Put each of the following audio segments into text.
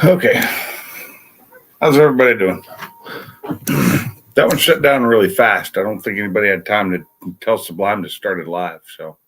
Okay. How's everybody doing? That one shut down really fast. I don't think anybody had time to tell Sublime to start it live. So,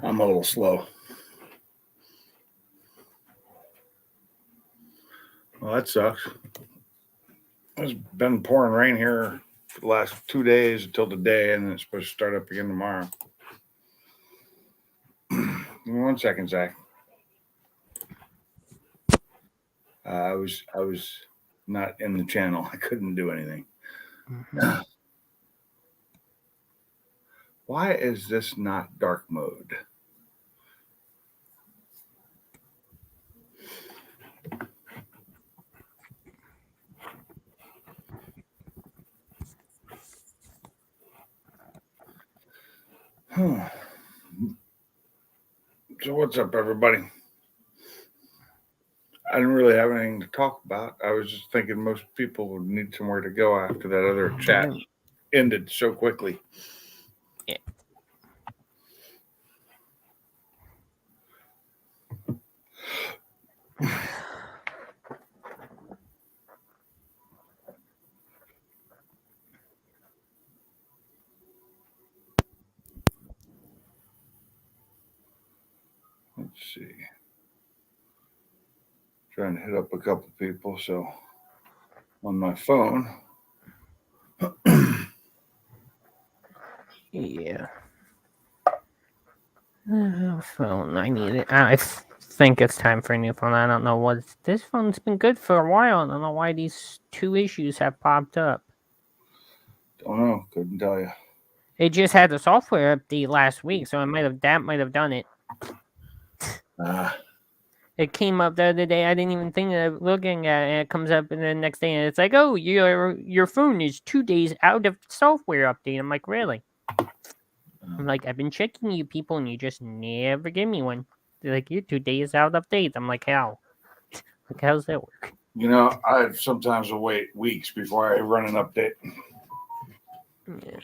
I'm a little slow. Well, that sucks. It's been pouring rain here for the last 2 days until today, and it's supposed to start up again tomorrow. Give me 1 second, Zach. I was not in the channel. I couldn't do anything. Mm-hmm. Why is this not dark mode? So what's up, everybody? I didn't really have anything to talk about. I was just thinking most people would need somewhere to go after that other chat ended so quickly. Yeah. Let's see. Trying to hit up a couple people, so on my phone. Yeah. Phone. I need it. I think it's time for a new phone. I don't know what. This phone's been good for a while. I don't know why these 2 issues have popped up. Don't know. Couldn't tell you. It just had the software update last week, so that might have done it. It came up the other day. I didn't even think of looking at it. And it comes up, and the next day, and it's like, "Oh, your phone is 2 days out of software update." I'm like, "Really?" I'm like, "I've been checking you people, and you just never give me one." They're like, "You're 2 days out of date." I'm like, "How? Like, how's that work?" You know, I sometimes will wait weeks before I run an update. Yeah.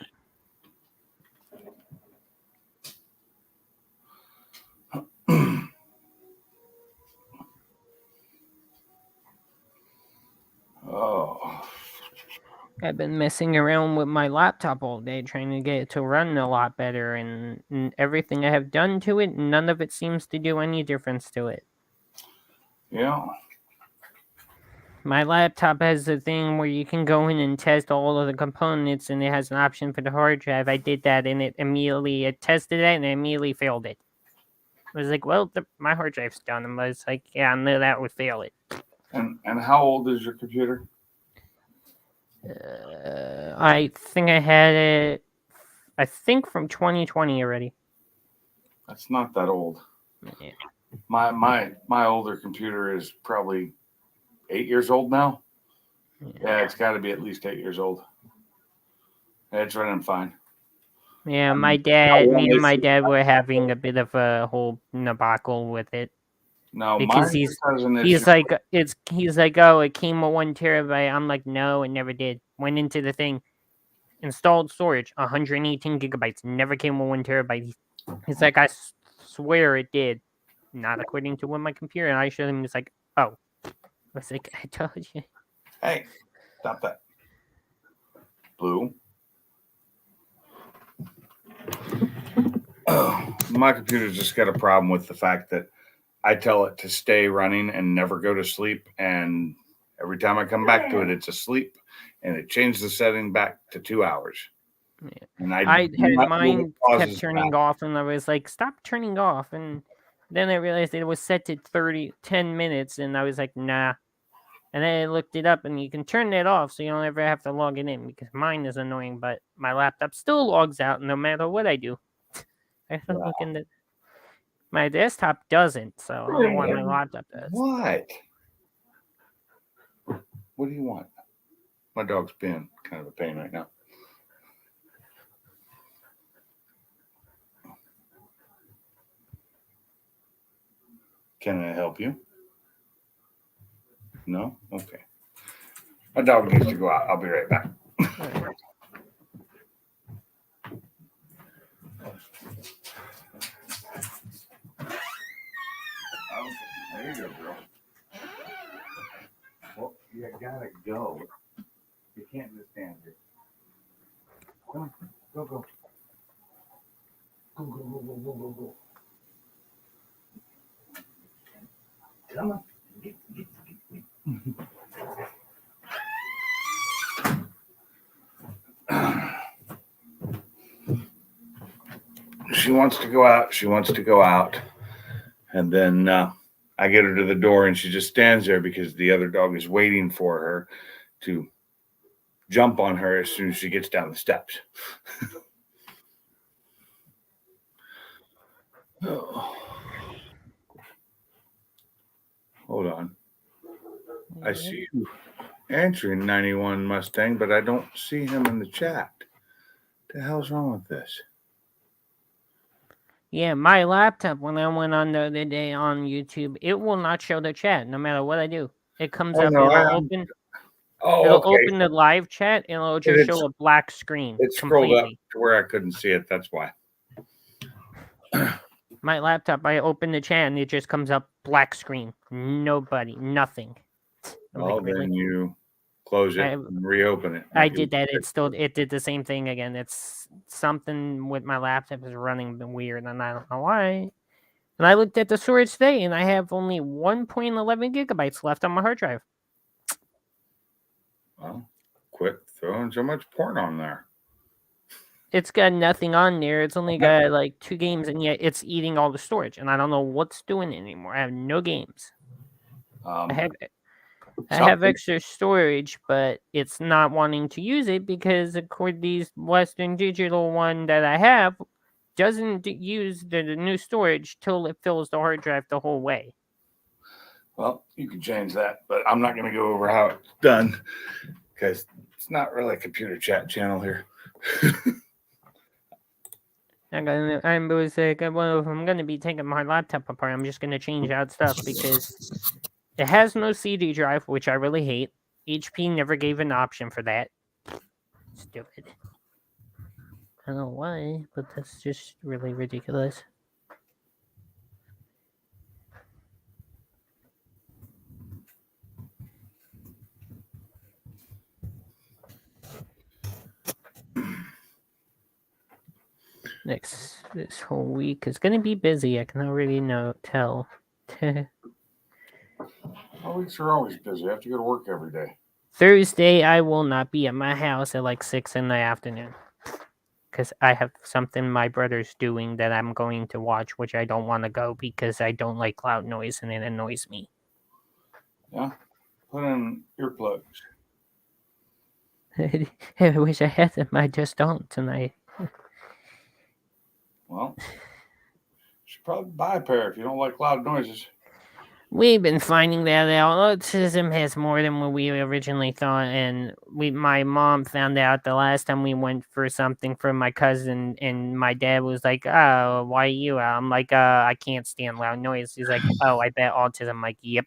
Oh. I've been messing around with my laptop all day trying to get it to run a lot better, and everything I have done to it, none of it seems to do any difference to it. Yeah. My laptop has a thing where you can go in and test all of the components, and it has an option for the hard drive. I did that, and it tested it, and it immediately failed it. I was like, well, my hard drive's done. And I was like, yeah, I knew that would fail it. And how old is your computer? I think I had it, I think from 2020 already. That's not that old. Yeah. My older computer is probably 8 years old now. Yeah, it's got to be at least 8 years old. It's running fine. Yeah, I my mean, dad, one me and my issue- dad were having a bit of a whole debacle with it No, because mine just has an issue. he's like, oh, it came with 1 terabyte. I'm like, no, it never did. Went into the thing, installed storage, 118 gigabytes, never came with 1 terabyte. He's like, I swear it did, not according to what my computer. And I showed him. He's like, oh, I was like, I told you. Hey, stop that. Blue. My computer's just got a problem with the fact that I tell it to stay running and never go to sleep, and every time I come back to it, it's asleep, and it changed the setting back to 2 hours. Yeah. And I had mine kept causes turning that. off, and I was like, stop turning off. And then I realized it was set to 10 minutes, and I was like, nah. And then I looked it up, and you can turn that off so you don't ever have to log it in, because mine is annoying, but my laptop still logs out no matter what I do. I don't look in the. My desktop doesn't, so I don't know why my laptop does. What? What do you want? My dog's being kind of a pain right now. Can I help you? No? Okay. My dog needs to go out. I'll be right back. There you go, girl. Well, you gotta go. You can't just stand here. Come on, go. Go. Come on. Get. She wants to go out. And then I get her to the door, and she just stands there because the other dog is waiting for her to jump on her as soon as she gets down the steps. Oh. Hold on. I see you answering 91 Mustang, but I don't see him in the chat. What the hell's wrong with this? Yeah, my laptop, when I went on the other day on YouTube, it will not show the chat no matter what I do. It comes up, no, it'll open. Oh, okay. Open the live chat, and it'll just show a black screen. It scrolled up completely. to where I couldn't see it. That's why. My laptop, I open the chat, and it just comes up black screen. Nobody, nothing. Well, then you close it and reopen it. I did that. It did the same thing again. It's something with my laptop is running weird, and I don't know why. And I looked at the storage today, and I have only 1.11 gigabytes left on my hard drive. Well, quit throwing so much porn on there. It's got nothing on there. It's only got like 2 games, and yet it's eating all the storage, and I don't know what's doing it anymore. I have no games. I have extra storage, but it's not wanting to use it because according to these Western Digital one that I have, doesn't use the new storage till it fills the hard drive the whole way. Well, you can change that, but I'm not going to go over how it's done because it's not really a computer chat channel here. I'm going to be taking my laptop apart. I'm just going to change out stuff because it has no CD drive, which I really hate. HP never gave an option for that. Stupid. I don't know why, but that's just really ridiculous. This whole week is going to be busy. I can already tell. Weeks are always busy. I have to go to work every day. Thursday, I will not be at my house at like 6 in the afternoon because I have something my brother's doing that I'm going to watch, which I don't want to go because I don't like loud noise and it annoys me. Yeah, put in earplugs. I wish I had them. I just don't tonight. Well, probably buy a pair if you don't like loud noises. We've been finding that out. Autism has more than what we originally thought, and my mom found out the last time we went for something for my cousin, and my dad was like, "Oh, why are you out?" I'm like, I can't stand loud noise." He's like, "Oh, I bet autism." I'm like, "Yep."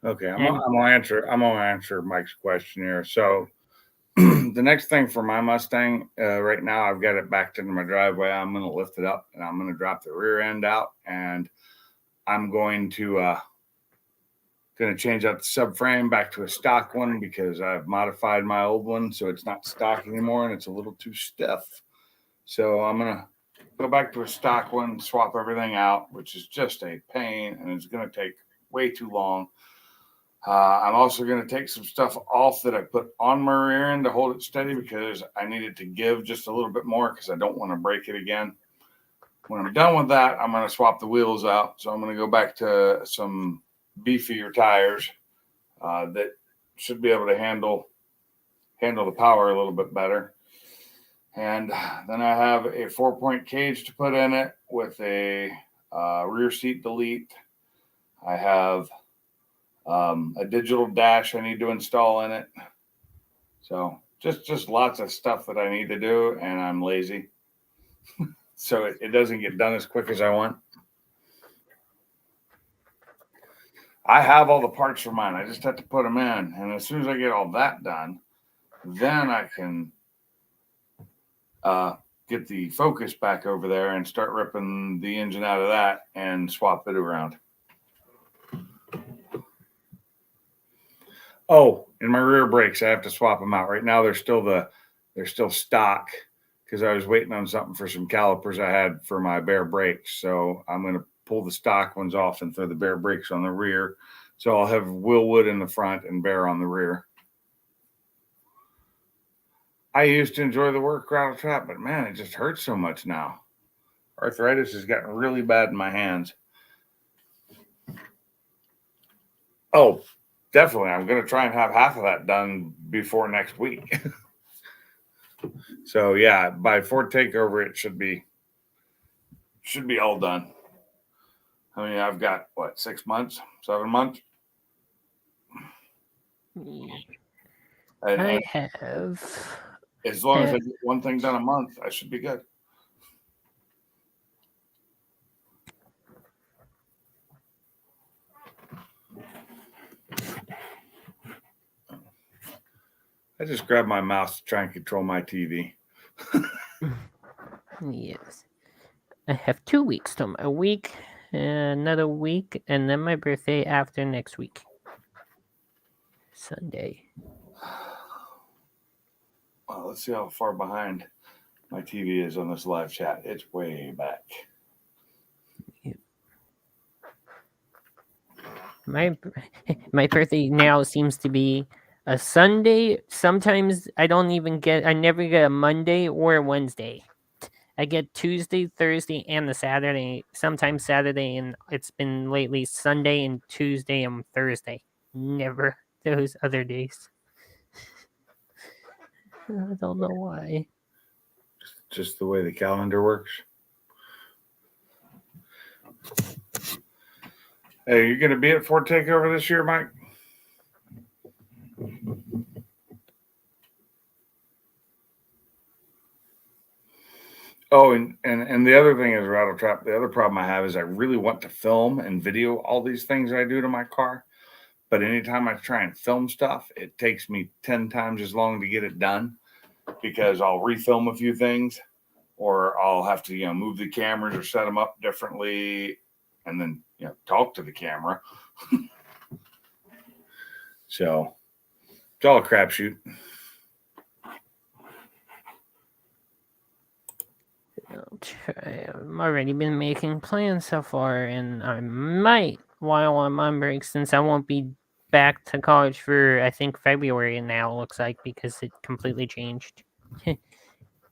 Okay, I'm And gonna answer Mike's question here. So the next thing for my Mustang, right now I've got it backed into my driveway. I'm gonna lift it up and I'm gonna drop the rear end out, and I'm going to change out the subframe back to a stock one because I've modified my old one so it's not stock anymore and it's a little too stiff. So I'm gonna go back to a stock one, swap everything out, which is just a pain and it's gonna take way too long. I'm also going to take some stuff off that I put on my rear end to hold it steady because I need it to give just a little bit more because I don't want to break it again. When I'm done with that, I'm going to swap the wheels out. So I'm going to go back to some beefier tires that should be able to handle the power a little bit better. And then I have a 4-point cage to put in it with a rear seat delete. I have a digital dash I need to install in it. So just lots of stuff that I need to do, and I'm lazy. So it doesn't get done as quick as I want. I have all the parts for mine. I just have to put them in. And as soon as I get all that done, then I can get the Focus back over there and start ripping the engine out of that and swap it around. Oh, and my rear brakes, I have to swap them out. Right now they're still stock because I was waiting on something for some calipers I had for my bare brakes. So I'm going to pull the stock ones off and throw the bare brakes on the rear. So I'll have Willwood in the front and bare on the rear. I used to enjoy the work rattle trap, but man, it just hurts so much now. Arthritis has gotten really bad in my hands. Oh, definitely. I'm going to try and have half of that done before next week. So yeah, by Ford takeover, it should be all done. I mean, I've got what, 6 months, 7 months. I have. As long as I get one thing done a month, I should be good. I just grabbed my mouse to try and control my TV. Yes. I have 2 weeks till a week, another week, and then my birthday after next week. Sunday. Well, let's see how far behind my TV is on this live chat. It's way back. Yep. My birthday now seems to be a Sunday. Sometimes I never get a Monday or a Wednesday. I get Tuesday, Thursday, and the Saturday. Sometimes Saturday, and it's been lately Sunday and Tuesday and Thursday. Never those other days. I don't know why. Just the way the calendar works. Hey, you going to be at Ford Takeover this year, Mike? Oh, and the other thing is rattle trap. The other problem I have is I really want to film and video all these things I do to my car. But anytime I try and film stuff, it takes me 10 times as long to get it done because I'll refilm a few things or I'll have to, move the cameras or set them up differently and then, talk to the camera. So it's all a crapshoot. I'll try. I've already been making plans so far, and I might, while I'm on break, since I won't be back to college for, I think, February now, it looks like, because it completely changed.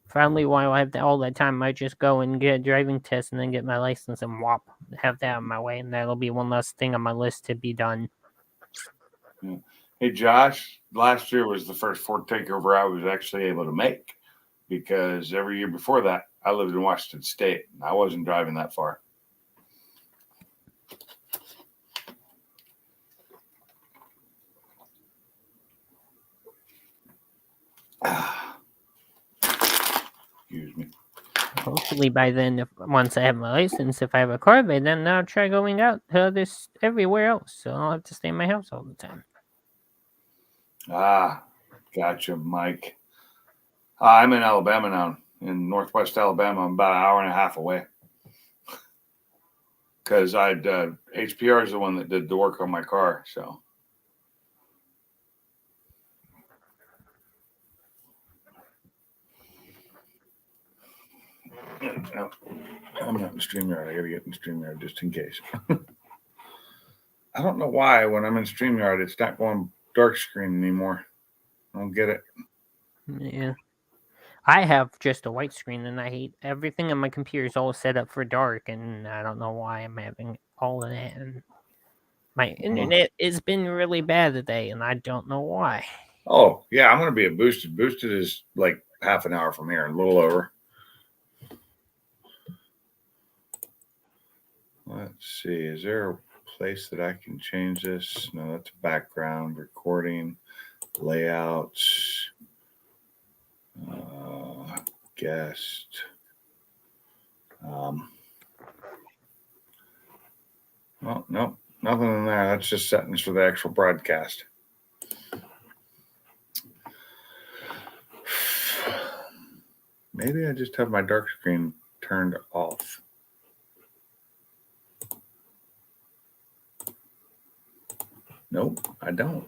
Probably while I have all that time, I might just go and get a driving test and then get my license and have that on my way, and that'll be one less thing on my list to be done. Yeah. Hey, Josh, last year was the first Ford Takeover I was actually able to make because every year before that, I lived in Washington State and I wasn't driving that far. Excuse me. Hopefully by then, once I have my license, if I have a car by then, I'll try going out to this everywhere else. So I don't have to stay in my house all the time. Gotcha, Mike. I'm in Alabama now, in Northwest Alabama. I'm about an hour and a half away. Because HPR is the one that did the work on my car, so. No, I'm not in StreamYard. I got to get in StreamYard just in case. I don't know why when I'm in StreamYard, it's not going dark screen anymore. I don't get it. Yeah. I have just a white screen, and I hate everything on my computer is all set up for dark, and I don't know why I'm having all of that. And my internet has been really bad today, and I don't know why. Oh, yeah, I'm going to be at Boosted. Boosted is like half an hour from here, a little over. Let's see. Is there a place that I can change this? No, that's background, recording, layouts, guest. Well, nope, nothing in there. That's just settings for the actual broadcast. Maybe I just have my dark screen turned off. Nope, I don't.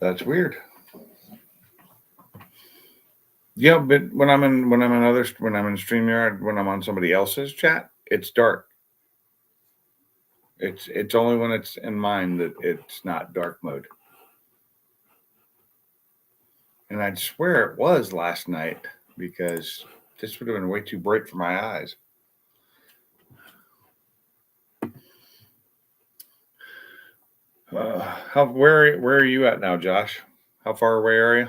That's weird. Yeah, but when I'm in StreamYard, when I'm on somebody else's chat, it's dark. It's only when it's in mine that it's not dark mode. And I'd swear it was last night because this would have been way too bright for my eyes. Where are you at now, Josh? How far away are you?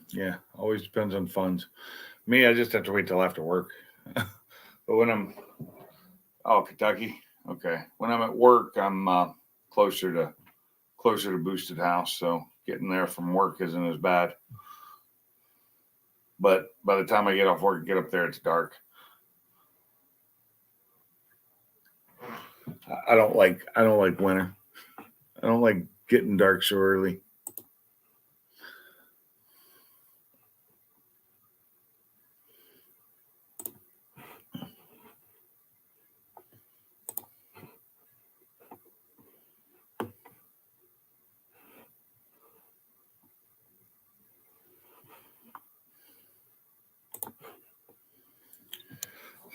Yeah, always depends on funds. Me, I just have to wait till after work. But when Kentucky, okay. When I'm at work, I'm closer to Boosted House, so getting there from work isn't as bad. But by the time I get off work and get up there, it's dark. I don't like winter. I don't like getting dark so early.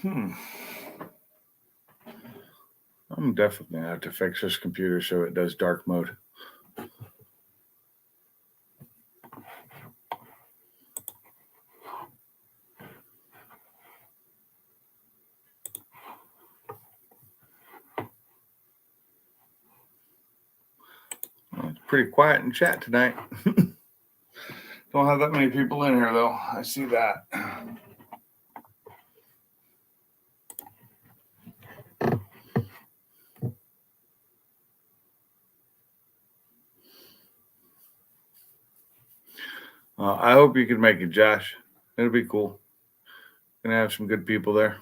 I'm definitely gonna have to fix this computer so it does dark mode. Well, it's pretty quiet in chat tonight. Don't have that many people in here though. I see that. I hope you can make it, Josh. It'll be cool. Gonna have some good people there.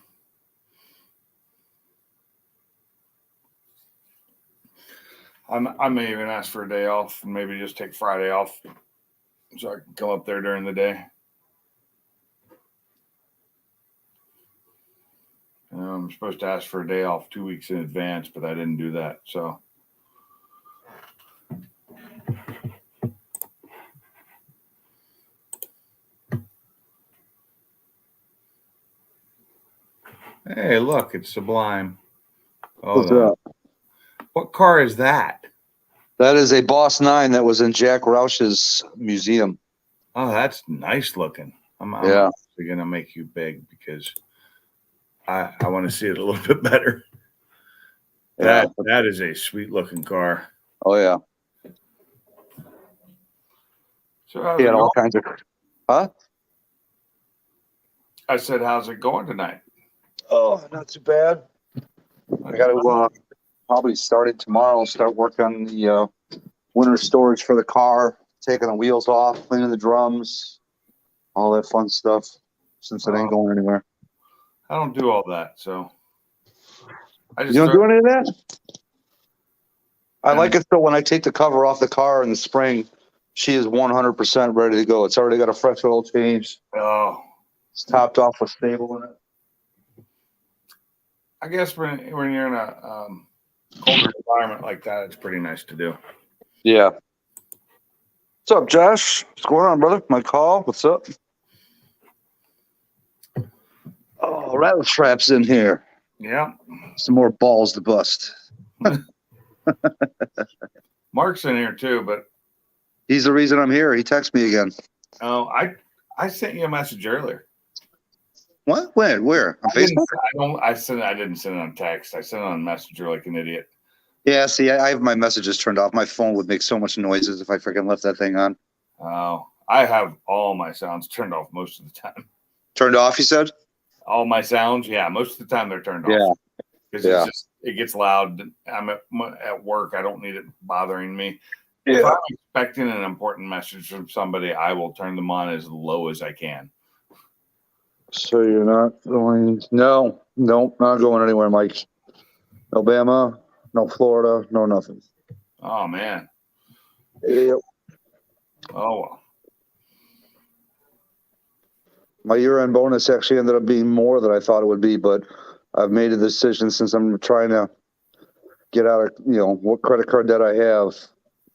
I may even ask for a day off and maybe just take Friday off so I can come up there during the day. I'm supposed to ask for a day off 2 weeks in advance, but I didn't do that. So, hey, look, it's Sublime. What's up? What car is that? That is a Boss 9 that was in Jack Roush's museum. Oh, that's nice looking. I'm Yeah. actually gonna make you big because I want to see it a little bit better. Yeah. That is a sweet looking car. Oh yeah. So He had all kinds of. Huh? I said, how's it going tonight? Oh, not too bad. I got to probably start it tomorrow. Start working on the winter storage for the car, taking the wheels off, cleaning the drums, all that fun stuff. Since it ain't going anywhere. I don't do all that, so I just You don't do any of that? I like it so when I take the cover off the car in the spring, she is 100% ready to go. It's already got a fresh oil change. Oh, It's topped off with stable in it. I guess when you're in a colder environment like that, it's pretty nice to do. Yeah. What's up, Josh? What's going on, brother? My call. What's up? Oh, rattle trap's in here. Yeah. Some more balls to bust. Mark's in here too, but he's the reason I'm here. He texted me again. Oh, I sent you a message earlier. What? When? Where? On Facebook? I didn't send it on text. I sent it on Messenger like an idiot. Yeah, see, I have my messages turned off. My phone would make so much noises if I freaking left that thing on. Oh, I have all my sounds turned off most of the time. Turned off, you said? All my sounds, yeah, most of the time they're turned off. Yeah. Because it gets loud. I'm at work. I don't need it bothering me. Yeah. If I'm expecting an important message from somebody, I will turn them on as low as I can. So you're not going? No, not going anywhere, Mike. Alabama, no Florida, no nothing. Oh man. Yep. Oh well. My year-end bonus actually ended up being more than I thought it would be, but I've made a decision since I'm trying to get out of what credit card debt I have.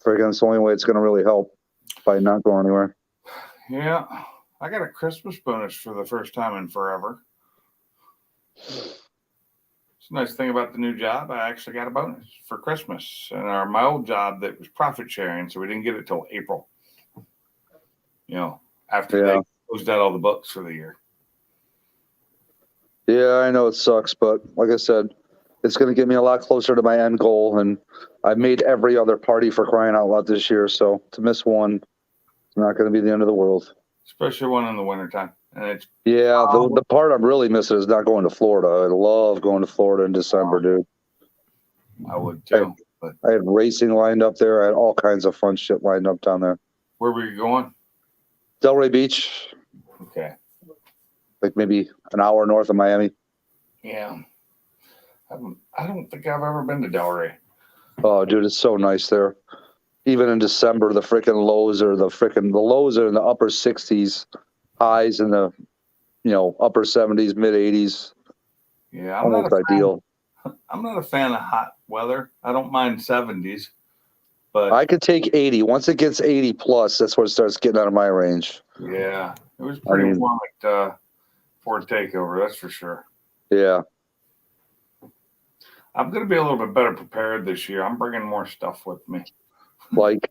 Freaking, it's the only way it's going to really help by not going anywhere. Yeah, I got a Christmas bonus for the first time in forever. It's a nice thing about the new job. I actually got a bonus for Christmas, and my old job that was profit sharing, so we didn't get it till April. After they closed out all the books for the year. Yeah, I know it sucks, but like I said, it's going to get me a lot closer to my end goal, and I've made every other party for crying out loud this year, so to miss one, it's not going to be the end of the world. Especially one in the wintertime. And it's the part I'm really missing is not going to Florida. I love going to Florida in December, dude. I would too. I had racing lined up there. I had all kinds of fun shit lined up down there. Where were you going? Delray Beach. Okay. Like maybe an hour north of Miami. Yeah. I don't think I've ever been to Delray. Oh, dude, it's so nice there. Even in December, the lows are in the upper 60s, highs in the upper 70s, mid 80s. Yeah, almost ideal. I'm not a fan of hot weather. I don't mind 70s, but I could take 80. Once it gets 80 plus, that's when it starts getting out of my range. Yeah, it was pretty warm at Ford Takeover, that's for sure. Yeah. I'm going to be a little bit better prepared this year. I'm bringing more stuff with me. Like?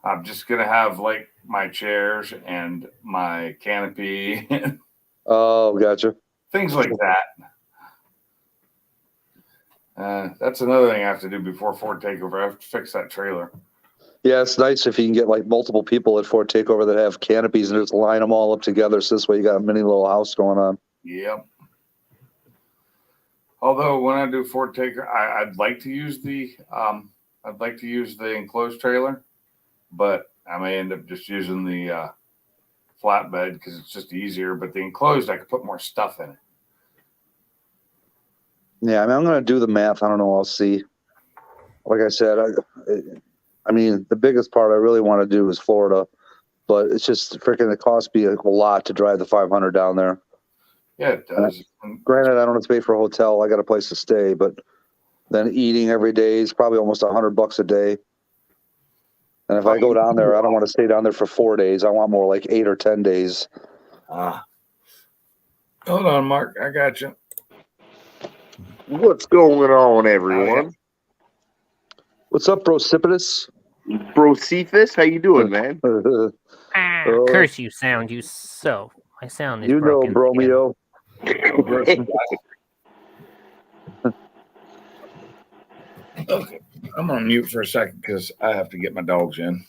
I'm just going to have like my chairs and my canopy. Oh, gotcha. Things like that. That's another thing I have to do before Ford Takeover. I have to fix that trailer. Yeah, it's nice if you can get like multiple people at Ford Takeover that have canopies and just line them all up together. So this way you got a mini little house going on. Yep. Although when I do Ford Takeover, I'd like to use the enclosed trailer, but I may end up just using the flatbed because it's just easier. But the enclosed, I could put more stuff in it. Yeah, I'm going to do the math. I don't know. I'll see. Like I said, the biggest part I really want to do is Florida, but it's just freaking, it costs me a lot to drive the 500 down there. Yeah, it does. Granted, I don't have to pay for a hotel. I got a place to stay, but then eating every day is probably almost $100 a day. And if I go down there, I don't want to stay down there for 4 days. I want more like 8 or 10 days. Hold on, Mark. I got you. What's going on, everyone? What's up, Brocipitous? Brocephus, how you doing, man? Curse you, sound. My sound is you broken. know, Bromeo. Okay, I'm on mute for a second because I have to get my dogs in.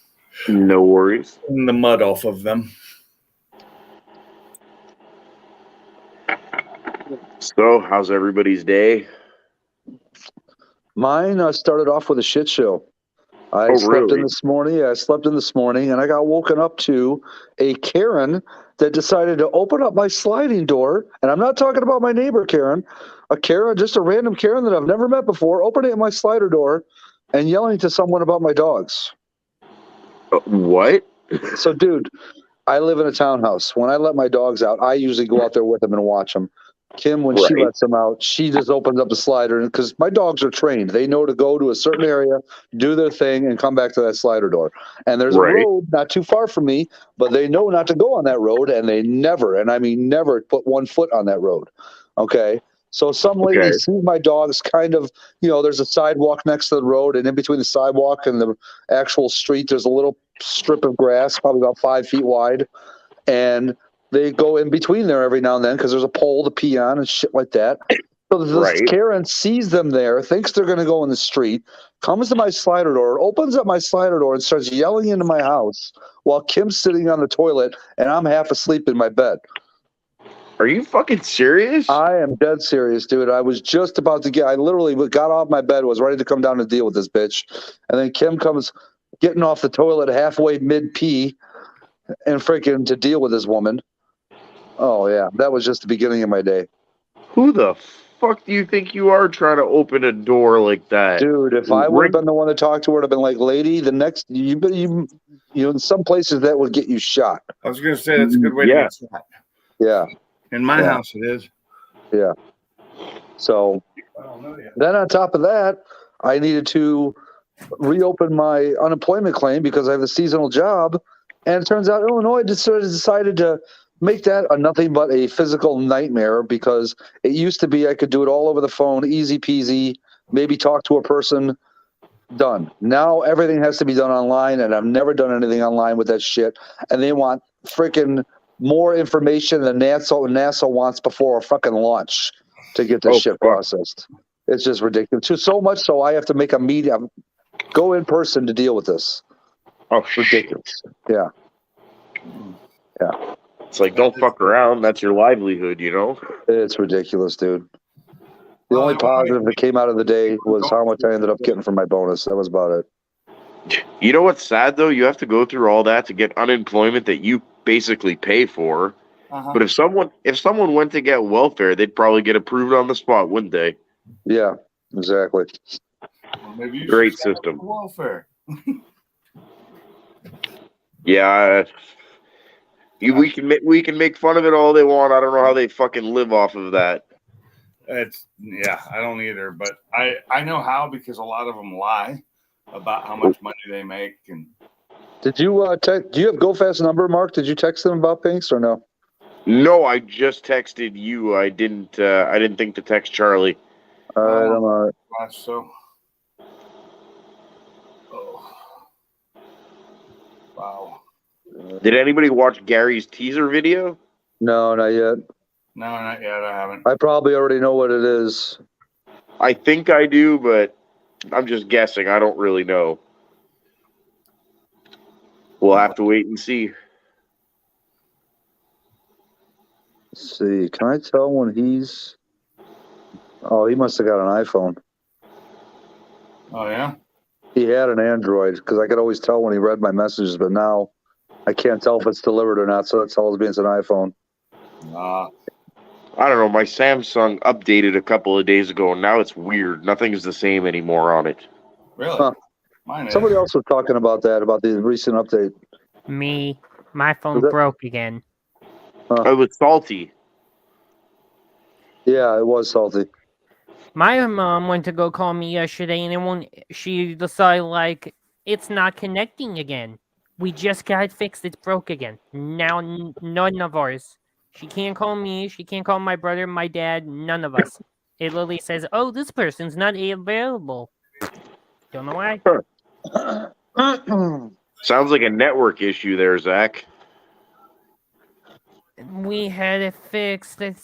No worries. In the mud off of them. So, how's everybody's day? Mine started off with a shit show. I Oh, slept in really? this morning. Yeah, I slept in this morning, and I got woken up to a Karen that decided to open up my sliding door. And I'm not talking about my neighbor Karen, a Karen, just a random Karen that I've never met before, opening my slider door and yelling to someone about my dogs. What? So, dude, I live in a townhouse. When I let my dogs out, I usually go out there with them and watch them. Kim, when she Right. lets them out, she just opens up the slider because my dogs are trained. They know to go to a certain area, do their thing, and come back to that slider door. And there's a Right. road not too far from me, but they know not to go on that road, and they never, and I mean never, put one foot on that road. Okay. So some lady Okay. sees my dogs kind of, there's a sidewalk next to the road, and in between the sidewalk and the actual street, there's a little strip of grass, probably about 5 feet wide. And they go in between there every now and then because there's a pole to pee on and shit like that. So this Right. Karen sees them there, thinks they're going to go in the street, comes to my slider door, opens up my slider door, and starts yelling into my house while Kim's sitting on the toilet and I'm half asleep in my bed. Are you fucking serious? I am dead serious, dude. I was just about to I literally got off my bed, was ready to come down to deal with this bitch. And then Kim comes getting off the toilet halfway mid pee and freaking to deal with this woman. Oh, yeah. That was just the beginning of my day. Who the fuck do you think you are trying to open a door like that? Dude, if I would have been the one to talk to her, I'd have been like, lady, the next, in some places that would get you shot. I was going to say that's a good way to get shot. Yeah. In my house, it is. Yeah. So then on top of that, I needed to reopen my unemployment claim because I have a seasonal job. And it turns out Illinois decided to make that nothing but a physical nightmare because it used to be I could do it all over the phone, easy peasy, maybe talk to a person, done. Now everything has to be done online, and I've never done anything online with that shit. And they want freaking more information than NASA wants before a fucking launch to get this shit processed. It's just ridiculous. So much so I have to make a meeting, go in person to deal with this. Oh, ridiculous. Yeah. Yeah. It's like, don't fuck around. That's your livelihood, you know? It's ridiculous, dude. The only positive that came out of the day was how much I ended up getting from my bonus. That was about it. You know what's sad, though? You have to go through all that to get unemployment that you basically pay for. But if someone went to get welfare, they'd probably get approved on the spot, wouldn't they? Yeah, exactly. Well, maybe you Great should system. Welfare. Yeah. We can make fun of it all they want. I don't know how they fucking live off of that. I don't either. But I know how because a lot of them lie about how much money they make. And did you do you have GoFast number, Mark? Did you text them about Pinks or no? No, I just texted you. I didn't think to text Charlie. All right, I'm all right. So. Oh. Wow. Did anybody watch Gary's teaser video? No, not yet. No, not yet. I haven't. I probably already know what it is. I think I do, but I'm just guessing. I don't really know. We'll have to wait and see. Let's see. Can I tell when he's... Oh, he must have got an iPhone. Oh, yeah? He had an Android because I could always tell when he read my messages, but now I can't tell if it's delivered or not, so that tells me it's an iPhone. I don't know. My Samsung updated a couple of days ago, and now it's weird. Nothing's the same anymore on it. Really? Huh. Somebody else was talking about that, about the recent update. Me. My phone broke again. It was salty. Yeah, it was salty. My mom went to go call me yesterday, and she decided, like, it's not connecting again. We just got it fixed. It's broke again. Now, none of ours. She can't call me. She can't call my brother, my dad, none of us. It literally says, oh, this person's not available. Don't know why. Sounds like a network issue there, Zach. We had it fixed. It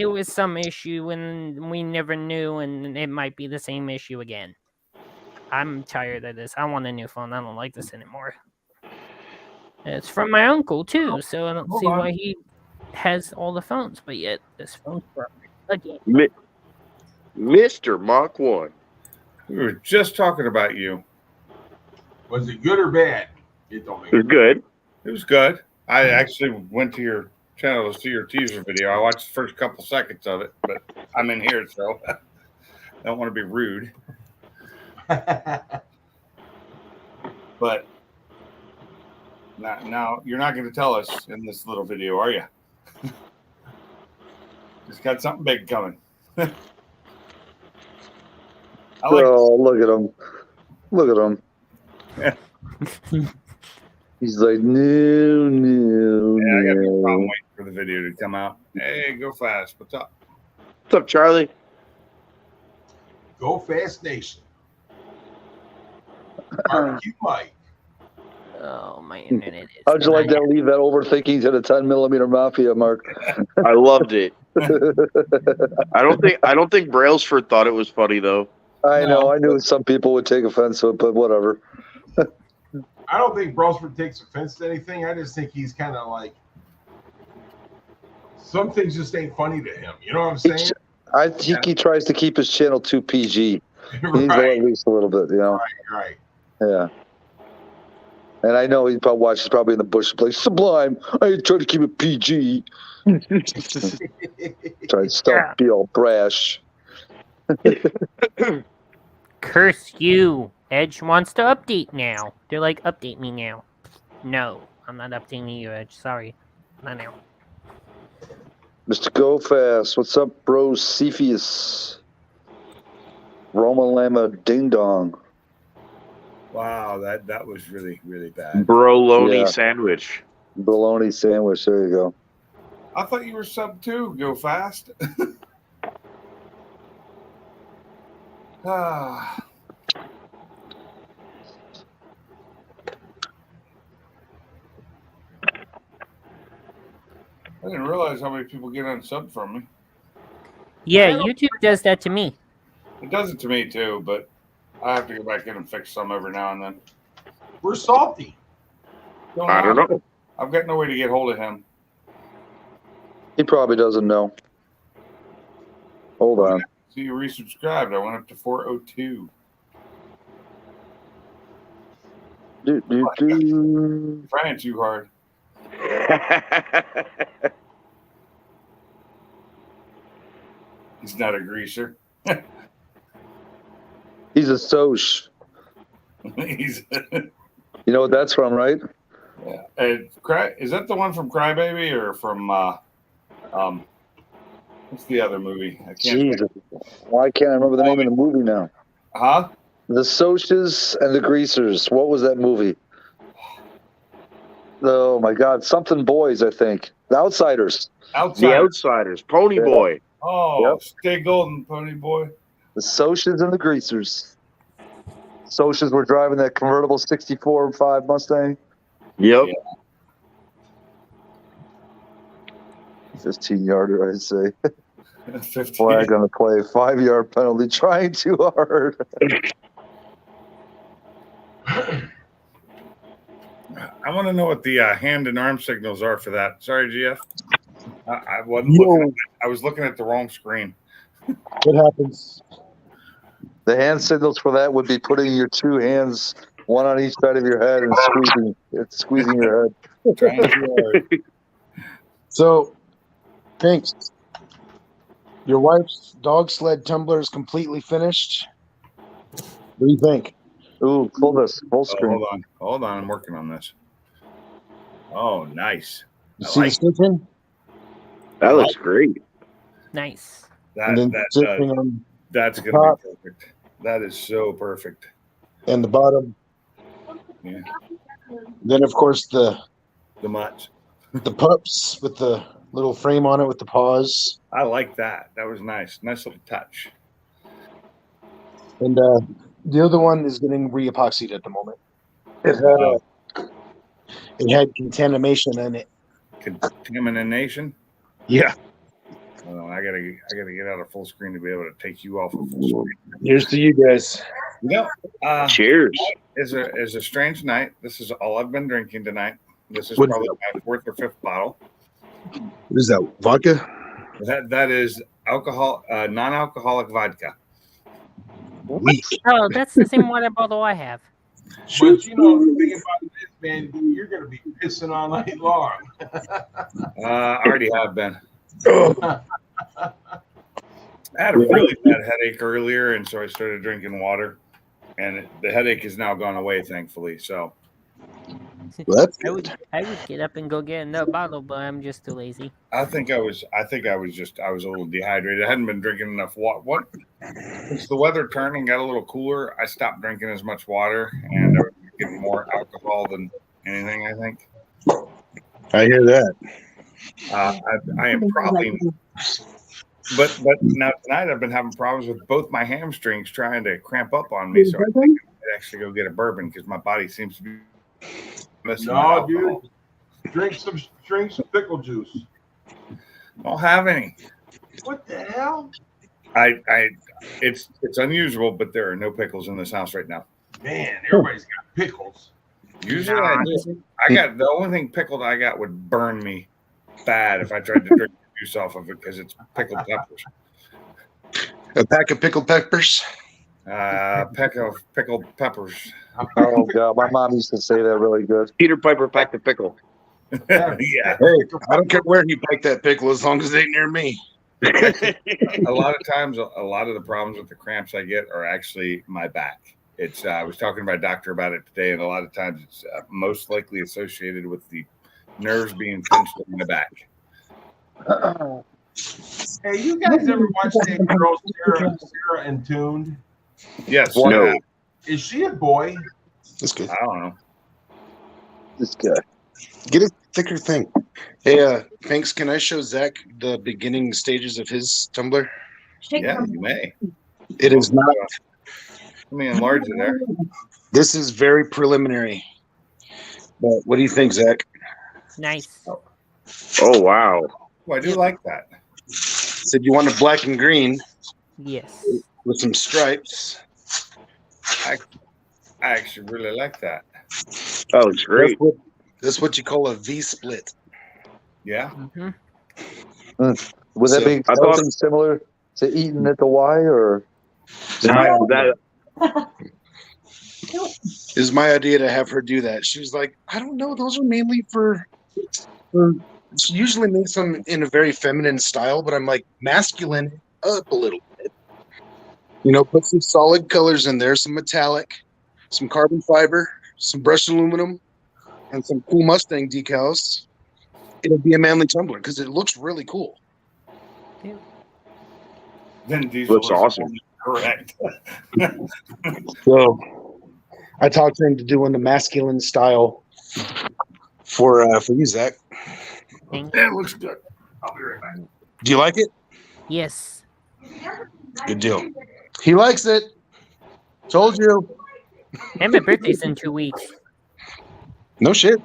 was some issue, and we never knew, and it might be the same issue again. I'm tired of this. I want a new phone. I don't like this anymore. It's from my uncle, too, so I don't see why he has all the phones, but yet this phone's broken again. Mr. Mach 1. We were just talking about you. Was it good or bad? It don't make It was good. It was good. I actually went to your channel to see your teaser video. I watched the first couple seconds of it, but I'm in here, so I don't want to be rude. But now you're not going to tell us in this little video, are you? It's got something big coming. I like. Oh, look at him. Look at him. He's like, no, no, Yeah, I got no no. problem waiting for the video to come out. Hey, go fast. What's up? What's up, Charlie? Go Fast Nation. Barbecue Mike. Oh, my internet is. How'd you like not- that? Leave that overthinking to the 10mm Mafia, Mark. I loved it. I don't think Brailsford thought it was funny though. I No, know. I knew some people would take offense to it, but whatever. I don't think Brailsford takes offense to anything. I just think he's kind of like, some things just ain't funny to him. You know what I'm saying? I think he tries to keep his channel too PG. He needs to Right, at least a little bit, you know? right. Yeah. And I know he probably watches probably in the bush, like, Sublime. I try to keep it PG. Try to stop be all brash. Curse you. Edge wants to update now. They're like, update me now. No, I'm not updating you, Edge. Sorry. Not now. Mr. Go Fast. What's up, bro? Cepheus. Roma Lama Ding Dong. Wow, that was really, really bad. Broloni Yeah. sandwich. Bologna sandwich. There you go. I thought you were sub 2. Go fast. Ah. I didn't realize how many people get unsubbed from me. Yeah, YouTube does that to me. It does it to me too, but I have to go back in and fix some every now and then. We're salty. I don't know. I've got no way to get hold of him. He probably doesn't know. Hold on. See, you resubscribed. I went up to 402. Do. Trying too hard. He's not a greaser. He's a Soch. He's You know what that's from, right? yeah. Is that the one from Crybaby or from what's the other movie? I can't. Jesus. Why can't I remember the name of the movie now? Huh? The Soches and the Greasers. What was that movie? Oh my God, something boys, I think. The Outsiders. Outside. The Outsiders. Pony Yeah. Boy. Oh, Yep. stay golden, pony boy. The Soches and the Greasers. Soches were driving that convertible 64.5 Mustang. Yep. Yeah. 15-yarder, I'd say. 15. Flag on the play. 5-yard penalty. Trying too hard. I want to know what the hand and arm signals are for that. Sorry, GF. I wasn't looking. I was looking at the wrong screen. What happens? The hand signals for that would be putting your two hands, one on each side of your head, and squeezing your head. Trying too hard. So, thanks. Your wife's dog sled tumbler is completely finished. What do you think? Ooh, full Oh, screen. hold on. I'm working on this. Oh, nice. You I see like the stitching? That looks great. Nice. And then stitching on That's gonna top. be perfect. That is so perfect. and the bottom. Yeah. Then, of course, the Mutt. pups with the little frame on it with the paws. I like that. That was nice. Nice little touch. And the other one is getting re-epoxied at the moment. It had contamination in it. Contamination. Yeah. Oh, I gotta get out of full screen to be able to take you off of full screen. Here's to you guys. You know, Cheers. is a strange night. This is all I've been drinking tonight. This is What is probably my 4th or 5th bottle. What is that? Vodka? That is alcohol, non-alcoholic vodka. Weak. Oh, that's the same water bottle I have. But you know, the thing about this, man, you're gonna be pissing all night long. I already have been. Oh, I had a really bad headache earlier, and so I started drinking water, and the headache has now gone away, thankfully. So well, that's I good. would get up and go get another bottle, but I'm just too lazy. I think I was a little dehydrated. I hadn't been drinking enough water. Since the weather turned and got a little cooler, I stopped drinking as much water, and I was getting more alcohol than anything. I think. I hear that. I am probably, but now tonight I've been having problems with both my hamstrings trying to cramp up on me. So I think I might actually go get a bourbon because my body seems to be missing that No, alcohol. dude. Drink some pickle juice. Don't have any. What the hell? It's unusual, but there are no pickles in this house right now. Man, everybody's got pickles. Usually I do. I got the only thing pickled I got would burn me bad if I tried to drink the juice off of it because it's pickled peppers. A pack of pickled peppers. Peck of pickled peppers. Oh god, my mom used to say that really good. Peter Piper packed a pickle. Yeah. Hey, I don't care where he packed that pickle as long as it ain't near me. A lot of times, a lot of the problems with the cramps I get are actually my back. It's I was talking to my doctor about it today, and a lot of times it's most likely associated with the nerves being pinched in the back. Hey, you guys ever watch that girl Sarah Entombed? Yes. No. Yeah. Is she a boy? That's good. I don't know. This guy. Get a thicker thing. Hey, thanks. Can I show Zach the beginning stages of his Tumblr? Yeah, you may. It is not. Let me enlarge it there. This is very preliminary. But what do you think, Zach? Nice. Oh wow. Well, I do like that. Said you wanted black and green Yes. with some stripes. I actually really like that. Oh, it's great. That's what you call a V split. Yeah. Mm-hmm. Would that So, be I thought- something similar to eating at the Y or Is my idea to have her do that. She was like, I don't know. Those are mainly for she usually makes them in a very feminine style, but I'm like, masculine up a little bit. You know, put some solid colors in there, some metallic, some carbon fiber, some brushed aluminum, and some cool Mustang decals. It'll be a manly tumbler because it looks really cool. Then Diesel Looks is awesome. correct. So I talked to him to do in the masculine style for you, Zach. Thank It looks good. I'll be right back. Do you like it? Yes. Good deal. He likes it. Told you. And my birthday's in 2 weeks. No shit.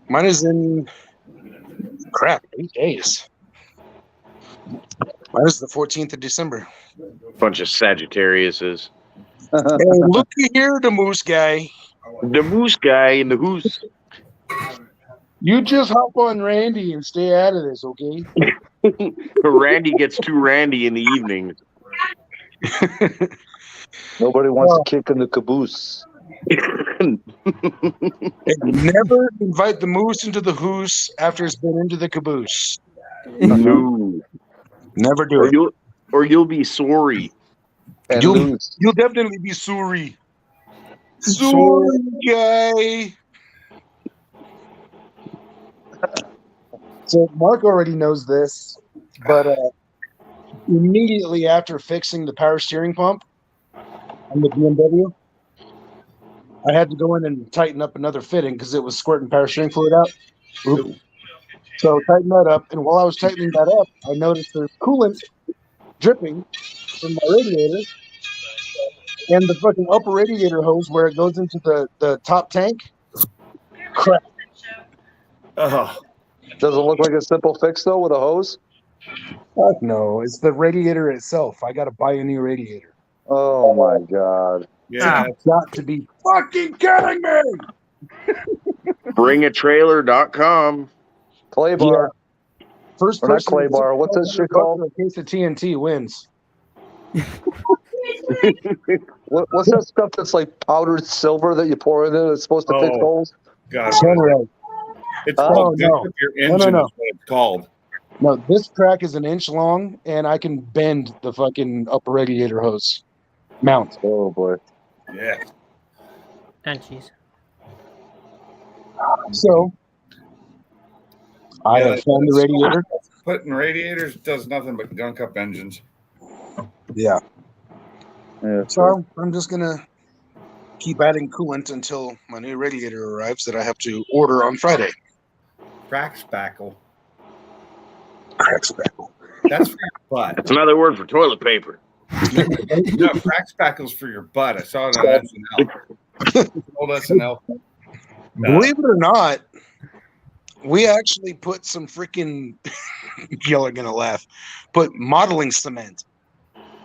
Mine is in 8 days. Mine is the 14th of December. Bunch of Sagittariuses. Hey, looky here, the moose guy. The moose guy in the hoose. You just hop on Randy and stay out of this, okay? Randy gets too randy in the evenings. nobody wants to kick in the caboose? And never invite the moose into the hoose after it's been into the caboose. No. Never do it. Or you'll be sorry. And You'll- lose. You'll definitely be sorry. Sorry, guy. So Mark already knows this, but immediately after fixing the power steering pump on the BMW, I had to go in and tighten up another fitting because it was squirting power steering fluid out. Oop. So tighten that up, and while I was tightening that up, I noticed there's coolant dripping from my radiator, and the fucking upper radiator hose where it goes into the top tank. Crap. Oh, Does it look like a simple fix though with a hose? Fuck no, it's the radiator itself. I got to buy a new radiator. Oh my god. yeah. Got to be fucking kidding me! Bringatrailer.com. Clay bar. First Or not person clay to bar. What's that shit called? a case of TNT wins. What's that stuff that's like powdered silver that you pour in it? It's supposed to fix Oh. holes. God, what is it? Sunrise. It's Oh, called no. Gunk Up Your Engine. No. Is what it's called. No, this crack is an inch long, and I can bend the fucking upper radiator hose mount. Oh boy. Yeah. And jeez. So I Yeah, have found the radiator. Putting radiators does nothing but gunk up engines. Yeah. Yeah. So I'm just gonna keep adding coolant until my new radiator arrives that I have to order on Friday. Crack spackle. Crack spackle. That's for your butt. That's another word for toilet paper. No, crack spackle's for your butt. I saw it on SNL. Old SNL. Believe it or not, we actually put some freaking y'all are gonna laugh. Put modeling cement.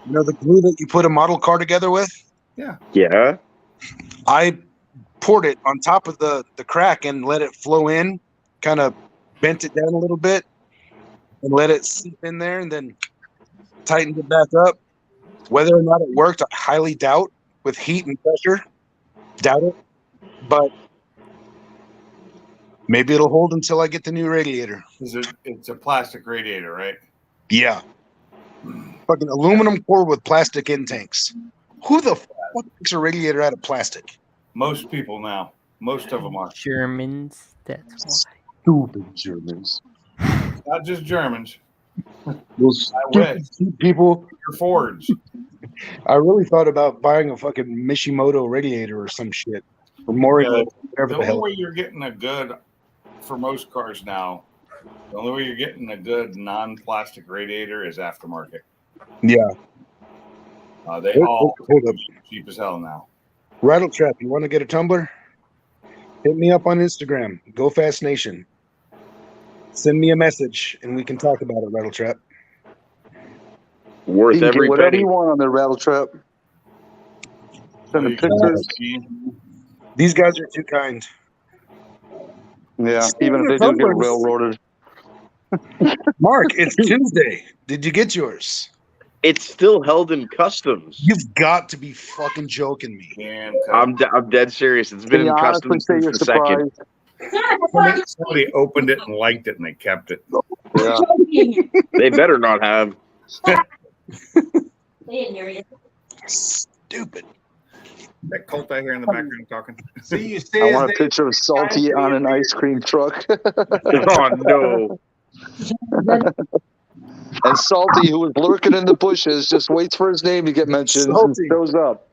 You know the glue that you put a model car together with? Yeah. I poured it on top of the crack and let it flow in, kind of bent it down a little bit and let it seep in there and then tightened it back up. Whether or not it worked, I highly doubt with heat and pressure. Doubt it. But maybe it'll hold until I get the new radiator. It's a plastic radiator, right? Yeah. Fucking aluminum core with plastic intakes. Who the fuck makes a radiator out of plastic? Most people now. Most of them are. Germans. That's why. Stupid Germans. Not just Germans. Those I stupid wish. people. Your Fords. I really thought about buying a fucking Mishimoto radiator or some shit. Or Mori, Yeah, whatever The the hell. only way you're getting a good, for most cars now, the only way you're getting a good non-plastic radiator is aftermarket. Yeah. They Hold all up. cheap as hell now. Rattle Trap, you want to get a tumbler? Hit me up on Instagram. Go Fast Nation. Send me a message and we can talk about it, Rattle Trap. You Worth can every get whatever penny. you want on their rattle trap. Send them pictures. These guys are too kind. Yeah, Speaking even if of they do get tumblers, railroaded. Mark, it's Tuesday. Did you get yours? It's still held in customs. You've got to be fucking joking me. Damn, I'm dead serious. It's been Can you in honestly customs say since you're the second. surprised? somebody opened it and liked it and they kept it. Yeah. They better not have. Stupid. That Colt I hear in the background talking. See, you say I his want a name. picture of Salty on an ice cream truck. Oh no! And Salty, who was lurking in the bushes, just waits for his name to get mentioned and Salty. shows up.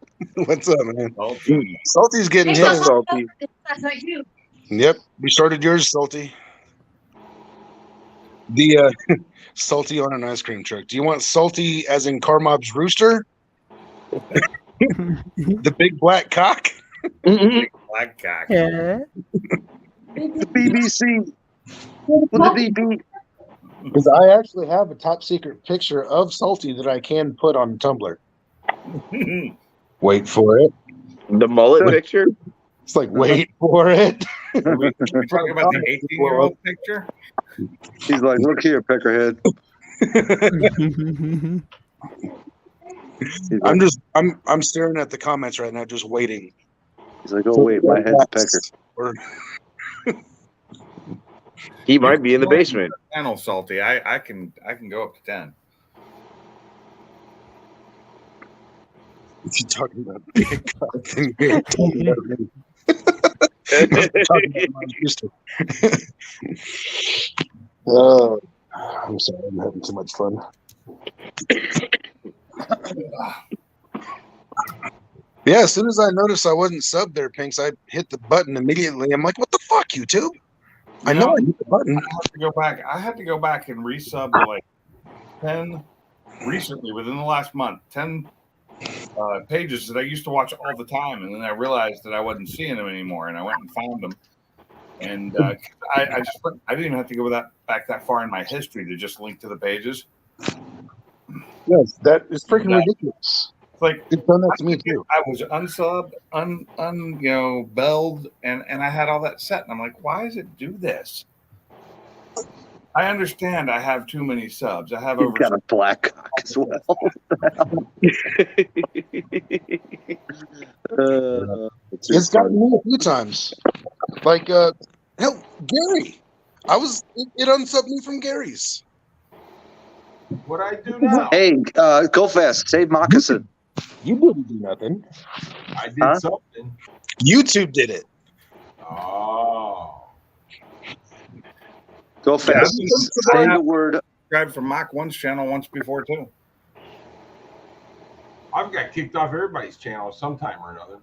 What's up, man? Salty. Salty's getting What's up, his. Salty? Yep, we started yours, Salty. The Salty on an ice cream truck. Do you want Salty as in Carmob's rooster? The big black cock? Black cock. Yeah. The BBC. With the DB. Because I actually have a top secret picture of Salty that I can put on Tumblr. Wait for it. The mullet picture? It's like, wait for it. Are we talking about the 18-year-old picture? He's like, look here, peckerhead. He's like, I'm staring at the comments right now, just waiting. he's like, oh wait, my head's a pecker. Or, He might be in the basement. Panel Salty. I can go up to 10. if you're talking about big cock, then you're talking about me. I'm talking about my sister. Oh, I'm sorry, I'm having too much fun. Yeah, as soon as I noticed I wasn't subbed there, Pinks, I hit the button immediately. I'm like, what the fuck, YouTube? I know I hit the button. I have to go back. I had to go back and resub to like 10 recently within the last month. 10 pages that I used to watch all the time, and then I realized that I wasn't seeing them anymore, and I went and found them. And I didn't even have to go back that far in my history to just link to the pages. Yes, that is freaking ridiculous. It's like It's done that to me too. I was unsubbed, belled, and I had all that set, and I'm like, why does it do this? I understand. I have too many subs. I have He's over. got a black cock as well. It's gotten me a few times. Like, hell, Gary. It unsubbed me from Gary's. What I do now? Hey, go fast. Save moccasin. You didn't do nothing. I did something. YouTube did it. Oh. Go fast. Say the word. Subscribed for Mach 1's channel once before too. I've got kicked off everybody's channel sometime or another.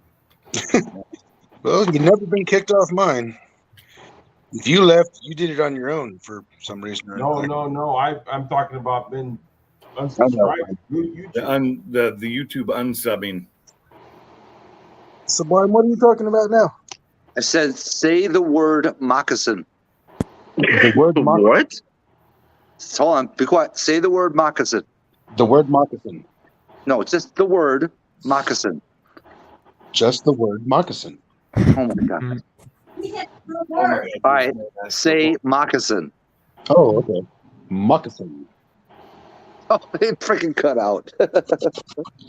Well, you've never been kicked off mine. If you left, you did it on your own for some reason. No. I'm talking about being unsubscribed. The YouTube unsubbing. Sublime, what are you talking about now? I said, say the word moccasin. The word moccasin. What? Hold on. Be quiet. Say the word moccasin. The word moccasin. No, it's just the word moccasin. Just the word moccasin. Oh my god. All right. Say moccasin. Oh, okay. Moccasin. Oh, it freaking cut out.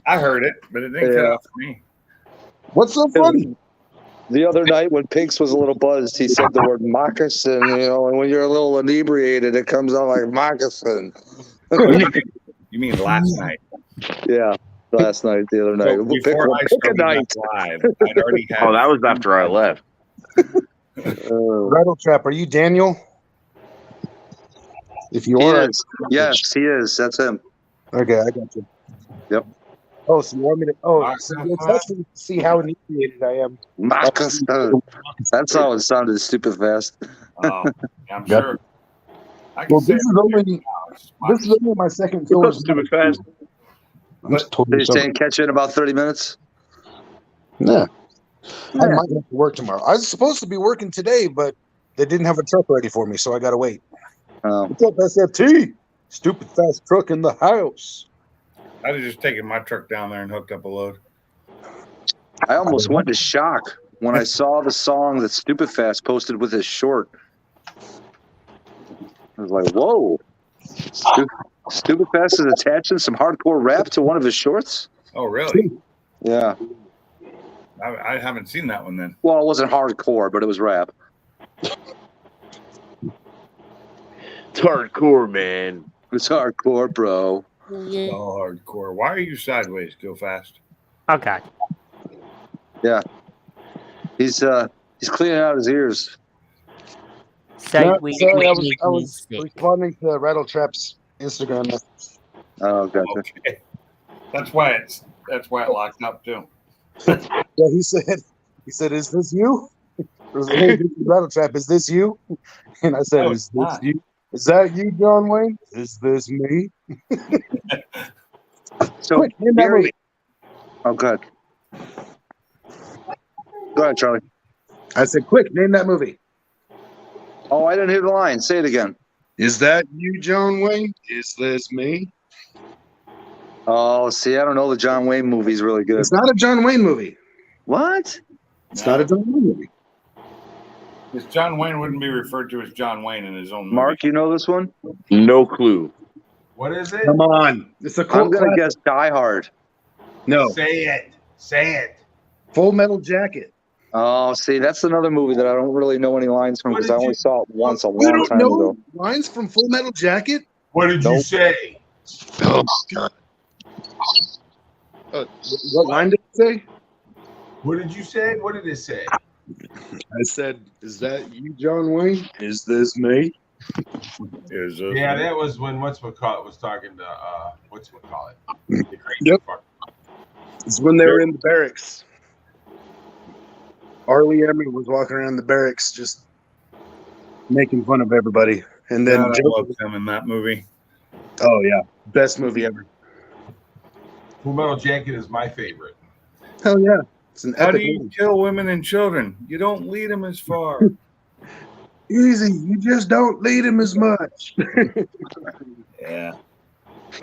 I heard it, but it didn't cut out for me. What's so funny? The other night when Pinks was a little buzzed, he said the word moccasin, and when you're a little inebriated, it comes out like moccasin. You mean last night? Yeah, last night, the other night. So Pick before I a started night. live, I'd already had. Oh, that was after I left. Rattle Trap, are you Daniel? If you He are, is. Yes, he is. That's him. okay, I got you. Yep. Oh, so you want me to? Oh, so you're testing to see how inebriated I am. Moccasin. That's how it sounded stupid fast. Oh, I'm Yep. sure. I can Well, say this is it only now. It's this is only my second film. Stupid fast. I'm just totally They're sober. saying catch you in about 30 minutes. Yeah. I Yeah. might have to work tomorrow. I was supposed to be working today, but they didn't have a truck ready for me, so I got to wait. What's up, SFT? Stupid fast truck in the house. I'd have just taken my truck down there and hooked up a load. I almost went to shock when I saw the song that Stupid Fast posted with his short. I was like, whoa. Stupid Fast is attaching some hardcore rap to one of his shorts? Oh, really? Yeah. I haven't seen that one then. Well, it wasn't hardcore, but it was rap. It's hardcore, man. It's hardcore, bro. All hardcore. Why are you sideways? Go fast. Okay. Yeah. He's cleaning out his ears. Sideways. Sorry, I makes me was sick. responding to Rattle Trap's Instagram message. Oh, gotcha. Okay. That's why it locked up too. Yeah, he said, "Is this you?" Or was it, "Hey, this is Rattle Trap, is this you?" And I said, No, "Is it's this not. you? Is that you, John Wayne? Is this me?" So, Quick, name that Gary. movie. Oh, good. Go ahead, Charlie. I said, "Quick, name that movie." Oh, I didn't hear the line. Say it again. Is that you, John Wayne? Is this me? Oh, see, I don't know. The John Wayne movie's really good. It's not a John Wayne movie. What? It's not a John Wayne movie. Because John Wayne wouldn't be referred to as John Wayne in his own movie. Mark, you know this one? No clue. What is it? Come on, it's a I'm cult going to classic. guess Die Hard. No, Say it. Say it. Full Metal Jacket. Oh, see, that's another movie that I don't really know any lines from What because did I only you- saw it once a You long don't time know ago. lines from Full Metal Jacket? What did you Nope. say? Oh God! What line did it say? What did you say? What did it say? I said, "Is that you, John Wayne? Is this me?" Is Yeah, that was when whatchamacallit was talking to whatchamacallit. The crazy Yep. fuck. It's when they were in the barracks. Arlie Emery was walking around the barracks just making fun of everybody. And then, God, I loved him in that movie. oh yeah, best movie ever. Full Metal Jacket is my favorite. Hell yeah, it's an How do epic you movie. kill women and children? You don't lead them as far. Easy, you just don't lead him as much. Yeah.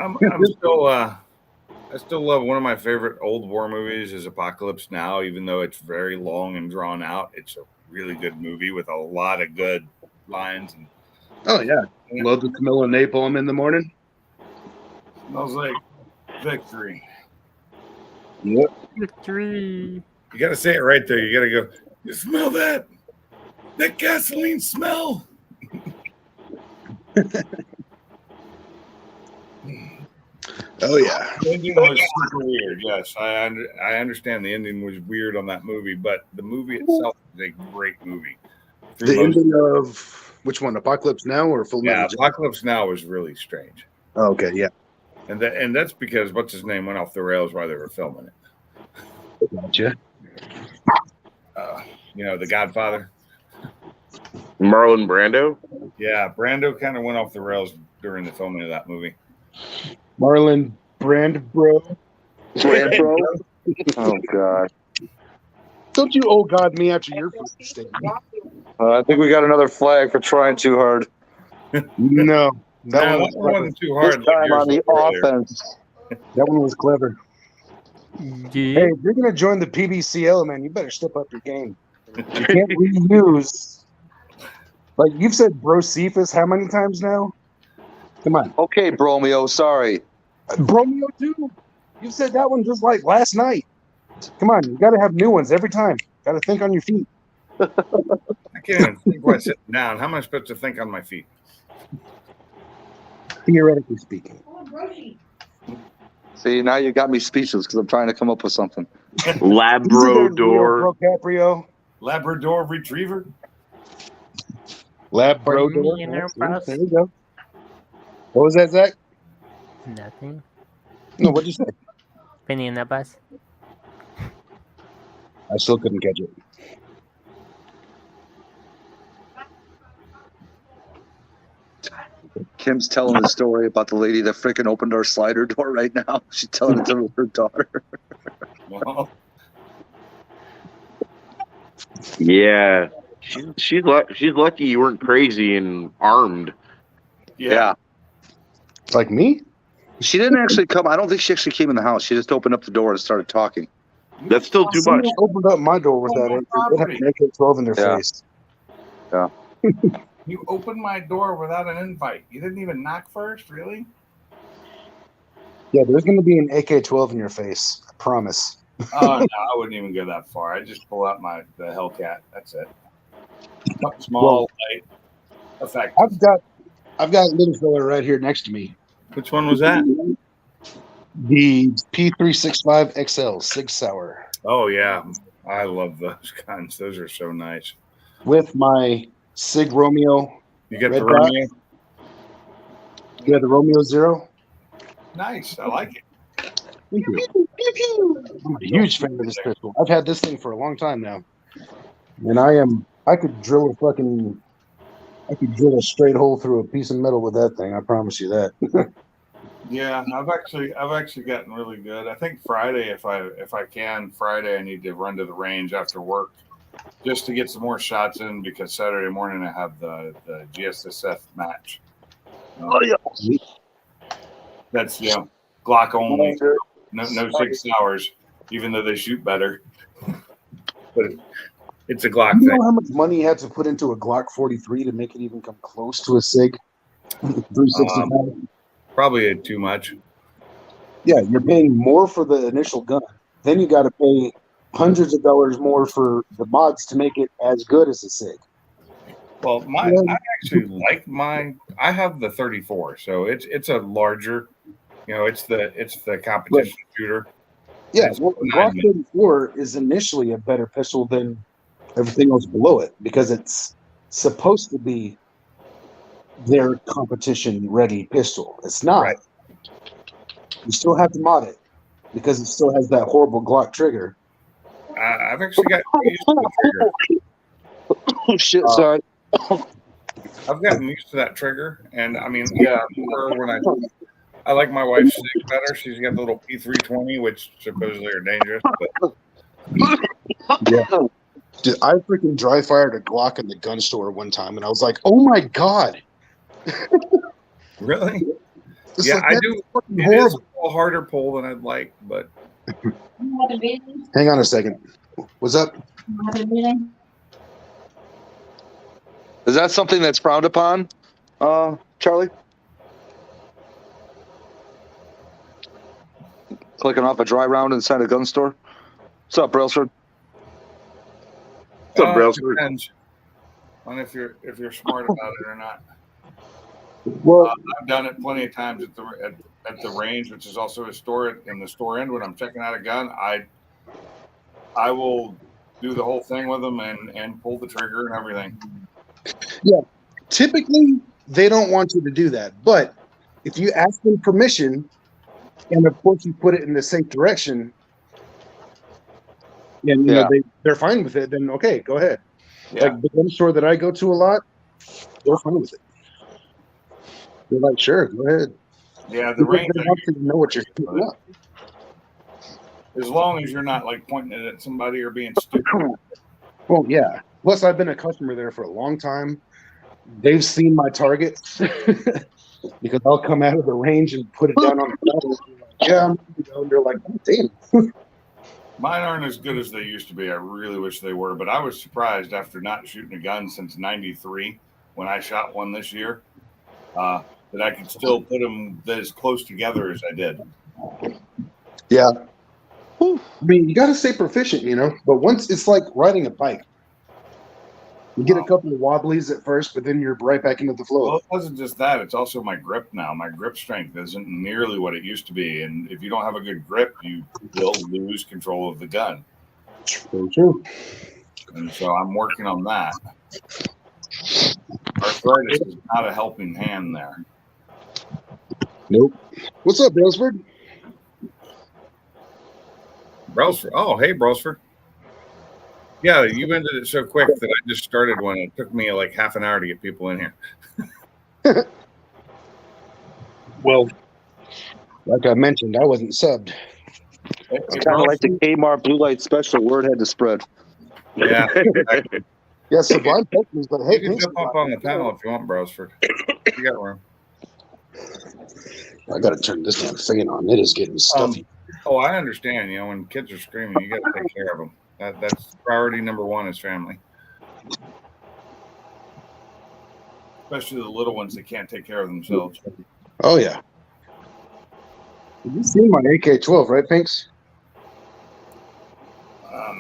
I'm still I still love one of my favorite old war movies is Apocalypse Now, even though it's very long and drawn out. It's a really good movie with a lot of good lines and Oh yeah, love the smell of napalm in the morning. Smells like victory. Yep. Victory. You got to say it right there. You got to go. You smell that? That gasoline smell. Oh yeah. The ending was super weird. Yes, I understand the ending was weird on that movie, but the movie itself is a great movie. The ending of which one? Apocalypse Now or Full Metal Jacket? Apocalypse Now was really strange. Oh, okay, yeah. And that's because what's his name went off the rails while they were filming it. Gotcha. The Godfather. Marlon Brando. Yeah, Brando kind of went off the rails during the filming of that movie. Marlon Brando. Brando? Oh, God. Don't you oh God me after your first statement. I think we got another flag for trying too hard. No. That That one wasn't too hard. This time on the offense. That one was clever. Yeah. Hey, if you're gonna join the PBCL, man, you better step up your game. You can't reuse. Like you've said, Brocephus how many times now? Come on, Okay, Bromeo, sorry. Bromeo too. You've said that one just like last night. Come on, you got to have new ones every time. Got to think on your feet. I can't even think while sitting down. How am I supposed to think on my feet? Theoretically speaking. See, now you got me speechless because I'm trying to come up with something. Labrador. DiCaprio. Labrador Retriever. Labrador. Millionaire Yeah, Bus. there you go. What was that, Zach? Nothing. No, what'd you say? Penny in that bus. I still couldn't catch it. Kim's telling the story about the lady that freaking opened our slider door right now. She's telling it to her daughter. Well, Yeah, she's lucky you weren't crazy and armed. Yeah. Like me? She didn't actually come. I don't think she actually came in the house. She just opened up the door and started talking. That's still too much. Someone opened up my door with that. It had an AK-12 in their Yeah. face. Yeah. You opened my door without an invite. You didn't even knock first, really? Yeah, there's going to be an AK-12 in your face. I promise. Oh no, I wouldn't even go that far. I just pull out the Hellcat. That's it. Something small, light, effective. I've got a little fella right here next to me. Which one was that? The P365 XL Sig Sauer Oh yeah, I love those guns. Those are so nice. with my Sig Romeo. You get Red the dot? Romeo? Yeah, the Romeo Zero. Nice. I like it. Thank you. I'm a huge fan of this pistol. I've had this thing for a long time now, and I could drill a straight hole through a piece of metal with that thing. I promise you that. Yeah, I've actually gotten really good. I think Friday, if I can, Friday I need to run to the range after work just to get some more shots in because Saturday morning I have the GSSF match. Yeah. That's Glock only. No 6 hours, even though they shoot better. But it's a Glock You thing. know how much money you had to put into a Glock 43 to make it even come close to a Sig 365? Probably too much. Yeah, you're paying more for the initial gun. Then you got to pay hundreds of dollars more for the mods to make it as good as a Sig. Well, I actually like I have the 34, so it's a larger, it's the competition shooter. Yeah, It's well, Glock 34 is initially a better pistol than everything else below it because it's supposed to be their competition-ready pistol. It's not. Right. You still have to mod it because it still has that horrible Glock trigger. I've actually got used to the trigger. Oh, shit, sorry. I've gotten used to that trigger, and I mean, yeah, when I like my wife's Sig better. She's got the little P320, which supposedly are dangerous. But Yeah. Dude, I freaking dry fired a Glock in the gun store one time, and I was like, "Oh my god!" really, It's yeah, like, I that's do. fucking It is horrible. a little harder pull than I'd like, but Hang on a second. What's up? Is that something that's frowned upon Charlie? Clicking off a dry round inside a gun store. What's up, Brailsford? What's up, It Brailsford? depends on if you're smart about it or not. Well, I've done it plenty of times at the range, which is also a store in the store end. When I'm checking out a gun, I will do the whole thing with them and pull the trigger and everything. yeah. Typically, they don't want you to do that, but if you ask them permission, and of course you put it in the safe direction, and you know they're fine with it, then okay, go ahead. Yeah. Like the gun store that I go to a lot, they're fine with it. They're like, sure, go ahead. Yeah, the Because range. they want you to know what you're shooting up. As long as you're not like pointing it at somebody or being stupid. Well, yeah. Plus, I've been a customer there for a long time. They've seen my target because I'll come out of the range and put it down on the ground. Like, yeah, and they're like, oh, damn. Mine aren't as good as they used to be. I really wish they were, but I was surprised after not shooting a gun since '93 when I shot one this year that I could still put them as close together as I did. Yeah. I mean, you got to stay proficient, you know, but once it's like riding a bike. You get a couple of wobblies at first, but then you're right back into the flow. Well, it wasn't just that. It's also my grip now. My grip strength isn't nearly what it used to be. And if you don't have a good grip, you will lose control of the gun. Very true. And so I'm working on that. Arthritis is not a helping hand there. Nope. What's up, Brailsford? Brailsford. Oh, hey, Brailsford. Yeah, you ended it so quick that I just started one. It took me like half an hour to get people in here. Well, like I mentioned, I wasn't subbed. It's kind of like the Kmart blue light special. Word had to spread. Yeah. Exactly. Yeah, Sublime Pictures, but hey, You can jump up on the panel if you want, Brailsford. You got room. I got to turn this damn thing on. It is getting stuffy. I understand. You know, when kids are screaming, you got to take care of them. That's priority number one is family. Especially the little ones that can't take care of themselves. Oh, yeah. Have you seen my AK-12, right, Pinks?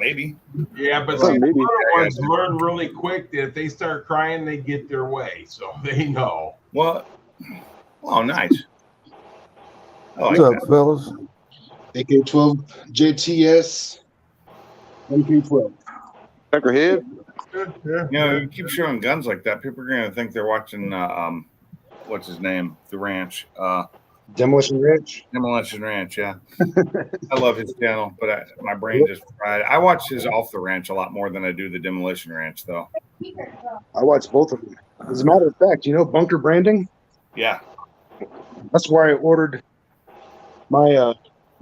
Maybe. Yeah, but Well, see, maybe. the other ones learn really quick that if they start crying, they get their way. So they know. Well, oh, nice. I like What's up, that. fellas? AK-12, JTS, MK-12. Peckerhead. You know, you keep showing guns like that, people are going to think they're watching, what's his name? The Ranch. Demolition Ranch. Demolition Ranch, yeah. I love his channel, but my brain just fried. I watch his Off the Ranch a lot more than I do the Demolition Ranch, though. I watch both of them. As a matter of fact, you know Bunker Branding? Yeah. That's where I ordered my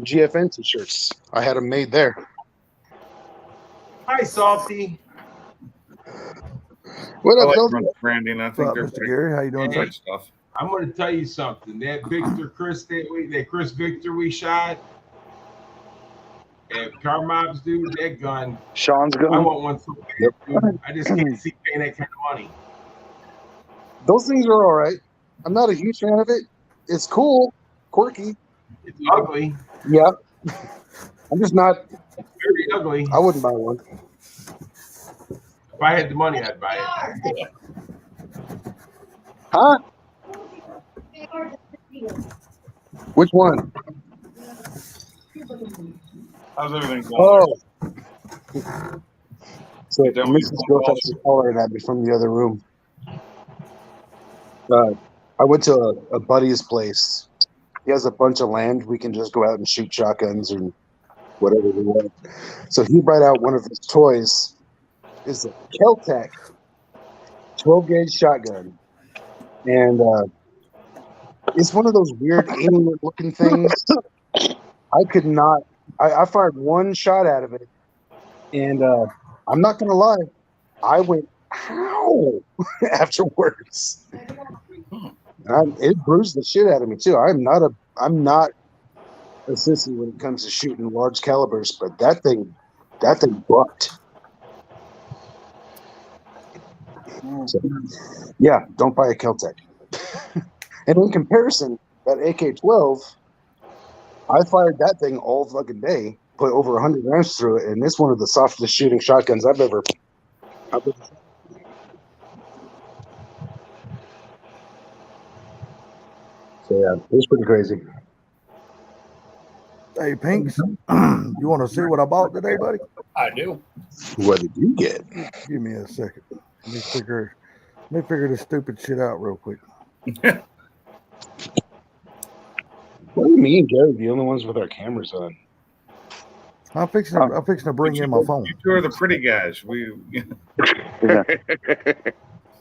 GFN t-shirts. I had them made there. Hi, Salty. What I up, like Bill? branding. I What's think up, they're Mr. Gary? How you doing, sir? great stuff. I'm going to tell you something. That Chris Victor we shot, and Car Mobs, dude, that gun. Sean's I gun. want one so bad, dude. I just can't see paying that kind of money. Those things are all right. I'm not a huge fan of it. It's cool, quirky. It's ugly. Yeah. I'm just not. Very ugly. I wouldn't buy one. If I had the money, I'd buy it. Huh? Which one? How's everything going? Oh. So You done with Mrs. your Girl is hollering at me from the other room. I went to a buddy's place. He has a bunch of land. We can just go out and shoot shotguns and whatever we want. So he brought out one of his toys. Is a Keltec 12-gauge shotgun. And it's one of those weird alien-looking things. I could not. I fired one shot out of it, and I'm not gonna lie, I went ow afterwards. It bruised the shit out of me too. I'm not a sissy when it comes to shooting large calibers, but that thing bucked. So, yeah, don't buy a Keltec. And in comparison, that AK-12, I fired that thing all fucking day, put over 100 rounds through it, and it's one of the softest shooting shotguns I've ever. So yeah, it was pretty crazy. Hey, Pinks, you want to see what I bought today, buddy? I do. What did you get? Give me a second. Let me figure this stupid shit out real quick. What do you mean, Gary? The only ones with our cameras on. I'm fixing to bring in my phone. You two are the pretty guys.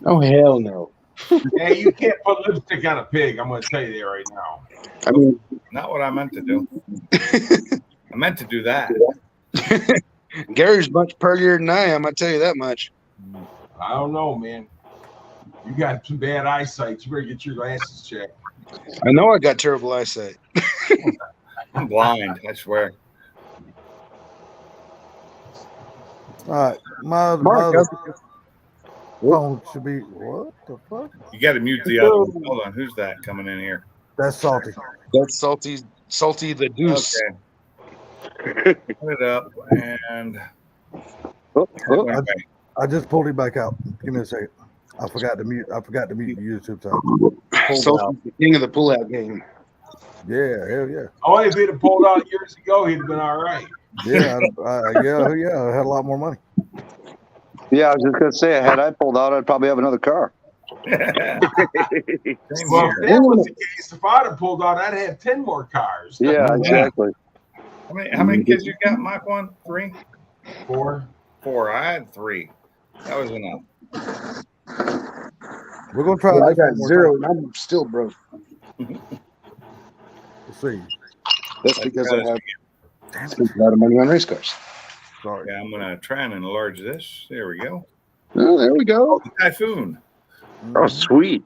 Oh hell no! Hey, you can't put lipstick on a pig. I'm going to tell you that right now. I mean, Not what I meant to do. I meant to do that. Gary's much purrier than I am. I tell you that much. I don't know, man. You got some bad eyesight. You better get your glasses checked. I know I got terrible eyesight. I'm blind, I swear. All right, my Mark, other phone should be what the fuck? You got to mute the other one. Hold on. Who's that coming in here? That's salty. That's salty the deuce. Okay. Put it up and. I just pulled it back out. Give me a second. I forgot to mute the YouTube side. Salty's the king of the pull-out game. Yeah, hell yeah. Oh, if he'd have pulled out years ago, he'd have been all right. Yeah, I had a lot more money. Yeah, I was just gonna say, had I pulled out, I'd probably have another car. Well, if that was the case, if I'd have pulled out, I'd have 10 more cars. Yeah, exactly. How many kids you got, Mike? 1, 3, 4. 4. I had 3. That was enough. We're gonna try. I got 0, and I'm still broke. Let's see. That's because I have a lot of money on race cars. Sorry. Yeah, I'm gonna try and enlarge this. There we go. Oh, there we go. The Typhoon. Oh, sweet.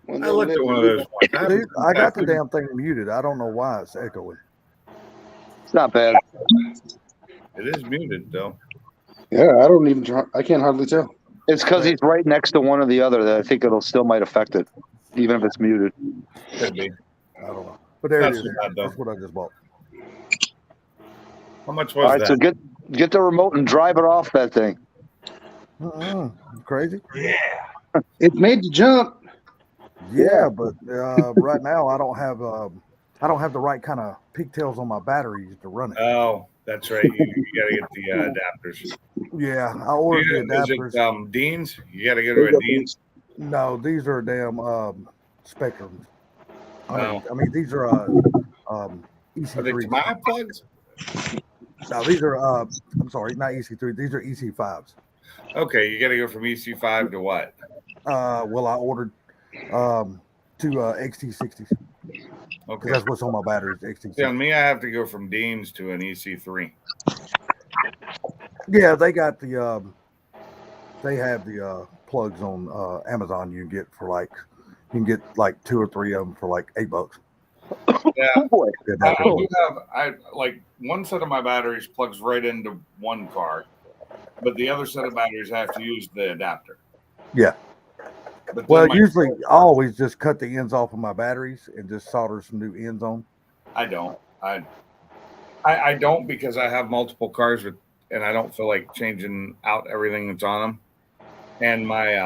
I looked at one of those ones. Dude, I got the damn thing muted. I don't know why it's echoing. It's not bad. It is muted though. Yeah, I can't hardly tell. It's because he's right next to one or the other that I think it'll still might affect it, even if it's muted. Could be. I don't know. But there Not it is. so bad, though. That's what I just bought. How much All was right, that? so get the remote and drive it off that thing. Crazy? Yeah. It's made to jump. Yeah, but right now I don't have the right kind of pigtails on my batteries to run it. Oh, that's right. You got to get the adapters. Yeah, I ordered the adapters. Is it Dean's? You got to go to a Dean's. No, these are damn Spectrums. Oh. I mean, these are EC3s. Are they Kamai plugs? No, these are I'm sorry, not EC3. These are EC5s. Okay, you got to go from EC5 to what? Well, I ordered to XT60s. Okay. That's what's on my batteries. XT60. See, on me, I have to go from Dean's to an EC3. Yeah, they got the they have the plugs on Amazon. You can get like 2 or 3 of them for like $8. Yeah, Boy. I like one set of my batteries plugs right into one car, but the other set of batteries I have to use the adapter. Yeah. But Well, then usually I always just cut the ends off of my batteries and just solder some new ends on. I don't. I don't because I have multiple cars and I don't feel like changing out everything that's on them. And my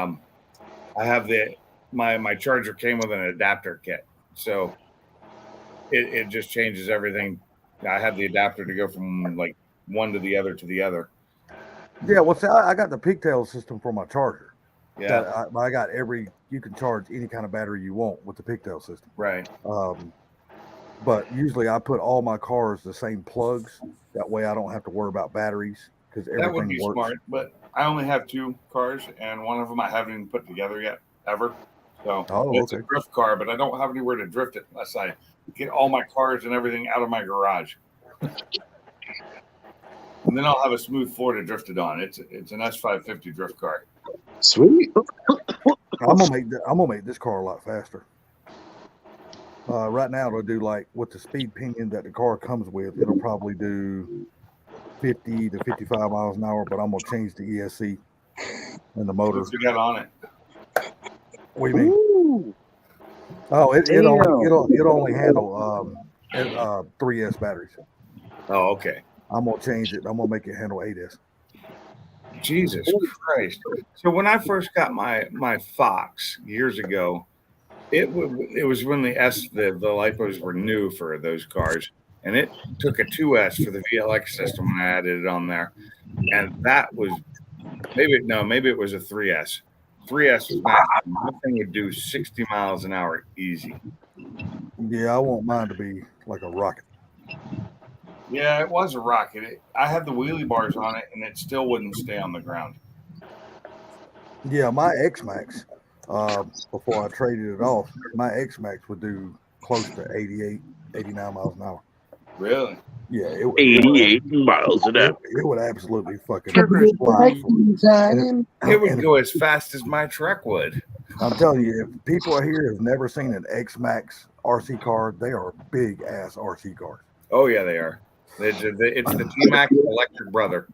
I have my charger came with an adapter kit, so it just changes everything. I have the adapter to go from like one to the other to the other. Yeah, well, see, I got the pigtail system for my charger. Yeah, I got you can charge any kind of battery you want with the pigtail system. right. But usually I put all my cars the same plugs. That way I don't have to worry about batteries because That would everything be works. smart, but I only have 2 cars, and one of them I haven't even put together yet, ever. So it's a drift car, but I don't have anywhere to drift it unless I get all my cars and everything out of my garage. And then I'll have a smooth floor to drift it on. It's an S550 drift car. Sweet. I'm gonna make this car a lot faster. Right now it'll do like with the speed pinion that the car comes with, it'll probably do 50 to 55 miles an hour, but I'm gonna change the ESC and the motor. What's you got on it? What do you mean? Oh, it Damn. it'll only handle 3S batteries. Oh, okay. I'm gonna change it. I'm gonna make it handle 8S. Jesus Christ! So when I first got my Fox years ago, it was when the lipos were new for those cars, and it took a 2S for the VLX system when I added it on there, and that was maybe it was a 3S. 3S was maximum. That thing would do 60 miles an hour easy. Yeah, I want mine to be like a rocket. Yeah, it was a rocket. I had the wheelie bars on it, and it still wouldn't stay on the ground. Yeah, my X-Max, before I traded it off, my X-Max would do close to 88, 89 miles an hour. Really? Yeah, 88 miles an hour. It would absolutely fucking Triggers. fly. It would go as fast as my truck would. I'm telling you, if people here have never seen an X-Max RC car, they are big ass RC cars. Oh yeah, they are. It's the T-Max electric brother.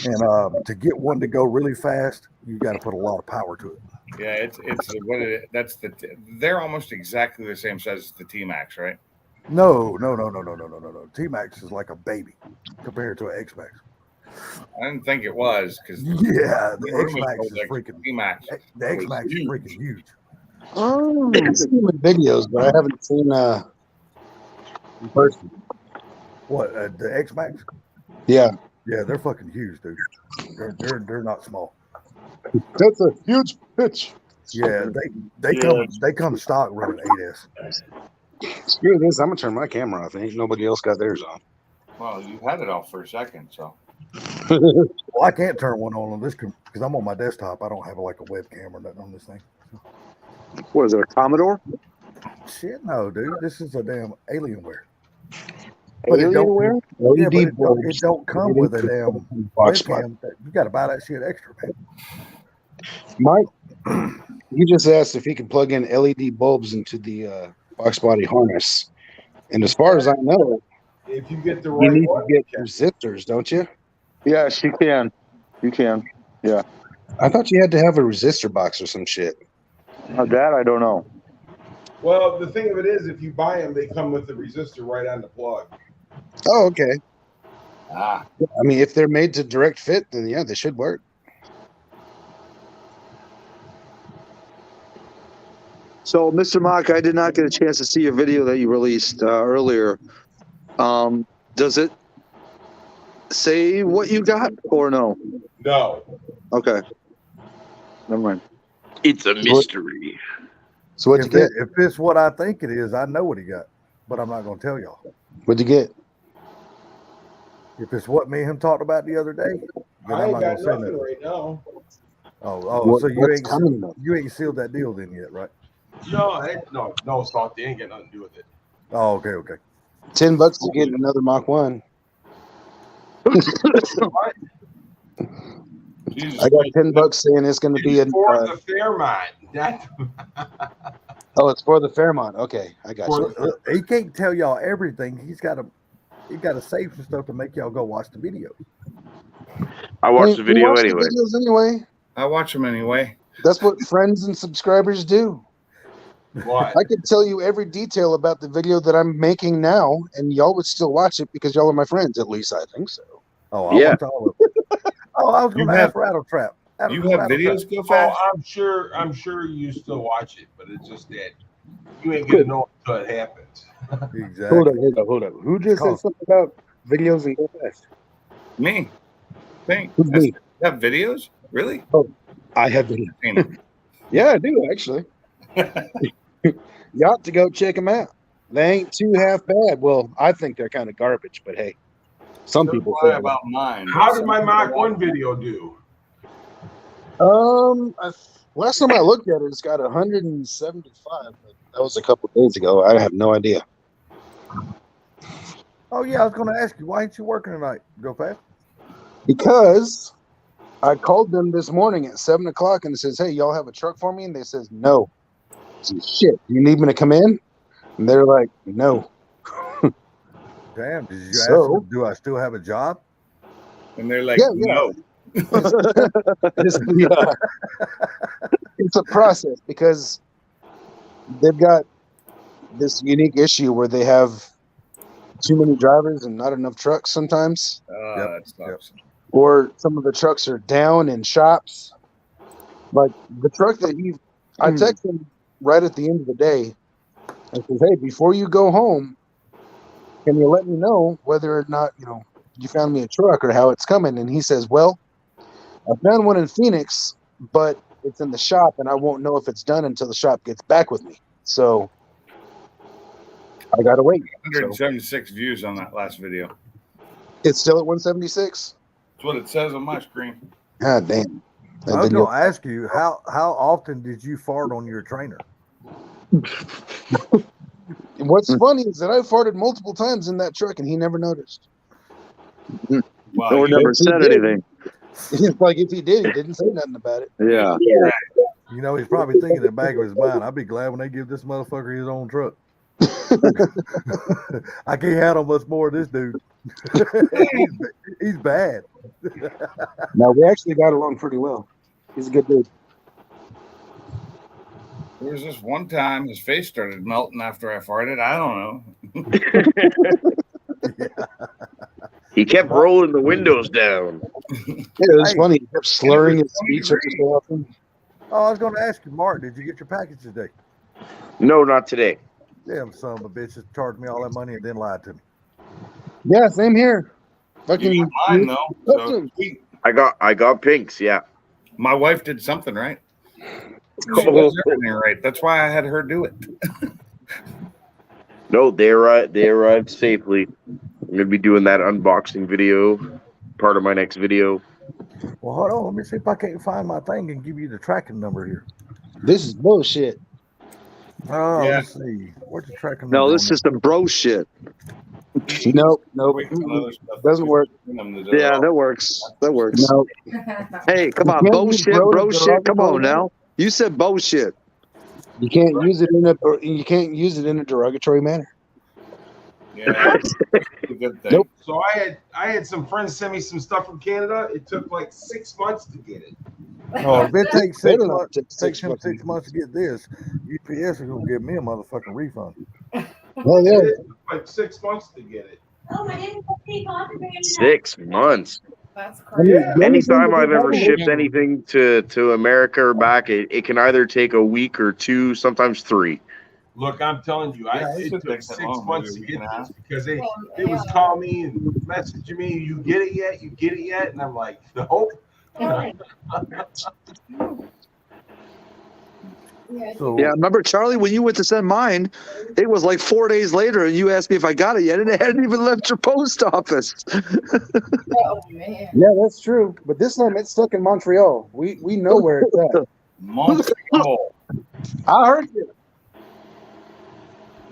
And to get one to go really fast, you got to put a lot of power to it. Yeah, they're almost exactly the same size as the T-Max, right? No. T-Max is like a baby compared to an X-Max. I didn't think it was because Yeah, the X-Max is freaking. T-Max. The X-Max is freaking huge. Oh, I've seen the videos, but I haven't seen in person. What the X-Max? Yeah, Yeah, they're fucking huge, dude. They're not small. that's a huge pitch. Yeah, they come stock running 8S. Screw this! I'm gonna turn my camera off. Ain't nobody else got theirs on. Well, you had it off for a second, so. Well, I can't turn one on this because I'm on my desktop. I don't have like a webcam or nothing on this thing. What is it, a Commodore? Shit, no, dude. This is a damn Alienware. But Alienware? Yeah, but it don't come with a damn webcam. You got to buy that shit extra, man. Mike, you just asked if he can plug in LED bulbs into the box body harness, and as far as I know, If you get the you right need one, to get resistors, don't you? Yes, you can. You can. Yeah. I thought you had to have a resistor box or some shit. That I don't know. well, the thing of it is, if you buy them, they come with the resistor right on the plug. Oh, okay. Ah, I mean, if they're made to direct fit, then yeah, they should work. So, Mr. Mock, I did not get a chance to see your video that you released earlier. Does it say what you got or no? No. Okay. Never mind. It's a mystery. So what'd you get? If it's what I think it is, I know what he got, but I'm not going to tell y'all. What'd you get? If it's what me and him talked about the other day, then I I'm ain't not got going to say nothing nothing. right now. Oh, so What's coming though? you ain't sealed that deal then yet, right? No, Salty ain't got nothing to do with it. Oh, okay. $10 to get another Mach 1. Jesus I got Christ. $10 saying it's going to be It's for the Fairmont. Oh, it's for the Fairmont. Okay, I got you. He can't tell y'all everything. He's got to save some stuff to make y'all go watch the video. I watched Hey, the video we watch the anyway. videos anyway. I watch them anyway. That's what friends and subscribers do. What? I could tell you every detail about the video that I'm making now, and y'all would still watch it because y'all are my friends. At least I think so. Oh, I Yeah. watch all of it. Oh, I was going to You ask have- Rattle Trap. You have videos go Oh, fast? I'm sure you still watch it, but it's just that you ain't gonna know until it happens. Exactly. Hold up. Who just said something about videos and go fast? Me. Think. Who's me? You have videos? Really? I have videos. Seen them. Yeah, I do actually. You ought to go check them out. They ain't too half bad. Well, I think they're kind of garbage, but hey, some people Lie say about mine. How did my Mach 1 video do? Last time I looked at it, it's got 175. But that was a couple days ago. I have no idea. Oh, yeah, I was going to ask you, why ain't you working tonight? Go fast? Because I called them this morning at 7 o'clock and it says, "Hey, y'all have a truck for me?" And they says, "No." I said, "Shit, you need me to come in?" And they're like, "No." Damn, did you So- ask them, do I still have a job? And they're like, Yeah. no. It's a process because they've got this unique issue where they have too many drivers and not enough trucks sometimes, That sucks. or some of the trucks are down in shops. Like the truck that I text him right at the end of the day and says, "Hey, before you go home, can you let me know whether or not you found me a truck or how it's coming?" And he says, "Well, I found one in Phoenix, but it's in the shop, and I won't know if it's done until the shop gets back with me. So I gotta wait." 176 views on that last video. It's still at 176. That's what it says on my screen. God damn. I was going to ask you, how often did you fart on your trainer? What's funny is that I farted multiple times in that truck, and he never noticed. Wow, Or never said anything. It's like if he did, he didn't say nothing about it. Yeah. You know, he's probably thinking in the back of his mind, I'd be glad when they give this motherfucker his own truck. I can't handle much more of this dude. He's bad. No, we actually got along pretty well. He's a good dude. There was this one time his face started melting after I farted. I don't know. He kept rolling the windows down. Yeah, it was funny. He kept slurring his speech every so often. Oh, I was going to ask you, Mark, did you get your package today? No, not today. Damn son of a bitch just charged me all that money and then lied to me. Yeah, same here. Fucking Fucking mine though. So sweet. I got pinks, yeah. My wife did something right. She does everything right. That's why I had her do it. No, they arrived safely. I'm gonna be doing that unboxing video, part of my next video. Well, hold on. Let me see if I can't find my thing and give you the tracking number here. This is bullshit. Oh, Yeah. let's see. Where's the tracking number? No, this is some bro shit. Nope. Waiting on other stuff. Doesn't work. Yeah, that works. That works. No. Hey, come on, You can't bullshit, use bro shit. Come on derogatory now. You said bullshit. You can't use it in a derogatory manner. Yeah, that's a good thing. Nope. So I had some friends send me some stuff from Canada. It took like 6 months to get it. Oh, if it takes Better 6 not months, take takes him fucking 6 months to get this, UPS is going to give me a motherfucking refund. Oh yeah. It took like 6 months to get it. 6 months. That's I mean, crazy. the only thing Anytime that I've we ever have shipped is- anything to America or back, it can either take a week or 2, sometimes 3. Look, I'm telling you, Yeah, it it should took take that 6 long, months to maybe a week get and a this because they was calling me and messaging me, "You get it yet? You get it yet?" And I'm like, "Nope." So, Yeah, remember, Charlie, when you went to send mine, it was like 4 days later, and you asked me if I got it yet, and it hadn't even left your post office. Oh man. Yeah, that's true. But this time it's stuck in Montreal. We know where it's at. Montreal. I heard you.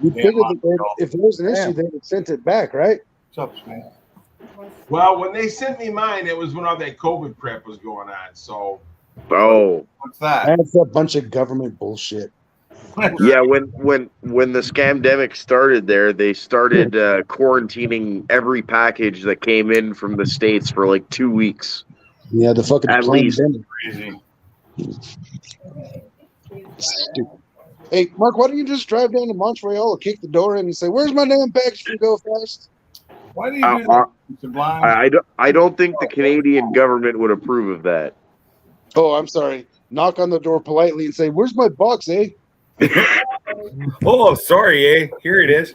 You Yeah, figured that Montreal. if there was an issue, they would have sent it back, right? What's up, man? Well, when they sent me mine, it was when all that COVID crap was going on. So Oh, What's that? That's a bunch of government bullshit. yeah. When the scamdemic started there, they started quarantining every package that came in from the States for like 2 weeks. Yeah, the fucking At least. Crazy. Stupid. Hey, Mark, why don't you just drive down to Montreal or kick the door in and say, "Where's my damn package from Go Fast?" Why do you do that? Sublime. I don't think the Canadian government would approve of that. Oh, I'm sorry. Knock on the door politely and say, "Where's my box, eh?" Oh, sorry, eh? Here it is.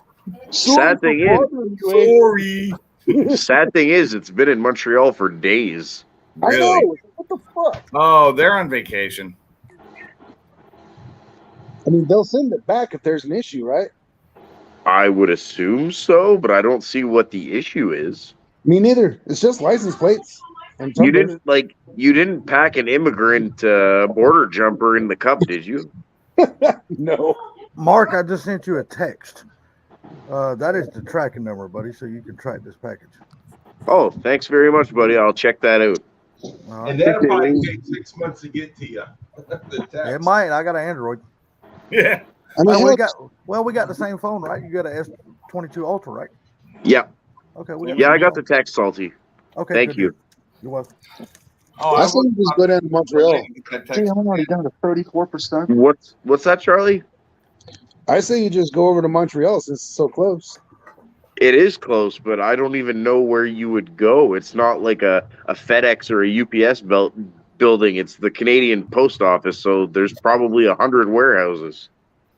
Sad thing for is- bothering you, eh? Sorry. Sad thing is, it's been in Montreal for days. I Really? know. What the fuck? Oh, they're on vacation. I mean, they'll send it back if there's an issue, right? I would assume so, but I don't see what the issue is. Me neither. It's just license plates and You tumblers. didn't pack an immigrant border jumper in the cup, did you? No. Mark, I just sent you a text. That is the tracking number, buddy, so you can track this package. Oh, thanks very much, buddy. I'll check that out. All right. and that'll probably take 6 months to get to you. The text. It might. I got an Android. Yeah. I mean, We got the same phone, right? You got an S22 Ultra, right? Yeah, Okay. We yeah, I got the text, Salty. Okay. Thank good you. deal. You're welcome. Oh, I think just go down to Montreal. See, I'm already down to 34%. What's that, Charlie? I say you just go over to Montreal since it's so close. It is close, but I don't even know where you would go. It's not like a FedEx or a UPS building. It's the Canadian Post Office, so there's probably 100 warehouses.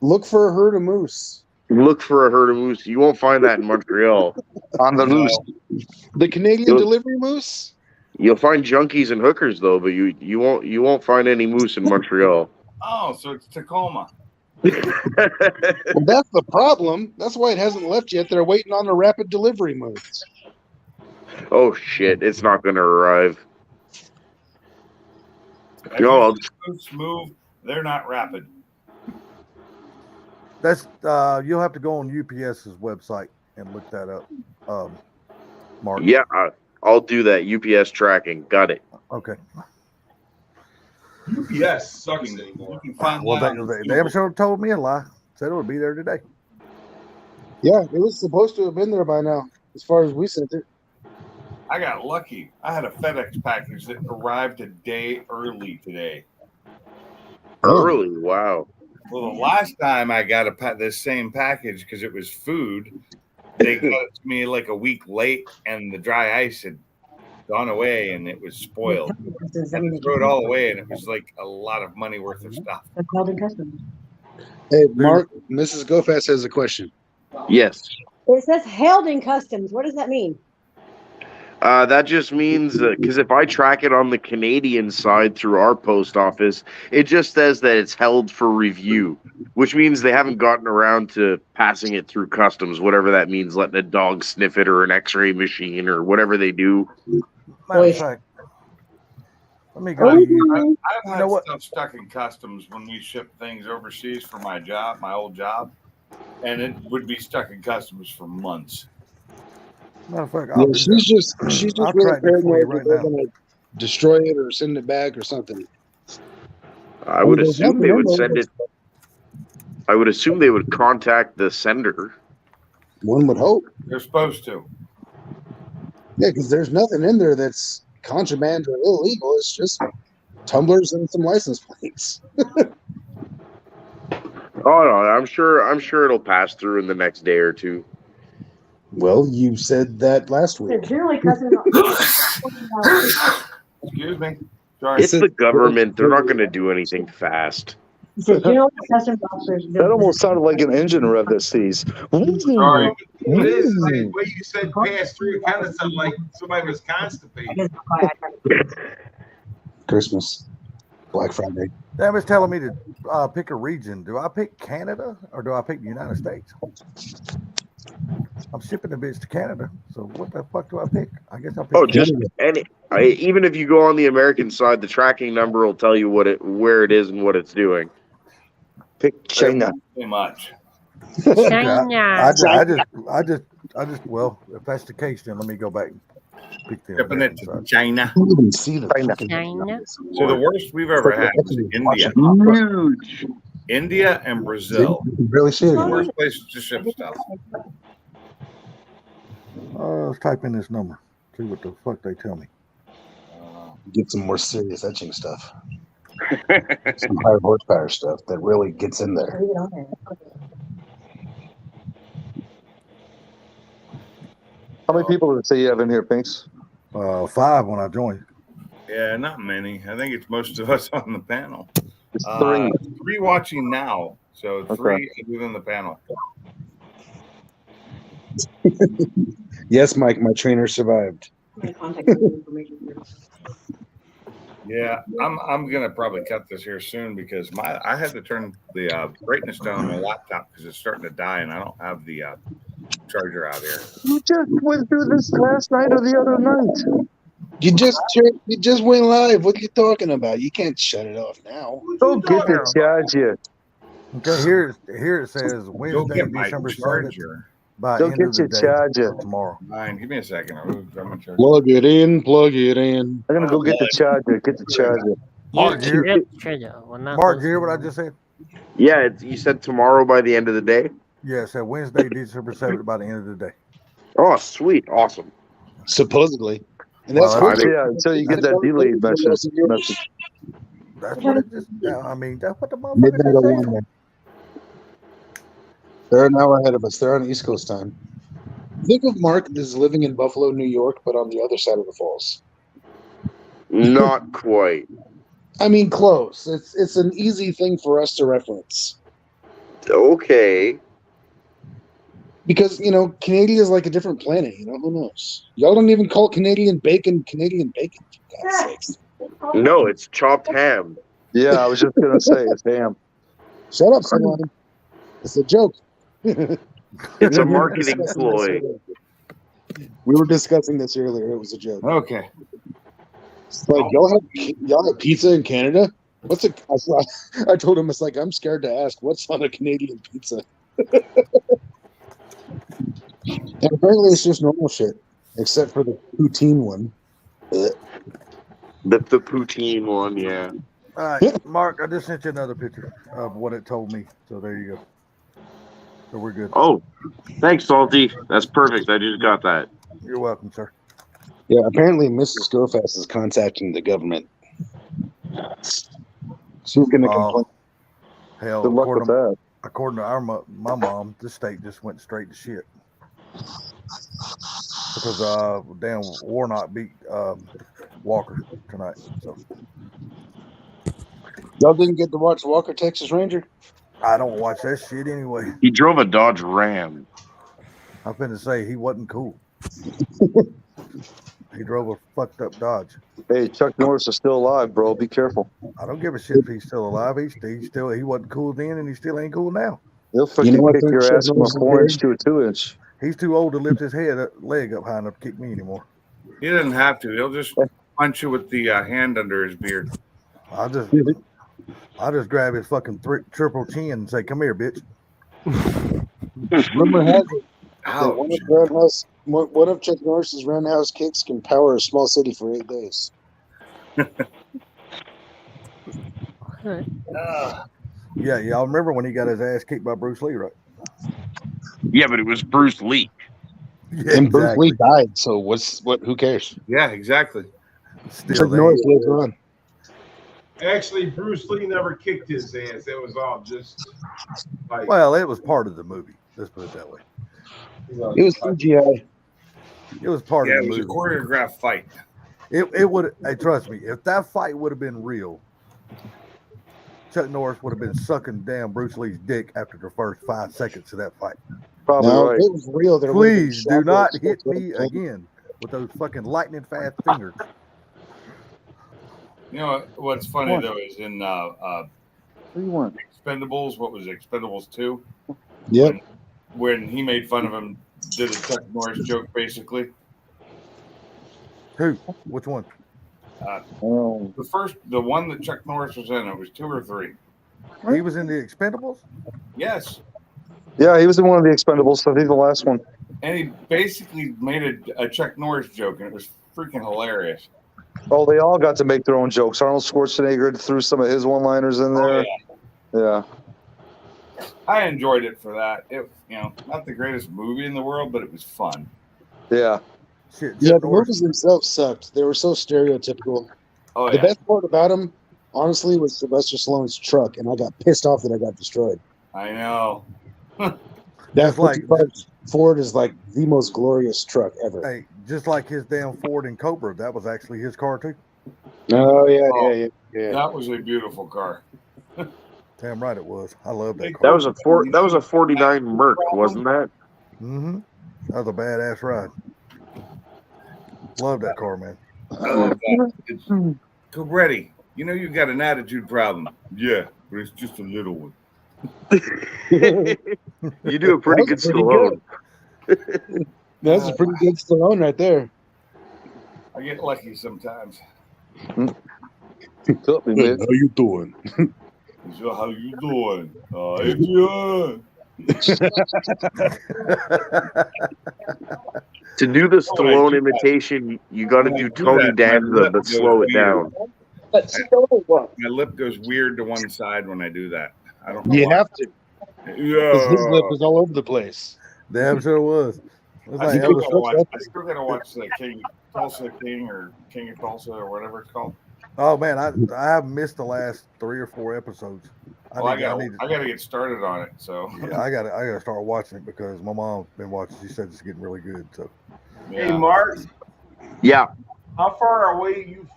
Look for a herd of moose. Look for a herd of moose. You won't find that in Montreal. On the loose. The Canadian delivery moose? You'll find junkies and hookers though, but you won't find any moose in Montreal. Oh, so it's Tacoma. Well, that's the problem. That's why it hasn't left yet. They're waiting on the rapid delivery moose. Oh shit! It's not going to arrive. Moose move. They're not rapid. That's you'll have to go on UPS's website and look that up, Mark. Yeah, I'll do that. UPS tracking. Got it. Okay. UPS sucks anymore. You can find Well, that they haven't told me a lie. Said it would be there today. Yeah, it was supposed to have been there by now, as far as we sent it. I got lucky. I had a FedEx package that arrived a day early today. Early, wow. Well, the last time I got this same package because it was food, they got it to me like a week late, and the dry ice had gone away, and it was spoiled. I had to throw it all away, and it was like a lot of money worth of stuff. Hey, Mark, Mrs. Gofast has a question. Yes. It says held in customs. What does that mean? That just means because if I track it on the Canadian side through our post office, it just says that it's held for review, which means they haven't gotten around to passing it through customs, whatever that means, letting a dog sniff it or an x-ray machine or whatever they do. Matter of fact, let me go. I've had stuff stuck in customs when we ship things overseas for my job, my old job, and it would be stuck in customs for months. Matter of fact, Yeah, she's just I'll really track it for you paranoid right that they're now. going to destroy it or send it back or something. I would there's assume nothing they in would there send it. I would assume they would contact the sender. One would hope. They're supposed to. Yeah, because there's nothing in there that's contraband or illegal. It's just tumblers and some license plates. Oh no, I'm sure it'll pass through in the next day or two. Well, you said that last week. Generally, customs. Excuse me. Sorry. It's the government. They're not going to do anything fast. Generally, customs officers. That almost sounded like an engine rev that sees. Sorry. It is like the way you said pass through. It kind of sounded like somebody was constipated. Christmas, Black Friday. Damn, it's telling me to pick a region. Do I pick Canada or do I pick the United States? I'm shipping the bitch to Canada, so what the fuck do I pick? I guess I'll pick. Oh, just Canada. even if you go on the American side, the tracking number will tell you where it is and what it's doing. Pick China. Too much. I just. Well, if that's the case, then let me go back and pick the Shipping it American to side. China. I didn't even see the China. China. So the worst we've ever had was India. Huge. India and Brazil. You can barely see it. The anymore. worst places to ship stuff. Let's type in this number. See what the fuck they tell me. Get some more serious etching stuff. Some higher horsepower stuff that really gets in there. How many people did it say you have in here, Pinks? 5 when I joined. Yeah, not many. I think it's most of us on the panel. It's 3. 3 watching now. So 3 within the panel. Yes, Mike, my trainer survived. Yeah, I'm gonna probably cut this here soon because I had to turn the brightness down on my laptop because it's starting to die and I don't have the charger out here. You just went through this last night or the other night. You just went live. What are you talking about? You can't shut it off now. Go get the charger. Okay, here it says Go Wednesday, get my December 7th charger. by Go end get of the your day charger. tomorrow. Fine, give me a second. I'll grab my charger. Plug it in. Plug it in. I'm gonna go get the charger. Get the charger. Mark, Yeah, you- that's treasure. Well, not Mark, those you hear what I two. just said? Yeah, you said tomorrow by the end of the day. Yeah, it said Wednesday, December 7th by the end of the day. Oh, sweet, awesome. Supposedly. And that's Well, cool. Yeah, until you get that delayed message. That's what it just. I mean, that's what the motherfucker Midnight just on said. one. They're an hour ahead of us. They're on East Coast time. Think of Mark as living in Buffalo, New York, but on the other side of the falls. Not quite. I mean, close. It's an easy thing for us to reference Okay. because Canada is like a different planet. Who knows? Y'all don't even call Canadian bacon Canadian bacon. For God's sakes. No, it's chopped ham. Yeah, I was just gonna say it's ham. Shut up, Simon. It's a joke. It's a marketing ploy. We were discussing this earlier. It was a joke. Okay. It's like y'all have pizza in Canada. I told him it's like I'm scared to ask what's on a Canadian pizza. And apparently it's just normal shit, except for the poutine one. The poutine one, yeah. All right, Mark, I just sent you another picture of what it told me. So there you go. So we're good. Oh, thanks, Salty. That's perfect. I just got that. You're welcome, sir. Yeah, apparently Mrs. Girlfast is contacting the government. She's going to complain. Hell, Good luck with that. according to my mom, this state just went straight to shit because damn Warnock beat Walker tonight. So Y'all didn't get to watch Walker, Texas Ranger? I don't watch that shit anyway. He drove a Dodge Ram. I'm finna say he wasn't cool. He drove a fucked up Dodge. Hey, Chuck Norris is still alive, bro. Be careful. I don't give a shit if he's still alive. He wasn't cool then, and he still ain't cool now. He'll fucking kick your ass from a 4-inch to a 2-inch. He's too old to lift his leg up high enough to kick me anymore. He doesn't have to. He'll just punch you with the hand under his beard. I'll just grab his fucking triple chin and say, "Come here, bitch." Rumor has it that one of Chuck Norris's roundhouse kicks can power a small city for 8 days. Yeah, y'all remember when he got his ass kicked by Bruce Lee, right? Yeah, but it was Bruce Lee. Yeah, and Bruce Lee died, so who cares? Yeah, exactly. Chuck Norris lives on. Actually, Bruce Lee never kicked his ass. It was all just like. Well, it was part of the movie. Let's put it that way. It was CGI. It was part of the movie. It was a choreographed fight. It would. Hey, trust me. If that fight would have been real, Chuck Norris would have been sucking down Bruce Lee's dick after the first 5 seconds of that fight. Probably Now, right. if it was real, there Please do would've been not shock hit waves. me again with those fucking lightning fast fingers. You know what's funny though is in What do you want? Expendables. What was it, Expendables 2? Yep. When he made fun of him, did a Chuck Norris joke basically. Who? Which one? The one that Chuck Norris was in. It was 2 or 3. He was in the Expendables? Yes. Yeah, he was in one of the Expendables. I think the last one. And he basically made a Chuck Norris joke, and it was freaking hilarious. Oh, they all got to make their own jokes. Arnold Schwarzenegger threw some of his one-liners in there. Oh, Yeah. I enjoyed it for that. It, not the greatest movie in the world, but it was fun. Yeah. Shit, Yeah, Chuck the Norris. movies themselves sucked. They were so stereotypical. Oh The yeah. best part about them, honestly, was Sylvester Stallone's truck, and I got pissed off that I got destroyed. I know. That like- 55 Ford is like the most glorious truck ever. Hey, just like his damn Ford and Cobra, that was actually his car too. Oh yeah, Oh. yeah. That was a beautiful car. Damn right it was. I love that That car. was a 49 Merc, wasn't that? Mm-hmm. That was a badass ride. Love that car, man. I love that. It's Cabretti. You got an attitude problem. Yeah, but it's just a little one. You do a pretty good Stallone. That's a pretty good Stallone right there. I get lucky sometimes. Took me, man. How you doing? So how you doing? Adrian. To do the Stallone imitation, you got to do Tony Danza, but slow it down. My lip goes weird to one side when I do that. I don't know You why. have to. Because his lip Yeah. is all over the place. Damn sure was. It was I like still Elvis. gotta watch the Tulsa King or King of Tulsa or whatever it's called. Oh man, I have missed the last 3 or 4 episodes. I got to get started on it. So yeah, I gotta start watching it because my mom's been watching. She said it's getting really good. So Hey, Mark. Yeah. How far away you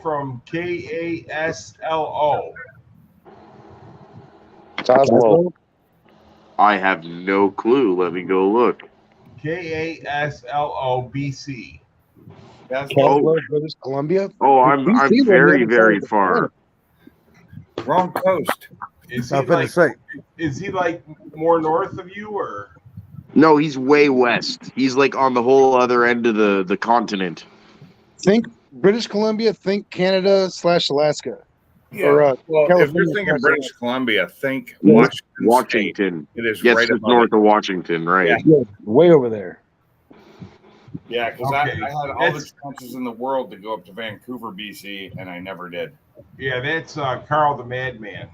from KASLO? Well, I have no clue. Let me go look. KASLO BC. Caslo, British Columbia. Oh, I'm very, very far. Wrong coast. Is he like more north of you or? No, he's way west. He's like on the whole other end of the continent. Think British Columbia, think Canada / Alaska. Yeah. Or, well, California if you're thinking / British Columbia, think Yes. Washington. It is yes, right it's above north it. of Washington, right? Yeah, way over there. Yeah, because Okay. I had all the chances in the world to go up to Vancouver, BC, and I never did. Yeah, that's Carl the Madman.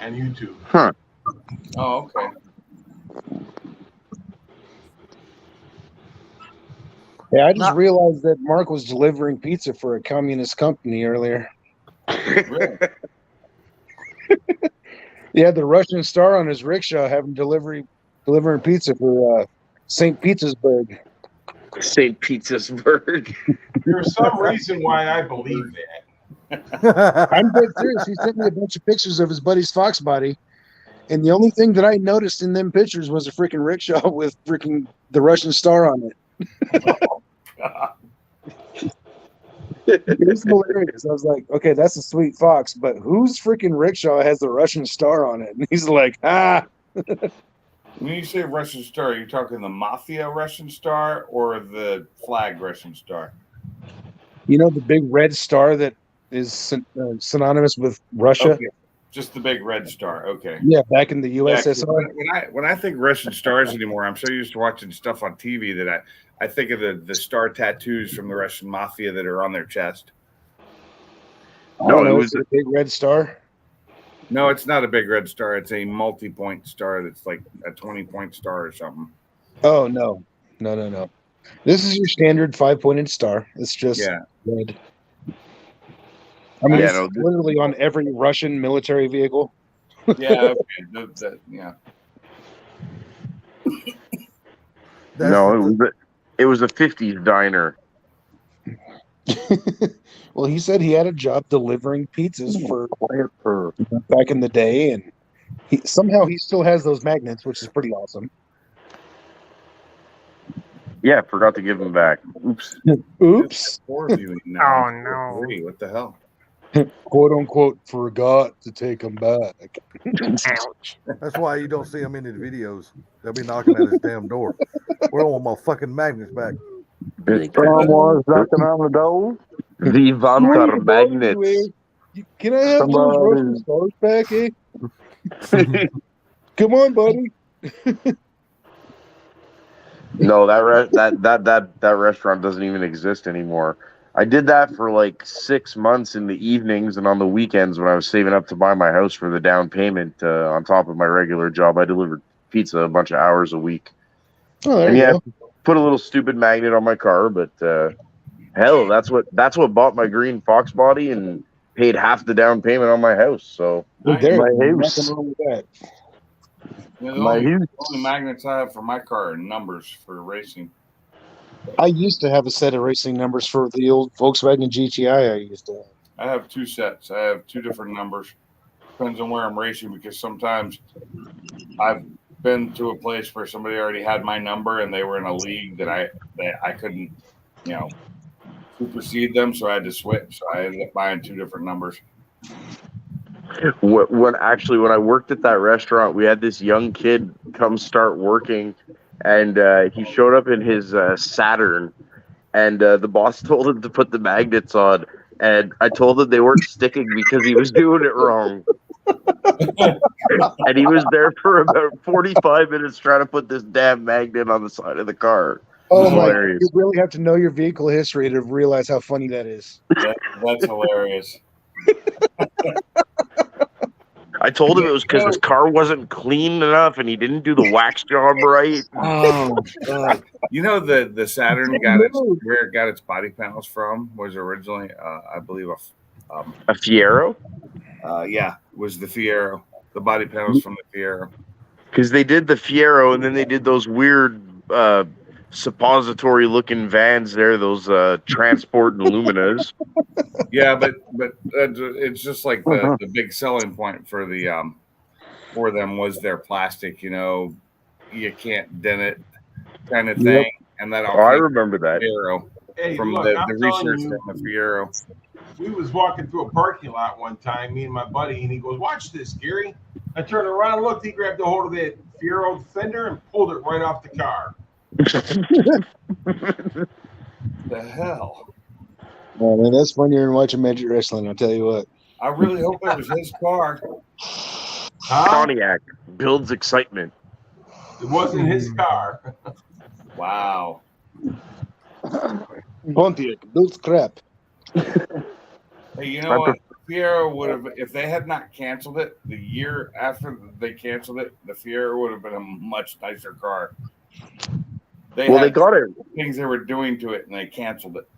And YouTube. Huh. Oh, okay. Yeah, I just realized that Mark was delivering pizza for a communist company earlier. Really? Yeah, the Russian star on his rickshaw having delivering pizza for St. Petersburg. St. Petersburg. There's some reason why I believe that. I'm dead serious. He sent me a bunch of pictures of his buddy's Fox body, and the only thing that I noticed in them pictures was a freaking rickshaw with freaking the Russian star on it. It was hilarious. I was like, okay, that's a sweet Fox, but whose freaking rickshaw has the Russian star on it? And he's like, When you say Russian star, are you talking the mafia Russian star or the flag Russian star? You know, the big red star that is synonymous with Russia? Okay. Just the big red star. Okay. Yeah, back in the USSR. When I think Russian stars anymore, I'm so used to watching stuff on TV that I think of the star tattoos from the Russian mafia that are on their chest. No, it was a big red star. No, it's not a big red star. It's a multi-point star that's like a 20-point star or something. Oh, no. This is your standard 5-pointed star. It's just red. I mean, it's literally on every Russian military vehicle. Yeah, okay. Yeah. No, it was a 50s diner. Well, he said he had a job delivering pizzas for back in the day, and somehow he still has those magnets, which is pretty awesome. Yeah, forgot to give them back. Oops. Oops. Oh no. What the hell? "Quote unquote," forgot to take them back. Ouch. That's why you don't see them in the videos. They'll be knocking at his damn door. We don't want my fucking magnets back. Someone's knocking on the door. The Vantar magnets. Can I have those Russian stars back, eh? Come on, buddy. No, that restaurant doesn't even exist anymore. I did that for like 6 months in the evenings, and on the weekends when I was saving up to buy my house for the down payment on top of my regular job, I delivered pizza a bunch of hours a week. Oh, there you go. Put a little stupid magnet on my car, but hell, that's what bought my green Fox body and paid half the down payment on my house. So my house. The only magnets I have for my car are numbers for racing. I used to have a set of racing numbers for the old Volkswagen GTI I used to have. I have 2 sets. I have 2 different numbers. Depends on where I'm racing, because sometimes I've been to a place where somebody already had my number and they were in a league that I couldn't, supersede them, so I had to switch. So I ended up buying 2 different numbers. when I worked at that restaurant, we had this young kid come start working, and he showed up in his Saturn, and the boss told him to put the magnets on, and I told him they weren't sticking because he was doing it wrong. And he was there for about 45 minutes trying to put this damn magnet on the side of the car. Oh my! You really have to know your vehicle history to realize how funny that is. That's hilarious. I told him it was because his car wasn't clean enough and he didn't do the wax job right. Oh, God. You know, the Saturn where it got its body panels from was originally, I believe, a Fiero. Yeah, was the Fiero. The body panels from the Fiero. Because they did the Fiero, and then they did those weird suppository looking vans there, those Transport and Luminas. Yeah, but it's just like the big selling point for the for them was their plastic. You can't dent it, kind of thing, and that all Oh, I came remember from that. the Fiero, Hey, from look, the I'm telling research you, from the Fiero. we was walking through a parking lot one time, me and my buddy, and he goes, "Watch this, Gary." I turned around, looked, he grabbed a hold of that Fiero fender and pulled it right off the car. The hell! Oh man, that's funnier than watching midget wrestling. I'll tell you what. I really hope it was his car. Huh? Pontiac builds excitement. It wasn't his car. Wow. Pontiac built crap. Hey, you know what? Fiero would have, if they had not canceled it the year after they canceled it, the Fiero would have been a much nicer car. They got it. things they were doing to it, and they canceled it.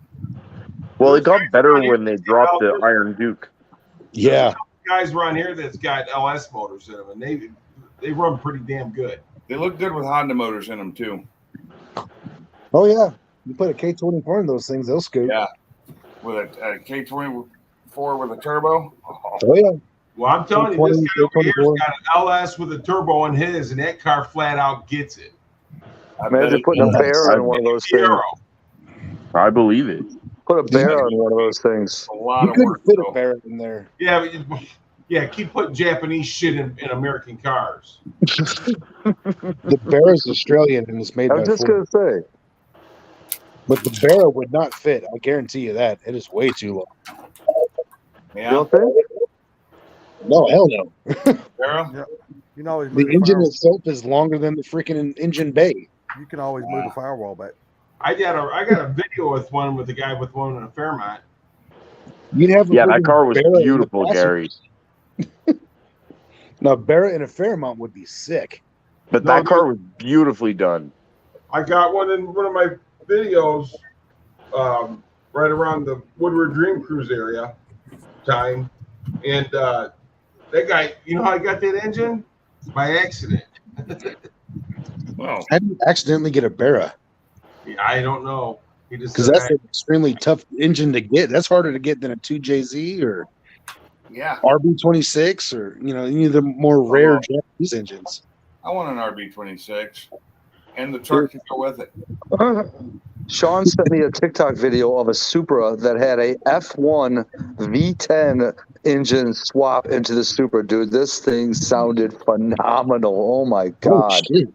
Well, it got better when they dropped the Iron Duke. Yeah. Guys around here that's got LS motors in them, and they run pretty damn good. They look good with Honda motors in them too. Oh yeah. You put a K24 in those things, they'll scoot. Yeah, with a K24 with a turbo. Oh yeah. Well, I'm telling you, this guy over here's got an LS with a turbo on his, and that car flat out gets it. Imagine putting a bear on one of those things. I believe it. Put a bear on one of those things. A lot You of couldn't work. fit a bear in there. Yeah, but keep putting Japanese shit in American cars. The bear is Australian and it's made I by was just Ford. gonna say. But the bear would not fit. I guarantee you that. It is way too long. You Yeah, don't think? No, hell no. Fiero. Yeah. You can always The move engine the itself is longer than the freaking engine bay. you can always move the firewall back. I got a video with one with the guy with one in a Fairmont. You'd have a Yeah, that freaking car was Barra in the beautiful, Gary. Now, Barra in a Fairmont would be sick. But No, that car was beautifully done. I got one in one of my videos, right around the Woodward Dream Cruise area time, and that guy, you know how I got that engine? By accident. Well, How do you accidentally get a Barra? I don't know. He just Because said, that's an extremely tough engine to get. That's harder to get than a 2JZ or yeah, RB26 or, any of the more rare Japanese engines. I want an RB26 and the truck to go with it. Sean sent me a TikTok video of a Supra that had a F1 V10 engine swap into the Supra. Dude, this thing sounded phenomenal. Oh my god. Oh, shit.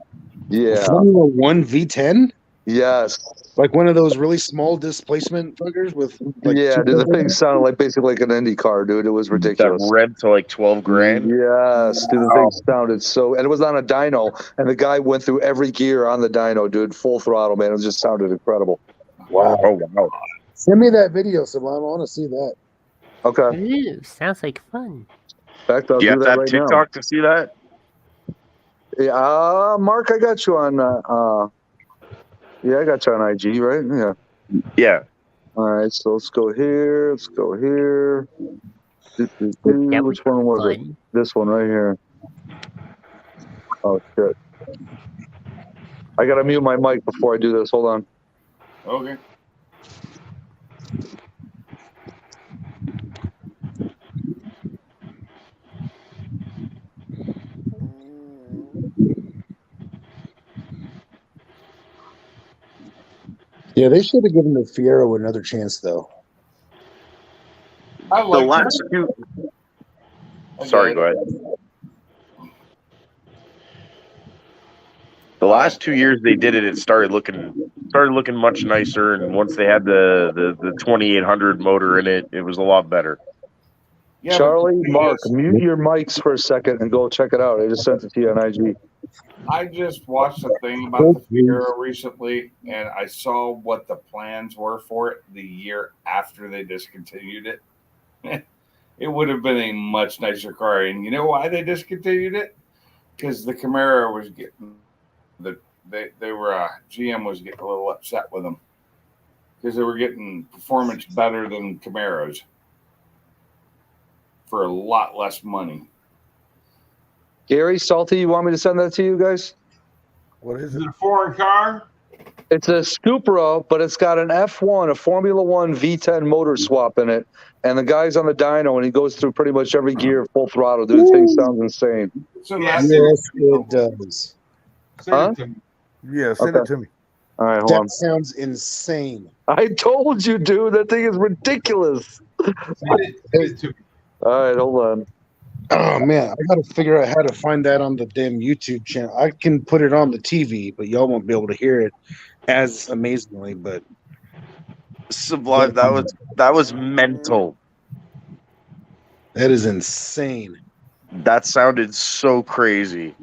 Yeah. Formula 1 V10? Yes. Like one of those really small displacement fuckers with like Yeah, two dude, the turbos? thing sounded like basically like an Indy car, dude. It was ridiculous. That red to like 12 grand. Yes, dude, the thing sounded so, and it was on a dyno, and the guy went through every gear on the dyno, dude, full throttle, man. It just sounded incredible. Wow. Oh, wow. Send me that video, Sublime. I want to see that. Okay, Ooh, sounds like fun. in fact, I'll Do you do have that that right TikTok to see that? now. Yeah, Mark, I got you on. Yeah, I got you on IG, right? Yeah. Yeah. All right, so let's go here. Let's go here. That Which one was it? fun. This one right here. Oh shit! I gotta mute my mic before I do this. Hold on. Okay. Yeah, they should have given the Fiero another chance, though. I The like last two. Okay. Sorry, go ahead. The last 2 years they did it, it started looking much nicer. And once they had the 2800 motor in it, it was a lot better. Yeah, Charlie, but the thing Mark, is, mute your mics for a second and go check it out. I just sent it to you on IG. I just watched a thing about the Fiero recently, and I saw what the plans were for it the year after they discontinued it. It would have been a much nicer car, and you know why they discontinued it? Because the Camaro was getting GM was getting a little upset with them because they were getting performance better than Camaros. for a lot less money. Gary, Salty, you want me to send that to you guys? What is Is it? it a foreign car? It's a Supra, but it's got an F1, a Formula One V10 motor swap in it. And the guy's on the dyno, and he goes through pretty much every gear full throttle. Dude, the thing sounds insane. So Yeah, that's Yes, it does. Send Huh? it to me. Yeah, send Okay. it to me. All right, hold on. That sounds insane. I told you, dude. That thing is ridiculous. Send it to me. All right, hold on. Oh man, I gotta figure out how to find that on the damn YouTube channel. I can put it on the TV, but y'all won't be able to hear it as amazingly. But Sublime. That was mental. that is insane. That sounded so crazy.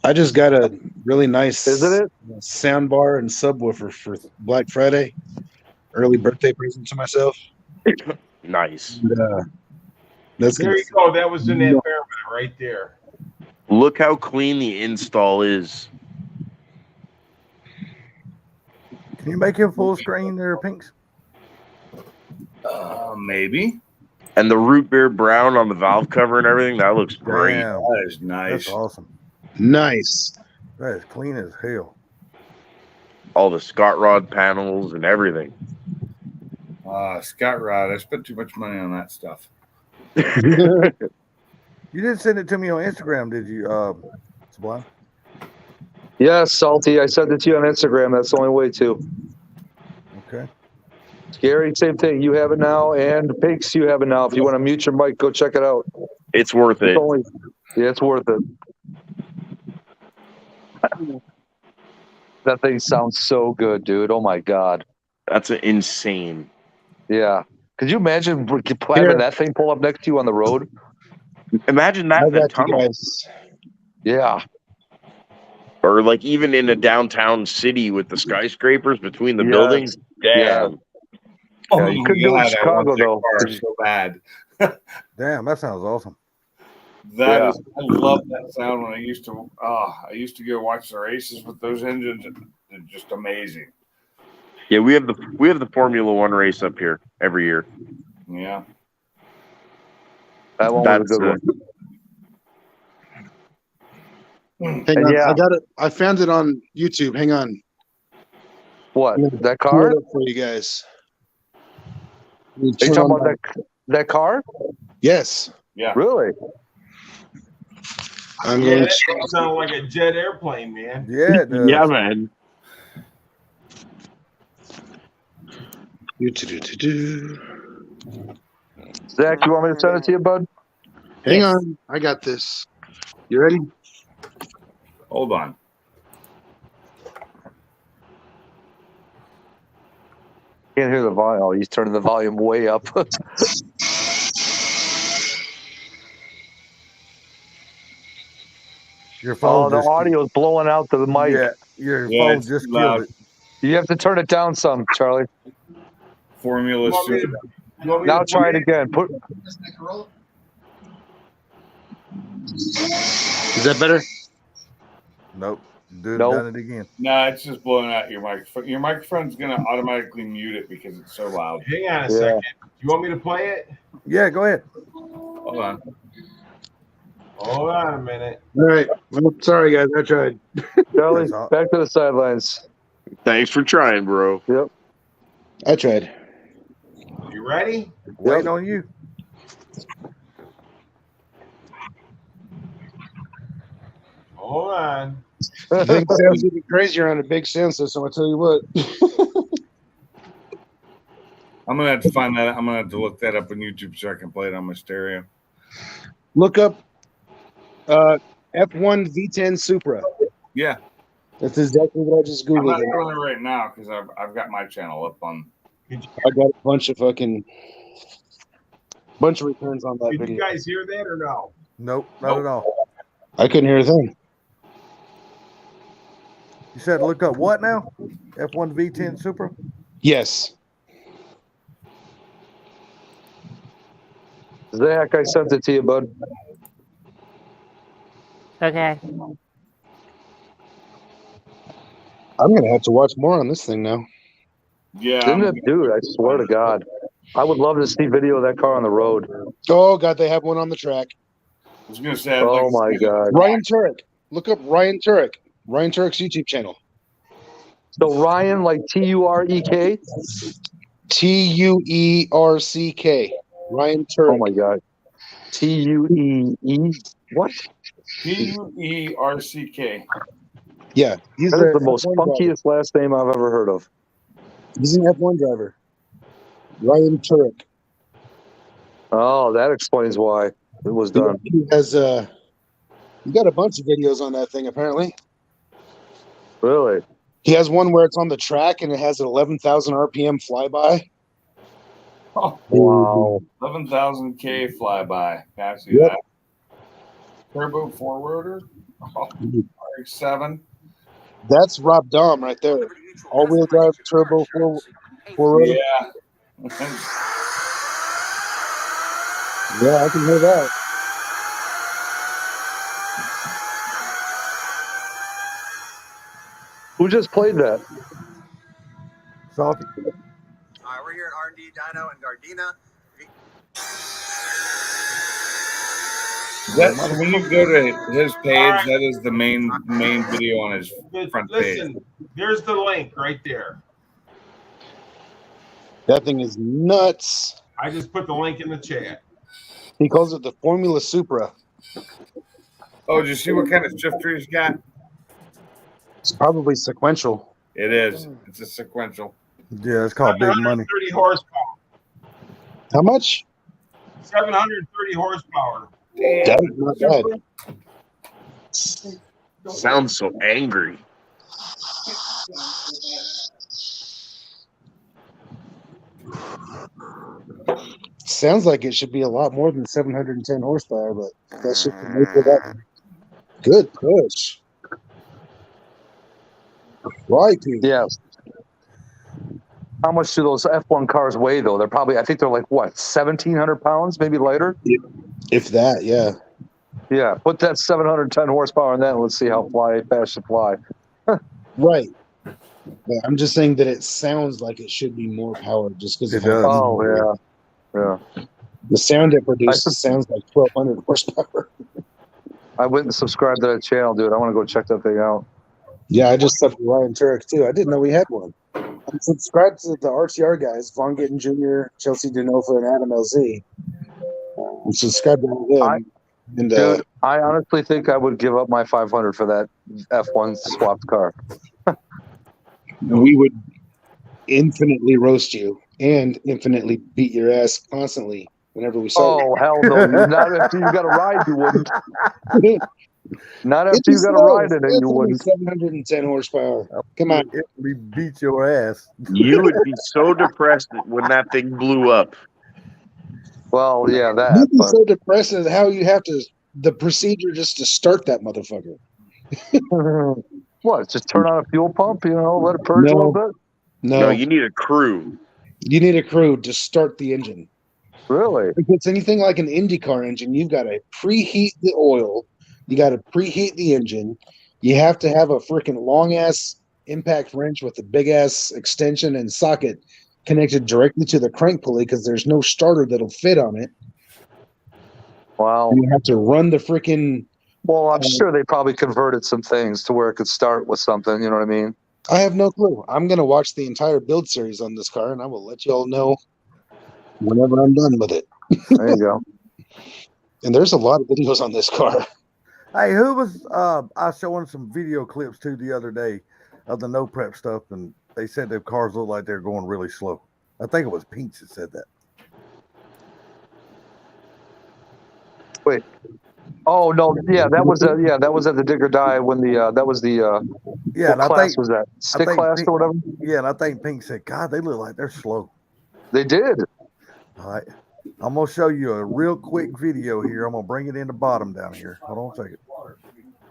I just got a really nice Isn't it? sound bar and subwoofer for Black Friday. Early birthday present to myself. Nice. And, that's There you go. That was in that Fairmont right there. Look how clean the install is. Can you make him full screen there, Pinks? maybe. And the root beer brown on the valve cover and everything, that looks great. Damn, That is nice. that's awesome. nice. That is clean as hell. All the Scott Rod panels and everything. Scott Rod, I spent too much money on that stuff. You didn't send it to me on Instagram, did you, Sublime? Yes, Salty. I sent it to you on Instagram. That's the only way to. Okay. Gary, same thing. You have it now, and Pinks, you have it now. If you want to mute your mic, go check it out. It's worth it. Yeah, it's worth it. That thing sounds so good, dude. Oh my god. That's insane. Yeah. Could you imagine having that thing pull up next to you on the road? Imagine that I in the got you tunnel. guys. Yeah. Or like even in a downtown city with the skyscrapers between the Yes. buildings. Damn. Yeah. Yeah, you couldn't do it in God, I Chicago, want that though. car so bad. Damn, that sounds awesome. I love that sound when I used to go watch the races with those engines. They're just amazing. Yeah, we have the Formula One race up here every year. Yeah. That one was a good one. Hang And on, yeah. I got it. I found it on YouTube. Hang on. What? I'm gonna That pull car? it up for you guys. Are you talking about that car? Yes. Yeah. Really? I'm Yeah, going that thing sounds like a jet airplane, man. Yeah, it does. Yeah, man. Zach, you want me to send it to you, bud? Hang on. I got this. You ready? Hold on. Can't hear the volume. Oh, he's turning the volume way up. Your phone The just audio's blowing out to the mic. Yeah, your Yeah, phone it's just loud. killed it. You have to turn it down some, Charlie. Formula You want me to- Super. you want me Now to try it play again. Put. Is that better? Nope. Done Nope. it again. No, it's just blowing out your microphone. Your microphone's gonna automatically mute it because it's so loud. Hang on a Yeah. second. You want me to play it? Yeah, go ahead. Hold on. Hold on a minute. All right. Well, sorry, guys. I tried. Charlie, That's all. back to the sidelines. Thanks for trying, bro. Yep. I tried. You ready? Waiting on you. Hold on. I think it sounds even crazier on a big sound system. I'll tell you what. I'm gonna have to find that. I'm gonna have to look that up on YouTube so I can play it on my stereo. Look up F1 V10 Supra. Yeah, That's exactly what I just I'm not Googled. doing it right now because I've got my channel up on. I got a bunch of returns on that Did you video. guys hear that or no? Nope, not at all. I couldn't hear a thing. You said look up what now? F1 V10 Supra? Yes. Zach, I sent it to you, bud. Okay. I'm going to have to watch more on this thing now. Yeah, Didn't it, dude? I swear to God. I would love to see video of that car on the road. Oh God, they have one on the track. I was gonna say, I'd like Oh to my see that. God. Ryan Turek. Look up Ryan Turek. Ryan Turek's YouTube channel. So Ryan, like Turek? Tuerck. Ryan Turek. Oh my God. Tuee. What? Puerck. Yeah, he's That is the the most F1 driver. funkiest last name I've ever heard of. He's an F1 driver. Ryan Turek. Oh, that explains why it was done. He has he got a bunch of videos on that thing apparently. Really? He has one where it's on the track and it has an 11,000 RPM flyby. Oh, Wow. 11,000 K flyby. Can I see Yep. that? Turbo four rotor. Oh, RX-7. That's Rob Dahm right there. All-wheel drive turbo four rotor. Yeah. Yeah, I can hear that. Who just played that? Salty. We're here at R&D Dyno in Gardena. That, so when you go to his page, that is the main video on his front page. Listen, there's the link right there. That thing is nuts. I just put the link in the chat. He calls it the Formula Supra. Oh, did you see what kind of shifter he's got? It's probably sequential. It is. It's a sequential. Yeah, it's called big money. 730 horsepower. How much? 730 horsepower. That is not bad. Sounds so angry. Sounds like it should be a lot more than 710 horsepower, but that's just the nature of that. Good push. Right, Yes. How much do those F1 cars weigh, though? They're probably, I think they're like, what, 1,700 pounds, maybe lighter? if that, yeah. Yeah, put that 710 horsepower in that and let's see how fast you fly. Right. But I'm just saying that it sounds like it should be more power just because It of how does. Oh, yeah. the sound it produces sounds like 1,200 horsepower. I went and subscribed to that channel, dude. I want to go check that thing out. Yeah, I just subbed to Ryan Turek too. I didn't know we had one. I'm subscribed to the RTR guys, Von Gittin Jr., Chelsea Denova, and Adam LZ. I'm subscribed to all them. Dude, I honestly think I would give up my 500 for that F1 swapped car. We would infinitely roast you and infinitely beat your ass constantly whenever we saw Oh, hell no. Not after you got a ride, you wouldn't. you. Not after you got a ride in it, It's you only wouldn't. 710 horsepower. Come on. We beat your ass. You would be so depressed when that thing blew up. Well, yeah, You'd that. be But, so depressed at how you have to, the procedure just to start that motherfucker. what? Just turn on a fuel pump, let it purge a little bit? No, You need a crew. you need a crew to start the engine. Really? If it's anything like an IndyCar engine, you've got to preheat the oil. You got to preheat the engine. You have to have a freaking long ass impact wrench with a big ass extension and socket connected directly to the crank pulley because there's no starter that'll fit on it. Wow. And you have to run the freaking. Well, I'm sure they probably converted some things to where it could start with something. You know what I mean? I have no clue. I'm going to watch the entire build series on this car, and I will let you all know whenever I'm done with it. There you go. And there's a lot of videos on this car. Hey, who was I was showing some video clips too the other day of the no prep stuff, and they said the cars look like they're going really slow. I think it was Peach that said that. Wait. Oh no, yeah, that was at the Dig or Die when that was the Yeah, what and I class think was that? Stick think class Pink- or whatever? Yeah, and I think Pink said, "God, they look like they're slow." They did. All right, I'm gonna show you a real quick video here. I'm gonna bring it in the bottom down here. Hold on a second.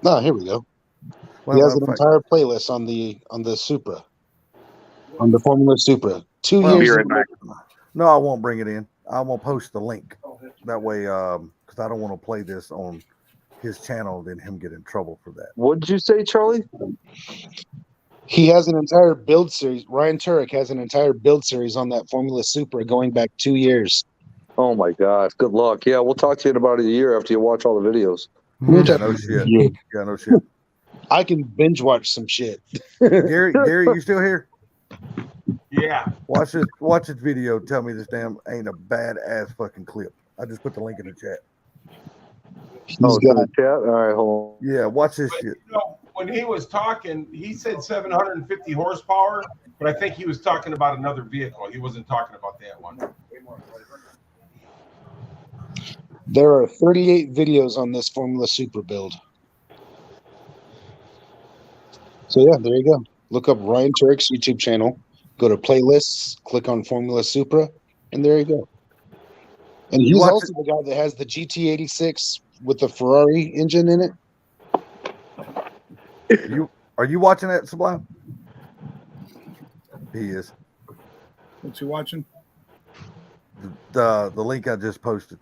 Oh, here we go. Well, He has an in fact- entire playlist on the Supra, on the Formula Supra. 2 Well, years. Be right back. No, I won't bring it in. I'm gonna post the link that way, because I don't want to play this on his channel, then him get in trouble for that. What did you say, Charlie? He has an entire build series. Ryan Turek has an entire build series on that Formula Supra going back 2 years. Oh my gosh. Good luck. Yeah, we'll talk to you in about a year after you watch all the videos. Yeah, no shit. Yeah. Yeah, no shit. I can binge watch some shit. Gary, you still here? Yeah. Watch this video. Tell me this damn ain't a badass fucking clip. I just put the link in the chat. Oh, it's in the chat? All right, hold on. Yeah, watch this But, shit. you know, when he was talking, he said 750 horsepower, but I think he was talking about another vehicle. He wasn't talking about that one. There are 38 videos on this Formula Supra build. So yeah, there you go. Look up Ryan Turek's YouTube channel, go to playlists, click on Formula Supra, and there you go. And he's also the guy that has the GT86 with the Ferrari engine in it. Are you watching that, Sublime? He is. What's he watching? The link I just posted.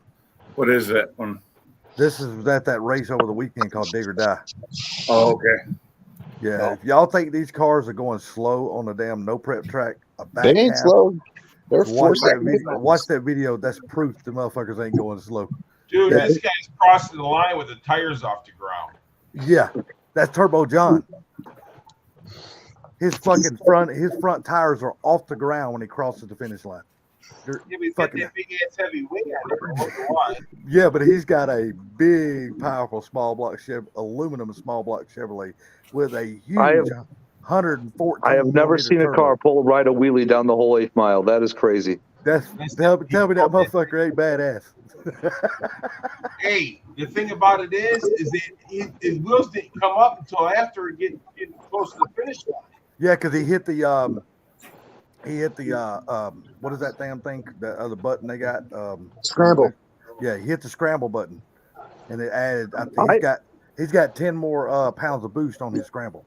What is that one? This is at that race over the weekend called Dig or Die. Oh, okay. Yeah, if y'all think these cars are going slow on the damn no prep track, They ain't slow. They're watch forcing that video. That's proof the motherfuckers ain't going slow. Dude, Yeah. this guy's crossing the line with the tires off the ground. Yeah, that's Turbo John. His front tires are off the ground when he crosses the finish line. Yeah, but he's got that big ass heavy wing on it. I wonder why. Yeah, but he's got a big, powerful small block aluminum small block Chevrolet with a huge 114. I have never seen a car ride a wheelie down the whole 8th mile. That is crazy. Tell me that motherfucker ain't badass. Hey, the thing about it is that his wheels didn't come up until after getting close to the finish line. Yeah, because he hit the what is that damn thing? The other button they got? Scramble. Yeah, he hit the scramble button, and it added. I think he's got 10 more pounds of boost on his scramble.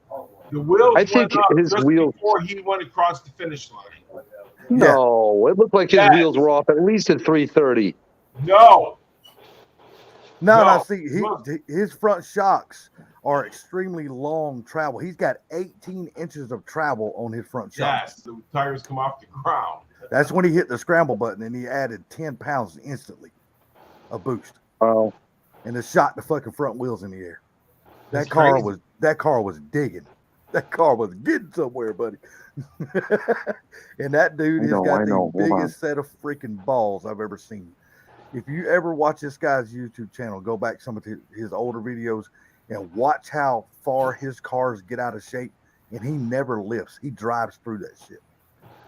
The wheels I think went up his just wheels- before he went across the finish line. No, it looked like his wheels were off at least at 330. No. No. See, his front shocks are extremely long travel. He's got 18 inches of travel on his front shocks. Yes, the tires come off the ground. That's when he hit the scramble button and he added 10 pounds instantly of boost. Oh. And it shot the fucking front wheels in the air. That's That car crazy. was digging. That car was getting somewhere, buddy. And that dude has got the biggest set of freaking balls I've ever seen. If you ever watch this guy's YouTube channel, go back some of his older videos and watch how far his cars get out of shape, and he never lifts. He drives through that shit.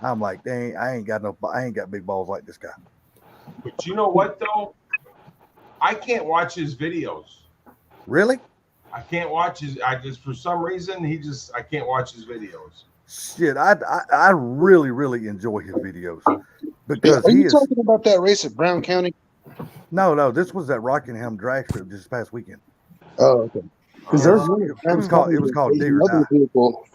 I'm like, dang, I ain't got big balls like this guy. But you know what though? I can't watch his videos. Really? I can't watch for some reason I can't watch his videos. Shit, I really, really enjoy his videos because Are you talking about that race at Brown County? No, this was at Rockingham drag strip this past weekend. Oh, okay. Because It was called Dig or Die. Vehicle.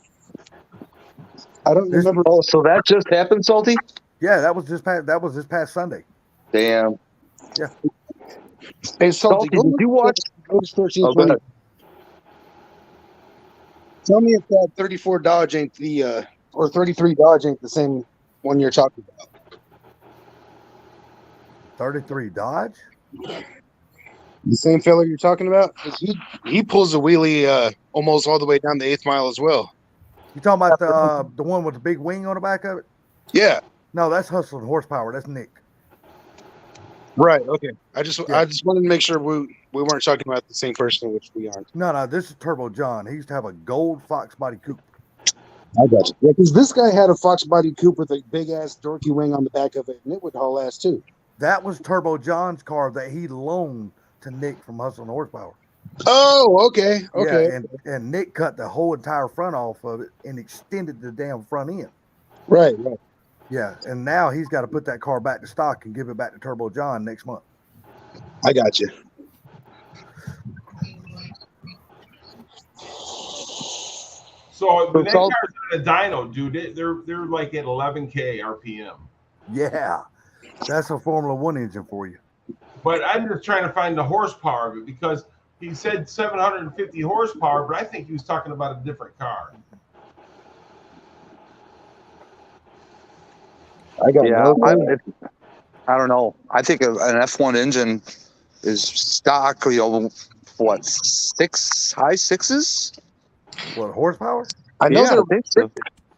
I don't remember. Oh, so that just happened, Salty? Yeah, that was this past Sunday. Damn. Yeah. Hey, Salty, did you watch? Go to 13, Oh, go ahead. Tell me if that 34 Dodge ain't or 33 Dodge ain't the same one you're talking about. 33 Dodge? The same fella you're talking about? 'Cause he pulls a wheelie almost all the way down the 8th mile as well. You talking about the one with the big wing on the back of it? Yeah. No, that's Hustling Horsepower. That's Nick. Right. Okay. I just wanted to make sure we weren't talking about the same person, which we aren't. No, this is Turbo John. He used to have a gold Fox body coupe. I got you. Yeah, because this guy had a Fox body coupe with a big ass dorky wing on the back of it, and it would haul ass too. That was Turbo John's car that he loaned to Nick from Hustling Horsepower. Oh, okay. Okay. Yeah, and Nick cut the whole entire front off of it and extended the damn front end. Right. Yeah, and now he's got to put that car back to stock and give it back to Turbo John next month. I got you. So when that car's on a dyno, dude, they're like at 11K RPM. Yeah, that's a Formula One engine for you. But I'm just trying to find the horsepower of it because he said 750 horsepower, but I think he was talking about a different car. I got Yeah, no. I don't know. I think an F1 engine is stock. What, high sixes? What, horsepower? I know Yeah, I think so.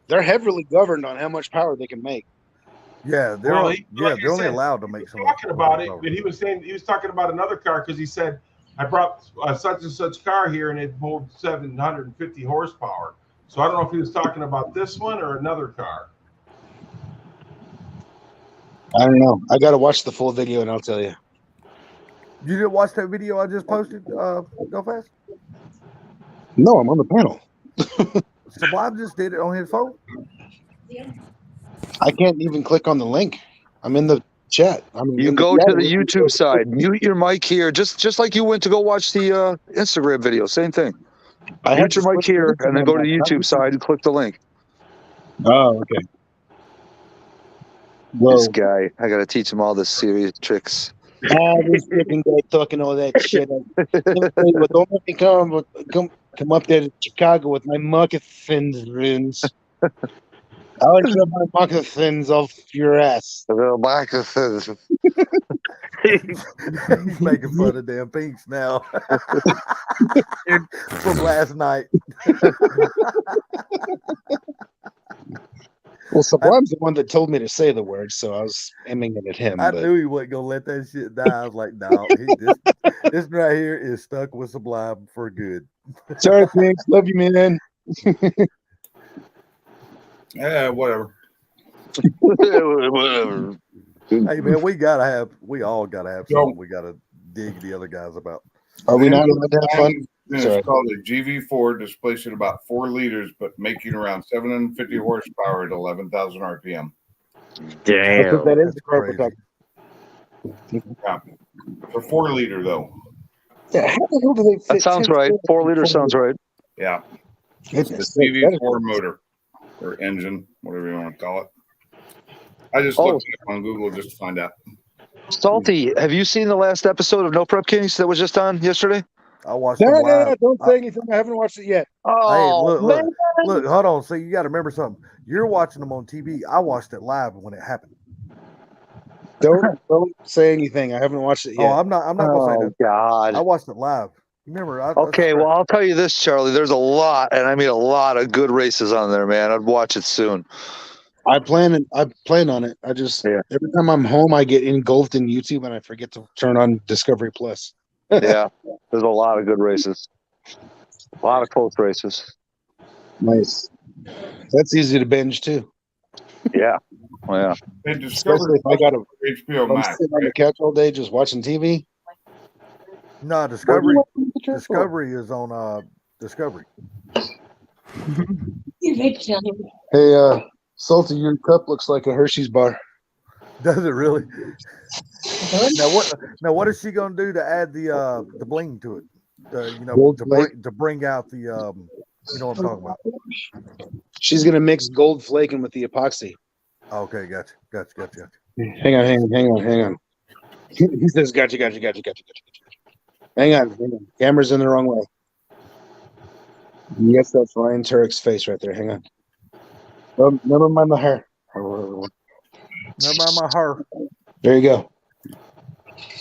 they're heavily governed on how much power they can make. Yeah, they're Well, they're only allowed to make so much. Talking about it, horsepower. but he was talking about another car because he said I brought such and such car here and it pulled 750 horsepower. So I don't know if he was talking about this one or another car. I don't know. I got to watch the full video and I'll tell you. You didn't watch that video I just posted? Go fast. No, I'm on the panel. Sublime just did it on his phone. I can't even click on the link. I'm in the chat. You go to the YouTube side, mute your mic here, just like you went to go watch the Instagram video. Same thing. Mute your mic here, and then go to the YouTube side and click the link. Oh, okay. This guy, I got to teach him all the serious tricks. This freaking guy talking all that shit. Don't let me come up there to Chicago with my moccasins. I'll shove my moccasins off your ass. The moccasins. He's making fun of damn Pinks now from last night. Well, Sublime's the one that told me to say the word, so I was aiming it at him. I knew he wasn't gonna let that shit die. I was like, no, this right here is stuck with Sublime for good. Sorry, Pinks. Love you, man. Yeah, whatever. Whatever. Hey man, we all gotta have something we gotta dig the other guys about. Are we not allowed to have fun? It's called a GV4, displacing about 4 liters, but making around 750 horsepower at 11,000 RPM. Damn. That is the carpet. Yeah. For 4 liter though. Yeah, how the hell do they fit? That sounds right. 4 liters sounds right. Yeah. It's It's the GV4 motor or engine, whatever you want to call it. I just looked it up on Google just to find out. Salty, have you seen the last episode of No Prep Kings that was just on yesterday? I watched it live. Don't say anything. I haven't watched it yet. Oh, hey, look, hold on. So you got to remember something. You're watching them on TV. I watched it live when it happened. Don't say anything. I haven't watched it yet. Oh, I'm not gonna say that. God. I watched it live. Remember? Okay, well, I'll tell you this, Charlie. There's a lot, and I mean a lot of good races on there, man. I'd watch it soon. I plan on it. I just every time I'm home, I get engulfed in YouTube and I forget to turn on Discovery Plus. Yeah, there's a lot of good races. A lot of close races. Nice. That's easy to binge too. Yeah. Oh, yeah. They discovered if I got a HBO I'm Max. sitting on the couch all day just watching TV. No, Discovery is on Discovery. Hey, Salty, your cup looks like a Hershey's bar. Does it really? Now what is she gonna do to add the bling to it? To bring out the you know what I'm talking about. She's gonna mix gold flaking with the epoxy. Okay, gotcha. Hang on. He says gotcha. Hang on. Camera's in the wrong way. Yes, that's Ryan Turek's face right there. Hang on. Never mind the hair. Never mind my hair. There you go.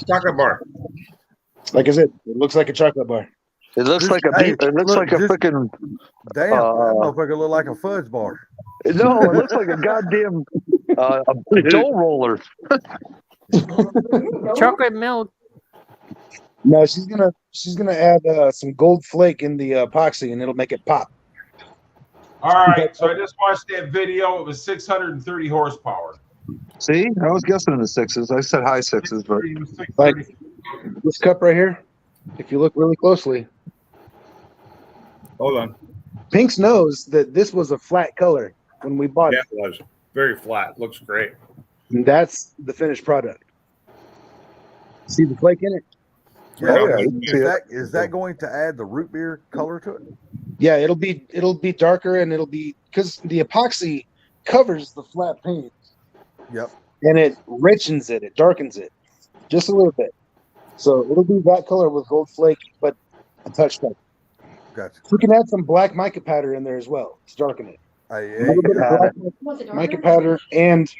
Chocolate bar. Like I said, it looks like a chocolate bar. It looks like a freaking. Damn, that motherfucker look like a fudge bar. No, it looks like a goddamn a dough roller. Chocolate milk. No, she's gonna add some gold flake in the epoxy, and it'll make it pop. All right, so I just watched that video. It was 630 horsepower. See, I was guessing in the sixes. I said high sixes, but like this cup right here, if you look really closely. Hold on. Pinks knows that this was a flat color when we bought it. Yeah, it was very flat. Looks great. And that's the finished product. See the flake in it? Yeah. Is that going to add the root beer color to it? Yeah, it'll be darker, and it'll be because the epoxy covers the flat paint. Yep. And it richens it, it darkens it just a little bit. So it'll be that color with gold flake, but a touch dark. Gotcha. You can add some black mica powder in there as well to darken it. A little bit of black mica powder and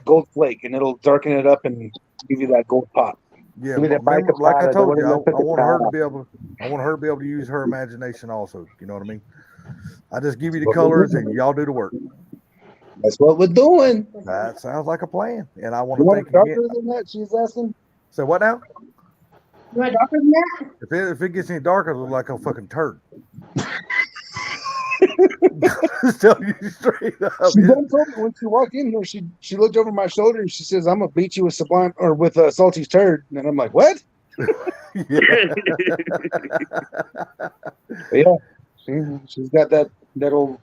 gold flake, and it'll darken it up and give you that gold pop. Yeah, Give me that remember, like I Bicapata, told the you, one I that want her to Bicapata. be able. I want her to be able to use her imagination also. You know what I mean? I just give you the What we're colors doing. and y'all do the work. That's what we're doing. That sounds like a plan. And I want You to want thank it again. darker than that? She's asking. So what now? You want darker than that? If it gets any darker, it'll look like a fucking turd. Just tell you straight up. She done told me when she walked in here. She looked over my shoulder and she says, "I'm gonna beat you with Sublime or with Salty's turd." And I'm like, "What?" Yeah. But yeah, she's got that old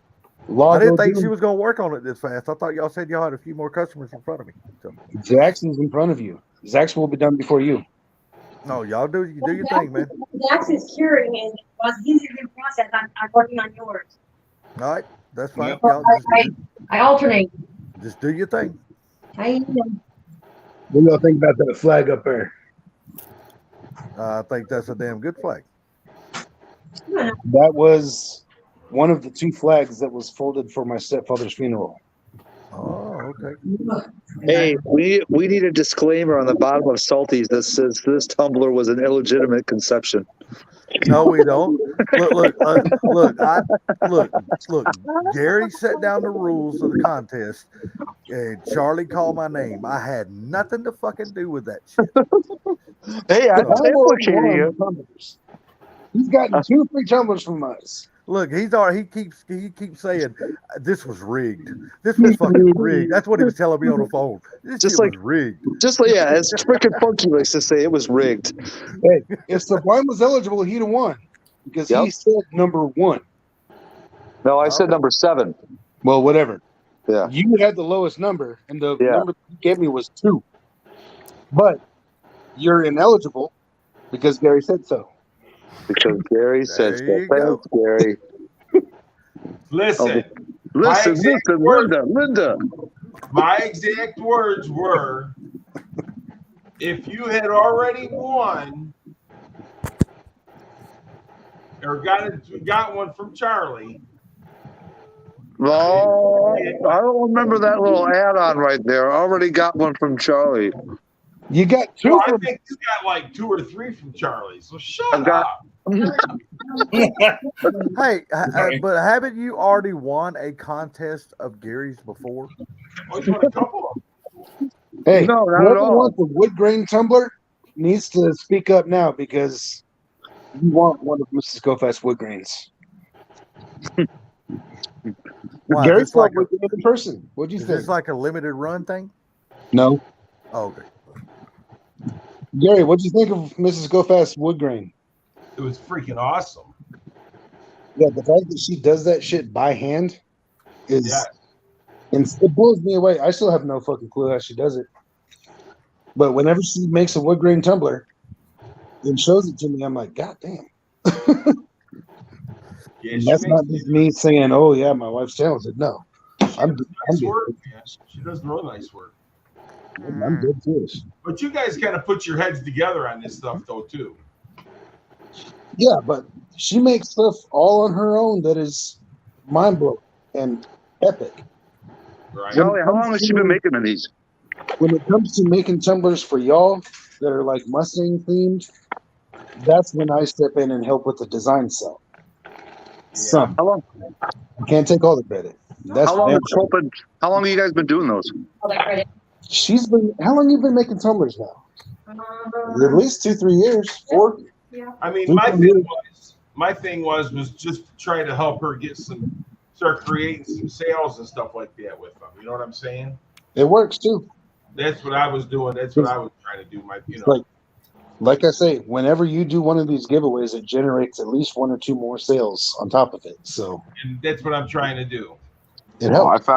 law. I didn't think she was going to work on it this fast. I thought y'all said y'all had a few more customers in front of me. So. Jackson's in front of you. Zach's will be done before you. No, y'all do your thing, man. Jackson's curing, and while he's in process, I'm working on yours. All right, that's fine. Yep. Y'all I alternate. just do your thing. I What do y'all think about that flag up there? I think that's a damn good flag. That was one of the 2 flags that was folded for my stepfather's funeral. Oh, okay. Hey, we need a disclaimer on the bottom of Salties that says this tumbler was an illegitimate conception. No, we don't. Look. Gary set down the rules of the contest, and Charlie called my name. I had nothing to fucking do with that shit. Hey, I The guy am already looking at won you. tumblers. He's gotten 2 free tumblers from us. Look, he keeps saying this was rigged. This was fucking rigged. That's what he was telling me on the phone. This Just shit like- was rigged. Just like, yeah, as freaking Funky likes to say, it was rigged. Hey, if Sublime was eligible, he'd have won because he Yep. said number 1. No, I said number 7. Well, whatever. Yeah. You had the lowest number, and the Yeah. number you gave me was 2. But you're ineligible because Gary said so. Because Gary said so. There you go. Thanks, Gary. Listen, Listen, exact listen, word- Linda. my exact words were, if you had already won or got one from Charlie, Oh, I don't remember that little add-on right there. I already got one from Charlie. You got 2 well, I from think you got like 2 or 3 from Charlie. So shut I've got- up. Hey, but haven't you already won a contest of Gary's before? Oh, you want a couple of them? Hey, No, not at whoever all. wants a wood grain tumbler needs to speak up now because you want one of Mrs. Gofast's wood grains. Why, Gary is this like saw wood grain in person. What'd you is think? this like a limited run thing? No. Oh, okay. Gary, what'd you think of Mrs. Gofast's wood grain? It was freaking awesome. Yeah, the fact that she does that shit by hand is Yes. and it blows me away. I still have no fucking clue how she does it. But whenever she makes a wood grain tumbler and shows it to me, I'm like, God damn. Yeah, And she that's makes not just me saying, oh yeah, my wife's talented. No. I'm nice work, man. She does real nice work. I'm dead serious. But you guys kind of put your heads together on this stuff, though, too. Yeah, but she makes stuff all on her own that is mind blowing and epic. Right? Charlie, how long has she been making of these? When it comes to making tumblers for y'all that are like Mustang themed, that's when I step in and help with the design cell. Some. How long? I can't take all the credit. That's How long damn has sure. Hope how long have you guys been doing those? All that credit. She's been. How long you been making tumblers now? At least 2-3 years. 4. I mean, Three, my 4 thing years. was just trying to help her start creating some sales and stuff like that with them. You know what I'm saying? It works too. That's what I was doing. That's what I was trying to do. Like I say, whenever you do one of these giveaways, it generates at least 1 or 2 more sales on top of it. So and that's what I'm trying to do. it Well, helps.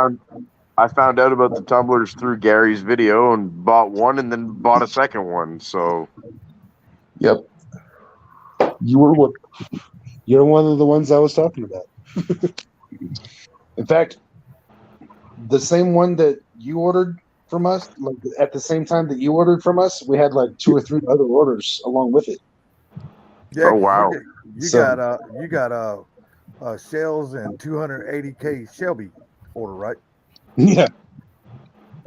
I found out about the tumblers through Gary's video and bought one and then bought a second one. So Yep. You're one of the ones I was talking about. In fact, the same one that you ordered from us, like at the same time that you ordered from us, we had like 2 or 3 other orders along with it. Yeah, Oh, wow. You So- got shells and 280K Shelby order, right? Yeah.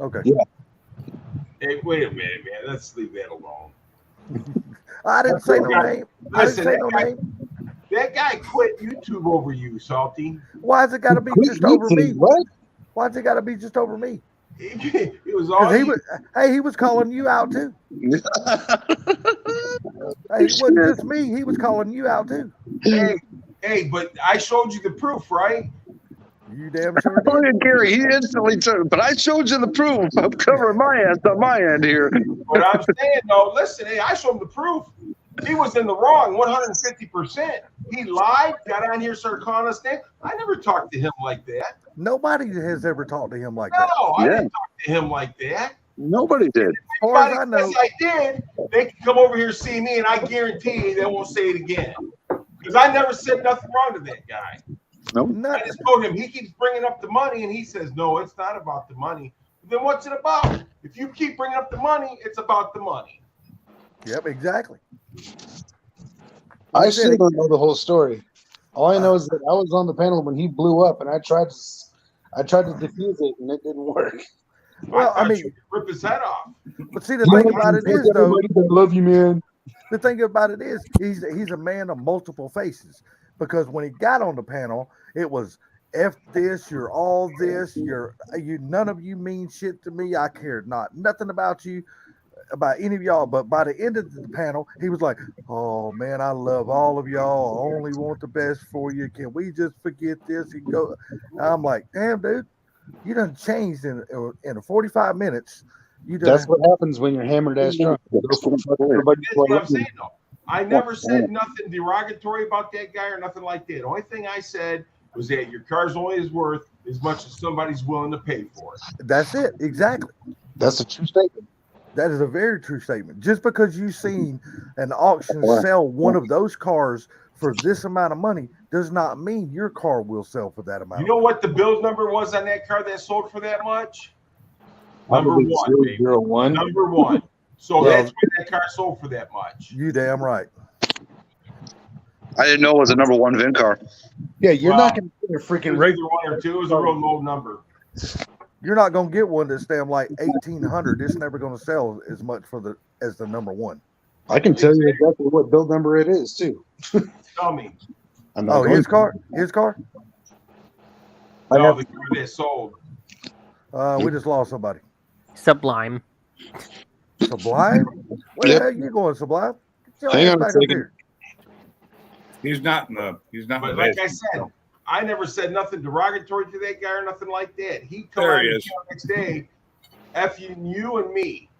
Okay. Yeah. Hey, wait a minute, man. Let's leave that alone. I didn't say no name. I didn't Listen, say no name. that guy quit YouTube over you, Salty. Why's it got to be just over me? What? Why's it got to be just over me? It was all Because you. he was calling you out too. Hey, it wasn't just me. He was calling you out too. Hey, but I showed you the proof, right? You damn sure Oh, did. yeah, Gary, he instantly took. But I showed you the proof. I'm covering my ass on my end here. But I'm saying, though, listen, hey, I showed him the proof. He was in the wrong 150%. He lied, got on here, started calling us names. I never talked to him like that. Nobody has ever talked to him like that. No, I didn't talk to him like that. Nobody did. As far as I know, Says I did, they can come over here and see me, and I guarantee they won't say it again. Because I never said nothing wrong to that guy. Nope. I just told him he keeps bringing up the money, and he says, no, it's not about the money. Then what's it about? If you keep bringing up the money, it's about the money. Yep, exactly. I still don't know the whole story. All I know is that I was on the panel when he blew up, and I tried to defuse it, and it didn't work. Well, I mean, rip his head off. But see, the thing about it is, though, I love you, man. The thing about it is, he's a man of multiple faces. Because when he got on the panel, it was F this, you're all this, you none of you mean shit to me. I cared nothing about you, about any of y'all. But by the end of the panel, he was like, oh man, I love all of y'all. I only want the best for you. Can we just forget this and go? I'm like, damn, dude, you done changed in 45 minutes. That's what happens when you're hammered ass drunk. That's what I'm saying, though. I never said nothing derogatory about that guy or nothing like that. The only thing I said was that your car's only is worth as much as somebody's willing to pay for it. That's it. Exactly. That's a true statement. That is a very true statement. Just because you've seen an auction sell one of those cars for this amount of money does not mean your car will sell for that amount. You know what the build number was on that car that sold for that much? Number one, 001. Number one. So Well, that's why that car sold for that much. You damn right. I didn't know it was a number one VIN car. Yeah, you're not going to get a freaking regular one or two. It was a real low number. You're not going to get one that's damn like 1,800. It's never going to sell as much as the number one. I can tell you exactly what build number it is too. Tell me. Oh, his car? His car? No, the car that sold. We just lost somebody. Sublime. Sublime? Where the hell you going, Sublime? Hang on a second. He's not in the. He's not. But like I said, I never said nothing derogatory to that guy or nothing like that. He come There on he the is. show next day, you and me.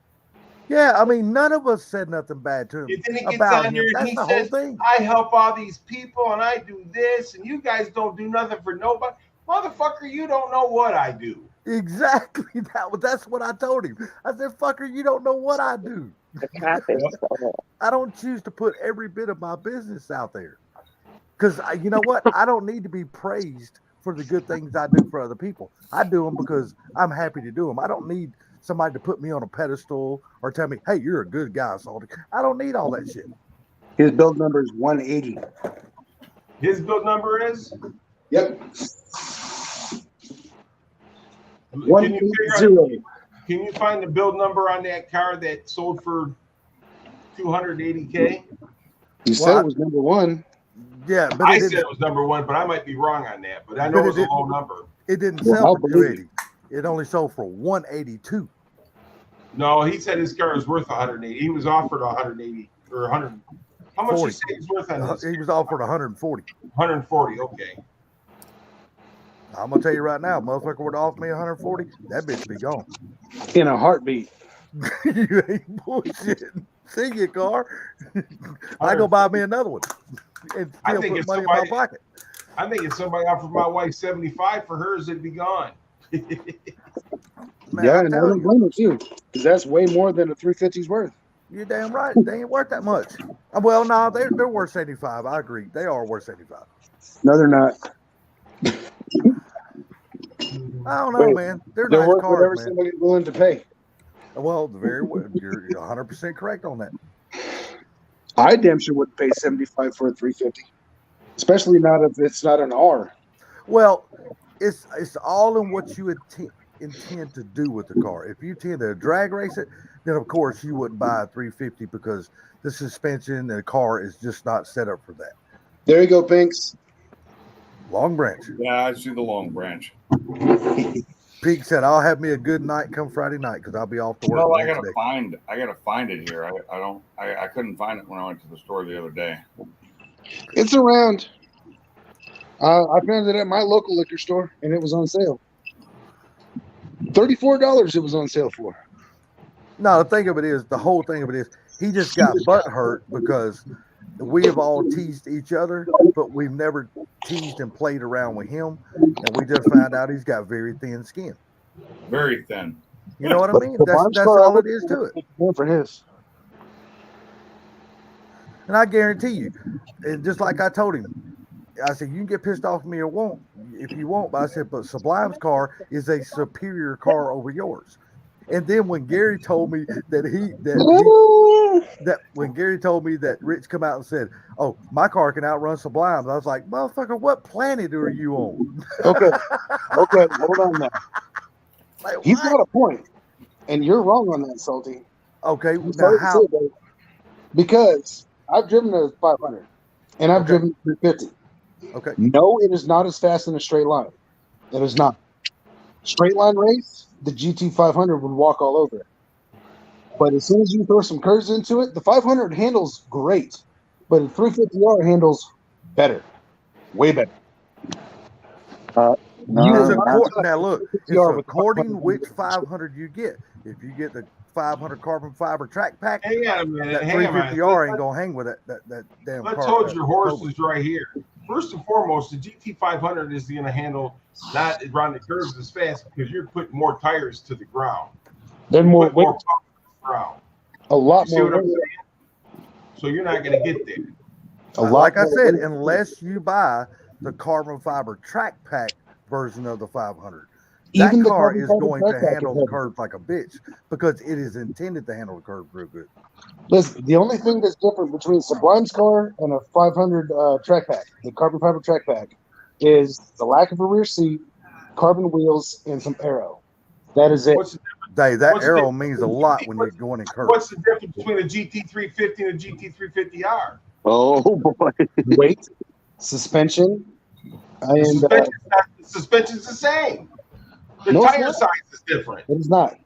Yeah, I mean, none of us said nothing bad to him And then he gets about on him. there and That's he the says, whole thing. I help all these people and I do this, and you guys don't do nothing for nobody. Motherfucker, you don't know what I do. Exactly. That's what I told him. I said, fucker, you don't know what I do. I don't choose to put every bit of my business out there. Because you know what? I don't need to be praised for the good things I do for other people. I do them because I'm happy to do them. I don't need somebody to put me on a pedestal or tell me, hey, you're a good guy, Salty. I don't need all that shit. His build number is 180. His build number is? Yep. Can you find the build number on that car that sold for $280K? You said it was number one. Yeah, but I said it was number one, but I might be wrong on that. But I know it was a low number. It didn't sell for 280. It only sold for 182. No, he said his car was worth 180. He was offered 180 or 100. How much 40. you say he's worth on this? He was offered 140. 140. Okay. I'm gonna tell you right now, motherfucker would offer me 140. That bitch be gone. In a heartbeat. You ain't bullshitting. See your car. I go buy me another one and still put money in my pocket. I think if somebody offered my wife 75 for hers, it'd be gone. Man, yeah, and I don't blame it too, because that's way more than a 350's worth. You're damn right. They ain't worth that much. Well, no, they're worth 75. I agree. They are worth 75. No, they're not. I don't know, man. They're nice worth cars, whatever man. somebody's willing to pay. Well, you're 100% correct on that. I damn sure wouldn't pay 75 for a 350, especially not if it's not an R. Well, it's all in what you intend to do with the car. If you tend to drag race it, then of course you wouldn't buy a 350 because the suspension and the car is just not set up for that. There you go, Pinks. Long Branch. Yeah, I see the Long Branch. Pete said, "I'll have me a good night come Friday night because I'll be off to work Well, I next gotta day." find it here. I couldn't find it when I went to the store the other day. It's around. I found it at my local liquor store, and it was on sale. $34 it was on sale for. No, the whole thing of it is, he just got butt hurt because we have all teased each other, but we've never teased and played around with him, and we just found out he's got very thin skin. Very thin. You know what I mean? The That's Brailsford all it is to it. for his. And I guarantee you, and just like I told him, I said, you can get pissed off at me if you want, but I said, but Sublime's car is a superior car over yours. And then when Gary told me when Gary told me that Rich come out and said, "Oh, my car can outrun Sublime's," I was like, "Motherfucker, what planet are you on?" Okay, hold on now. Like, He's what? got a point, and you're wrong on that, Salty. Okay, I'm now sorry to how? say that, because I've driven a 500, and I've driven a 350. Okay, No, it is not as fast in a straight line. It is not. Straight line race, the GT 500 would walk all over it. But as soon as you throw some curves into it, the 500 handles great, but the 350R handles better, way better. now look, it's 350R with according which 500 you get. If you get the 500 carbon fiber track pack, Hang on a minute. that Hang on a minute. 350R ain't gonna hang with that damn Let's car. hold your horses right here. First and foremost, the GT500 is going to handle not around the curves as fast because you're putting more tires to the ground. Then more Put weight, more power to the ground. a lot You see what more I'm weight. saying? So you're not going to get there. A lot Like I more said, weight. unless you buy the carbon fiber track pack version of the 500, Even that the car carbon is fiber going track to pack handle is the heavy. curves like a bitch because it is intended to handle the curve real good. Listen, the only thing that's different between Sublime's car and a 500 track pack, the carbon fiber track pack, is the lack of a rear seat, carbon wheels, and some aero. That is it. What's the Dave, that What's the arrow difference? means a lot when you're going in curves. What's the difference between a GT350 and a GT350R? Oh boy. Weight, suspension, and The suspension's the same. The No, it's tire not. size is different. it is not.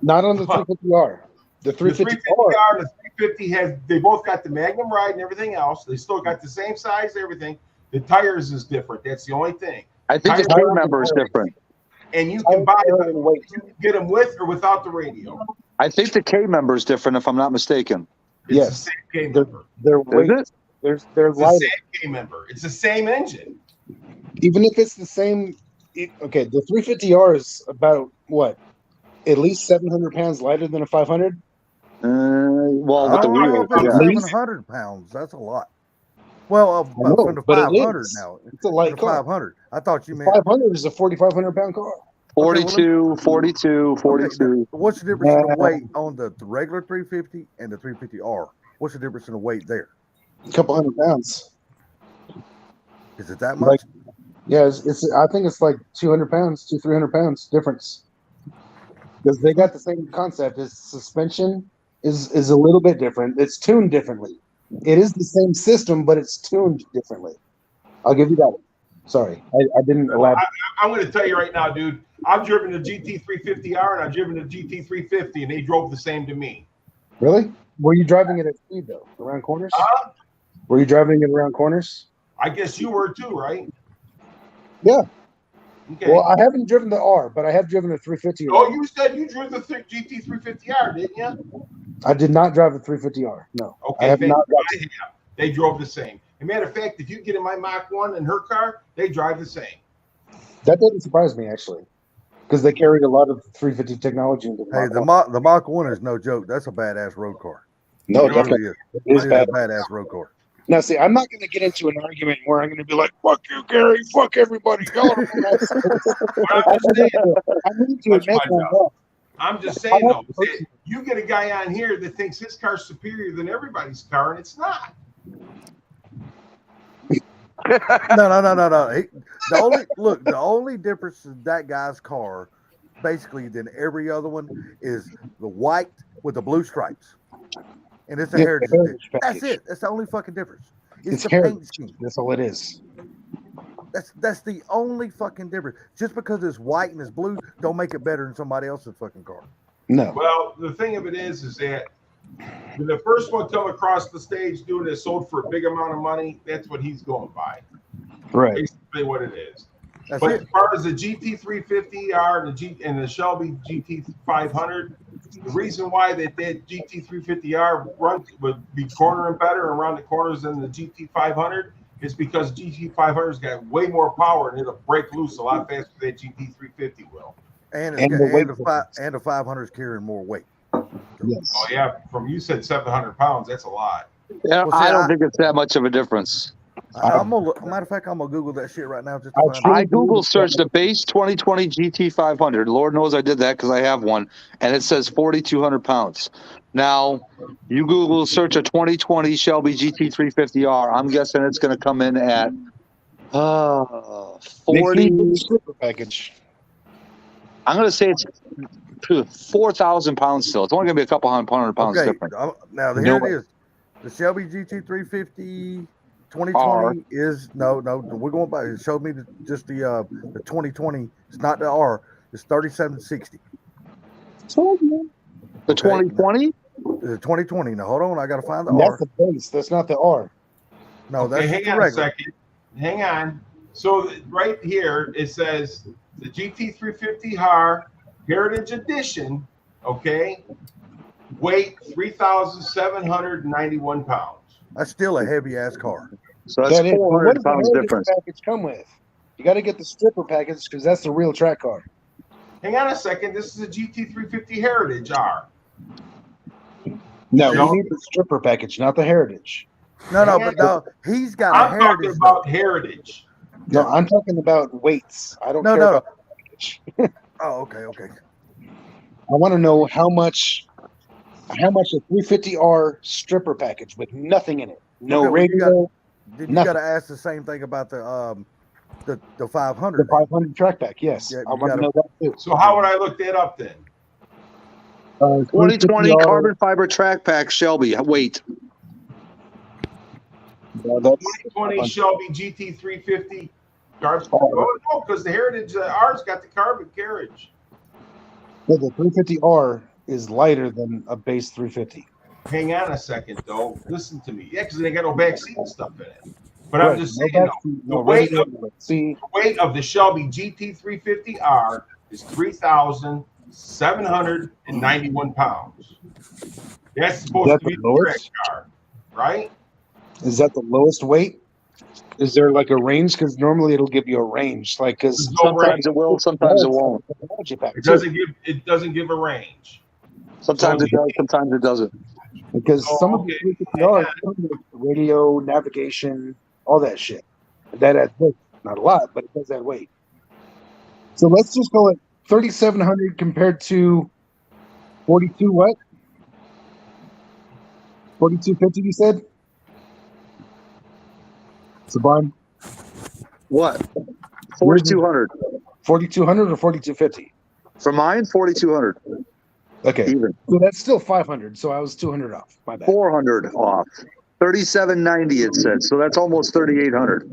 Not on the 350R. The The 350R. 350R and the 350 they both got the Magnum ride and everything else. They still got the same size, everything. The tires is different. That's the only thing. I think the Tires K member is different. And you can buy Tires them. and weight. You can get them with or without the radio. I think the K member is different, if I'm not mistaken. It's Yes. the same K They're, member. they're Is weight. it? They're It's the lighter. same K member. It's the same engine. Even if it's the same. Okay, the 350R is about what? At least 700 pounds lighter than a 500. Well, I with the don't know wheels, if it's yeah. 700 pounds. That's a lot. Well, I know, from the but it 500 is. now. It's a light The car. 500. I thought you The meant 500 is a 4,500 pound car. 42, 42, Okay, 42. what's the difference in the weight on the regular 350 and the 350R? What's the difference in the weight there? A couple hundred pounds. Is it that Like, much? yeah, it's. I think it's like 200 pounds, 300 pounds difference. Because they got the same concept. Is suspension is a little bit different. It's tuned differently. It is the same system, but it's tuned differently. I'll give you that. Sorry, I didn't elaborate. I'm going to tell you right now, dude. I've driven the GT350R and I've driven the GT350, and they drove the same to me. Really? Were you driving it at speed though? Around corners? Were you driving it around corners? I guess you were too, right? Yeah. Okay. Well, I haven't driven the R, but I have driven a 350. Oh, you said you drove the GT350R, didn't you? I did not drive a 350R. No. Okay, I have not. I have. They drove the same. As a matter of fact, if you get in my Mach 1 in her car, they drive the same. That doesn't surprise me actually, because they carried a lot of 350 technology into the Hey, Mach 1. the Mach 1 is no joke. That's a badass road car. No, It definitely. really is. It It is is bad. a badass road car. Now, see, I'm not going to get into an argument where I'm going to be like, "Fuck you, Gary. Fuck everybody." Y'all are nuts." I'm just saying, I need to That's admit my my job. wrong. I'm just saying though, that you get a guy on here that thinks his car's superior than everybody's car, and it's not. No. The only difference in that guy's car basically than every other one is the white with the blue stripes, and it's a Yeah, heritage. the heritage That's package. it. That's the only fucking difference. It's the heritage. paint scheme. That's all it is. That's the only fucking difference. Just because it's white and it's blue, don't make it better than somebody else's fucking car. No. Well, the thing of it is that when the first one come across the stage doing it sold for a big amount of money, that's what he's going by. Right. Basically what it is. That's But it. as far as the GT350R and the Shelby GT500, the reason why that GT350R would be cornering better around the corners than the GT500 is because GT500's got way more power and it'll break loose a lot faster than that GT350 will. And it's And got, the weight and the 500 is carrying more weight. Yes. Oh yeah, from you said 700 pounds, that's a lot. Yeah, Well, see, I don't think it's that much of a difference. I'm gonna matter of fact, I'm gonna Google that shit right now just to I find truly I Google searched the base 2020 GT500. Lord knows I did that because I have one, and it says 4,200 pounds. Now, you Google search a 2020 Shelby GT350R. I'm guessing it's going to come in at Make sure you 40. get the stripper package. I'm going to say it's 4,000 pounds still. It's only going to be a couple hundred pounds Okay, different. now No here way. it is. The Shelby GT350 2020 is no. We're going by. It showed me just the 2020. It's not the R. It's 3760. The 2020? The 2020. Now hold on. I gotta find the That's R. the base. That's not the R. No, Okay, that's hang the on regular. a second. Hang on. So right here it says the GT350R Heritage Edition. Okay, weight 3,791 pounds. That's still a heavy ass car. So that's That is. But what 400 does the pounds heritage difference. package come with? You got to get the stripper package because that's the real track car. Hang on a second. This is a GT350 Heritage R. No, No. you need the stripper package, not the heritage. No, Hang but on. no, he's got a I'm talking heritage. about Heritage. No, I'm talking about weights. I don't care about the package. Oh, okay. I want to know how much a 350R stripper package with nothing in it. No Okay, well, radio, Then you nothing. got to ask the same thing about the 500. The 500 track pack, yes. Yeah, I you want to gotta- know that too. So how would I look that up then? 2020 350R, carbon fiber track pack Shelby. Weight. that's 2020 Shelby GT350 carbon. Oh no, because the Heritage R's got the carbon carriage. the 350R is lighter than a base 350. Hang on a second though. Listen to me. Yeah, because they got no back seat and stuff in it. But Right, I'm just no saying back though, seat, the no weight radio, of see, the weight of the Shelby GT350R is 3,791 pounds. That's supposed That's to be the the track lowest? car, right? Is that the lowest weight? Is there like a range? Because normally it'll give you a range, like because There's no range. Sometimes it will, sometimes it won't. It doesn't give a range. Sometimes it does, sometimes it doesn't. Because Oh, some of okay. the 350Rs come with radio, navigation, all that shit. That adds weight. Not a lot, but it does add weight. So let's just go at 3,700 compared to 42 what? 4250 you said? Saban, What? 4,200. 4,200 or 4,250? For mine, 4,200. Okay. Even. So that's still 500. So I was 200 off. My bad. 400 off. 3,790 it said. So that's almost 3,800.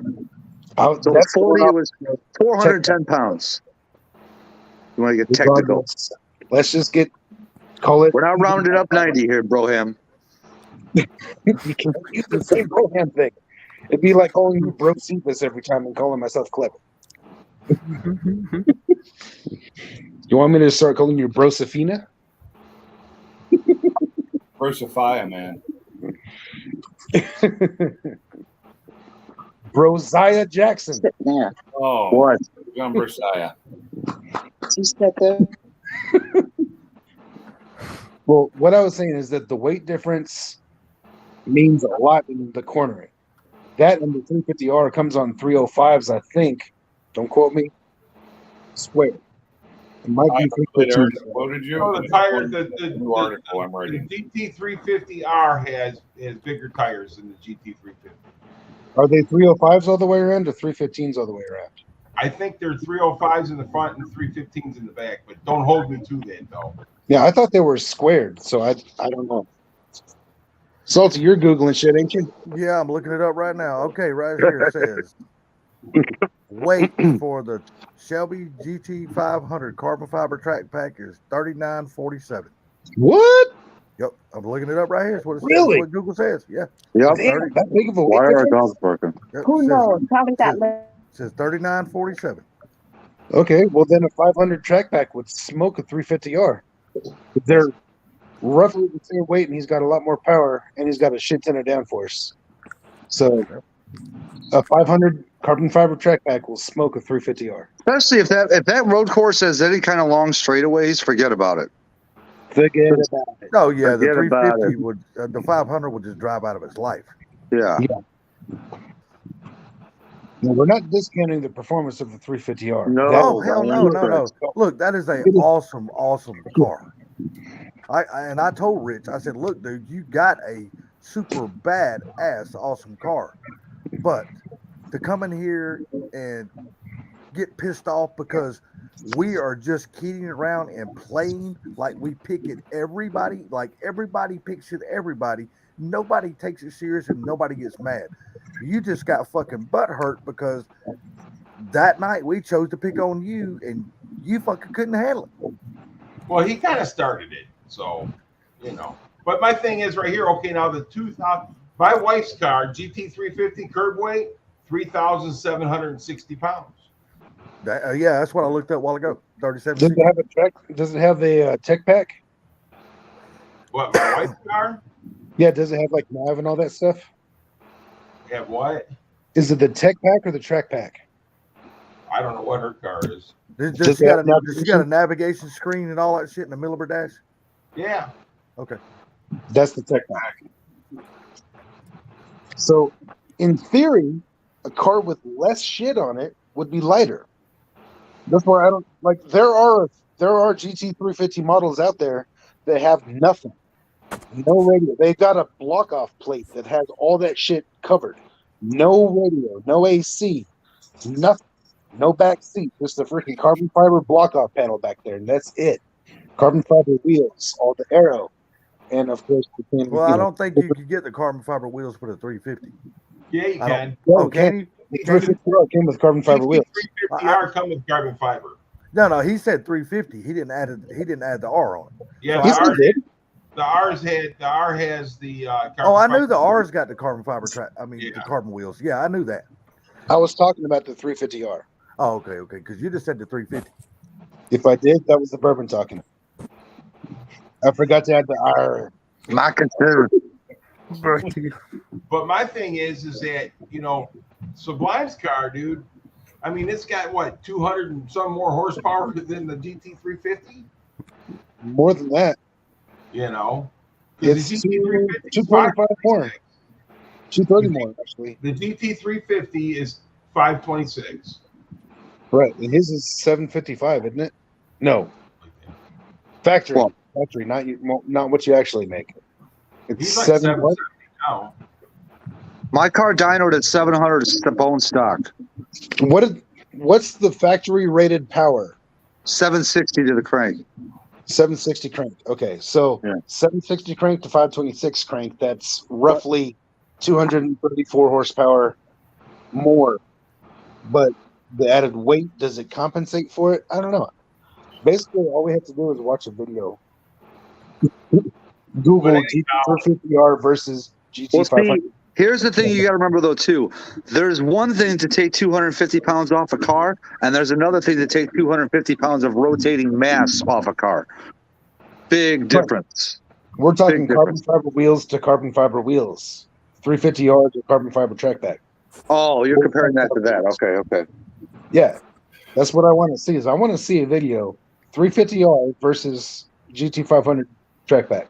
So That's 40 going it was 410 pounds. You want to get technical? regardless. Let's just call it. We're not rounding up 90 here, Broham. You can use the same program thing. It'd be like calling you Bro Cephas every time and calling myself clever. You want me to start calling you Brosafina? Versify, man. Brosiah Jackson. Yeah. Oh, What? John Versiah. Well, what I was saying is that the weight difference means a lot in the cornering. That and the 350R comes on 305s, I think. Don't quote me. Swear. It might be 315. What did you? Oh, the tire, New article I'm the writing. GT350R has bigger tires than the GT350. Are they 305s all the way around or 315s all the way around? I think they're 305s in the front and 315s in the back, but don't hold me to that though. Yeah, I thought they were squared, so I don't know. Salty, you're Googling shit, ain't you? Yeah, I'm looking it up right now. Okay, right here it says weight for the Shelby GT500 carbon fiber track pack is 3947. What? Yep, I'm looking it up right here. It's what it says. Really? What Google says. Yeah. Yep. Damn, that big of a Why weight are our difference? dogs barking? Yep, Who knows? Probably says, that. says 3947. Okay, well then a 500 track pack would smoke a 350R. They're roughly the same weight, and he's got a lot more power, and he's got a shit ton of downforce. So a 500 carbon fiber track pack will smoke a 350R. Especially if that road course has any kind of long straightaways, forget about it. Forget about it. Oh yeah, the Forget about 350 it. would the 500 would just drive out of its life. Yeah. Now, we're not discounting the performance of the 350R. No. Oh hell by no, any no, no! stretch. Look, that is a awesome car. I told Rich, I said, look, dude, you got a super badass awesome car, but to come in here and get pissed off because we are just kidding around and playing like we pick at everybody, like everybody picks at everybody. Nobody takes it serious and nobody gets mad. You just got fucking butt hurt because that night we chose to pick on you and you fucking couldn't handle it. Well, he kind of started it, so you know. But my thing is right here. Okay, now the 2000, my wife's car GT350 curb weight 3,760 pounds. Yeah, that's what I looked up a while ago. 37. Does it have a track? Does it have a tech pack? What, my wife's car? Yeah, does it have like nav and all that stuff? Have what? Is it the tech pack or the track pack? I don't know what her car is. Does she got a navigation screen and all that shit in the middle of her dash? Yeah. Okay. That's the tech pack. So, in theory, a car with less shit on it would be lighter. That's why I don't like. There are GT350 models out there that have nothing, no radio. They got a block off plate that has all that shit covered. No radio, no AC, nothing, no back seat, just a freaking carbon fiber block off panel back there, and that's it. Carbon fiber wheels, all the aero, and of course, Well, I don't think you could get the carbon fiber wheels for the 350. Yeah, you can. Oh, can you? The 350R came with carbon fiber wheels. 350R come with carbon fiber. No, he said 350. He didn't add the R on it. Yeah, So the R has the carbon I knew fiber. the R's got the carbon fiber track. I mean, the carbon wheels. Yeah, I knew that. I was talking about the 350R. Oh, okay. Because you just said the 350. If I did, that was the bourbon talking. I forgot to add the R. Not considered. But my thing is that, you know, Sublime's car, dude, I mean, it's got what, 200 and some more horsepower than the GT350? More than that. You know? It's 225 more. 230 more, actually. The GT350 is 526. Right. And his is 755, isn't it? No. Factory. Factory, not what you actually make. It's He's like 770 now. My car dynoed at 700 bone stock. What's the factory rated power? 760 to the crank. 760 crank. Okay, so 760 crank to 526 crank. That's roughly 234 horsepower more. But the added weight, does it compensate for it? I don't know. Basically, all we have to do is watch a video. Google GT450R versus GT500. Here's the thing you got to remember, though, too. There's one thing to take 250 pounds off a car, and there's another thing to take 250 pounds of rotating mass off a car. Big difference. We're talking carbon fiber wheels to carbon fiber wheels. 350R to carbon fiber track pack. Oh, you're comparing that to that. Okay. Yeah. That's what I want to see. I want to see a video 350R versus GT500 track pack.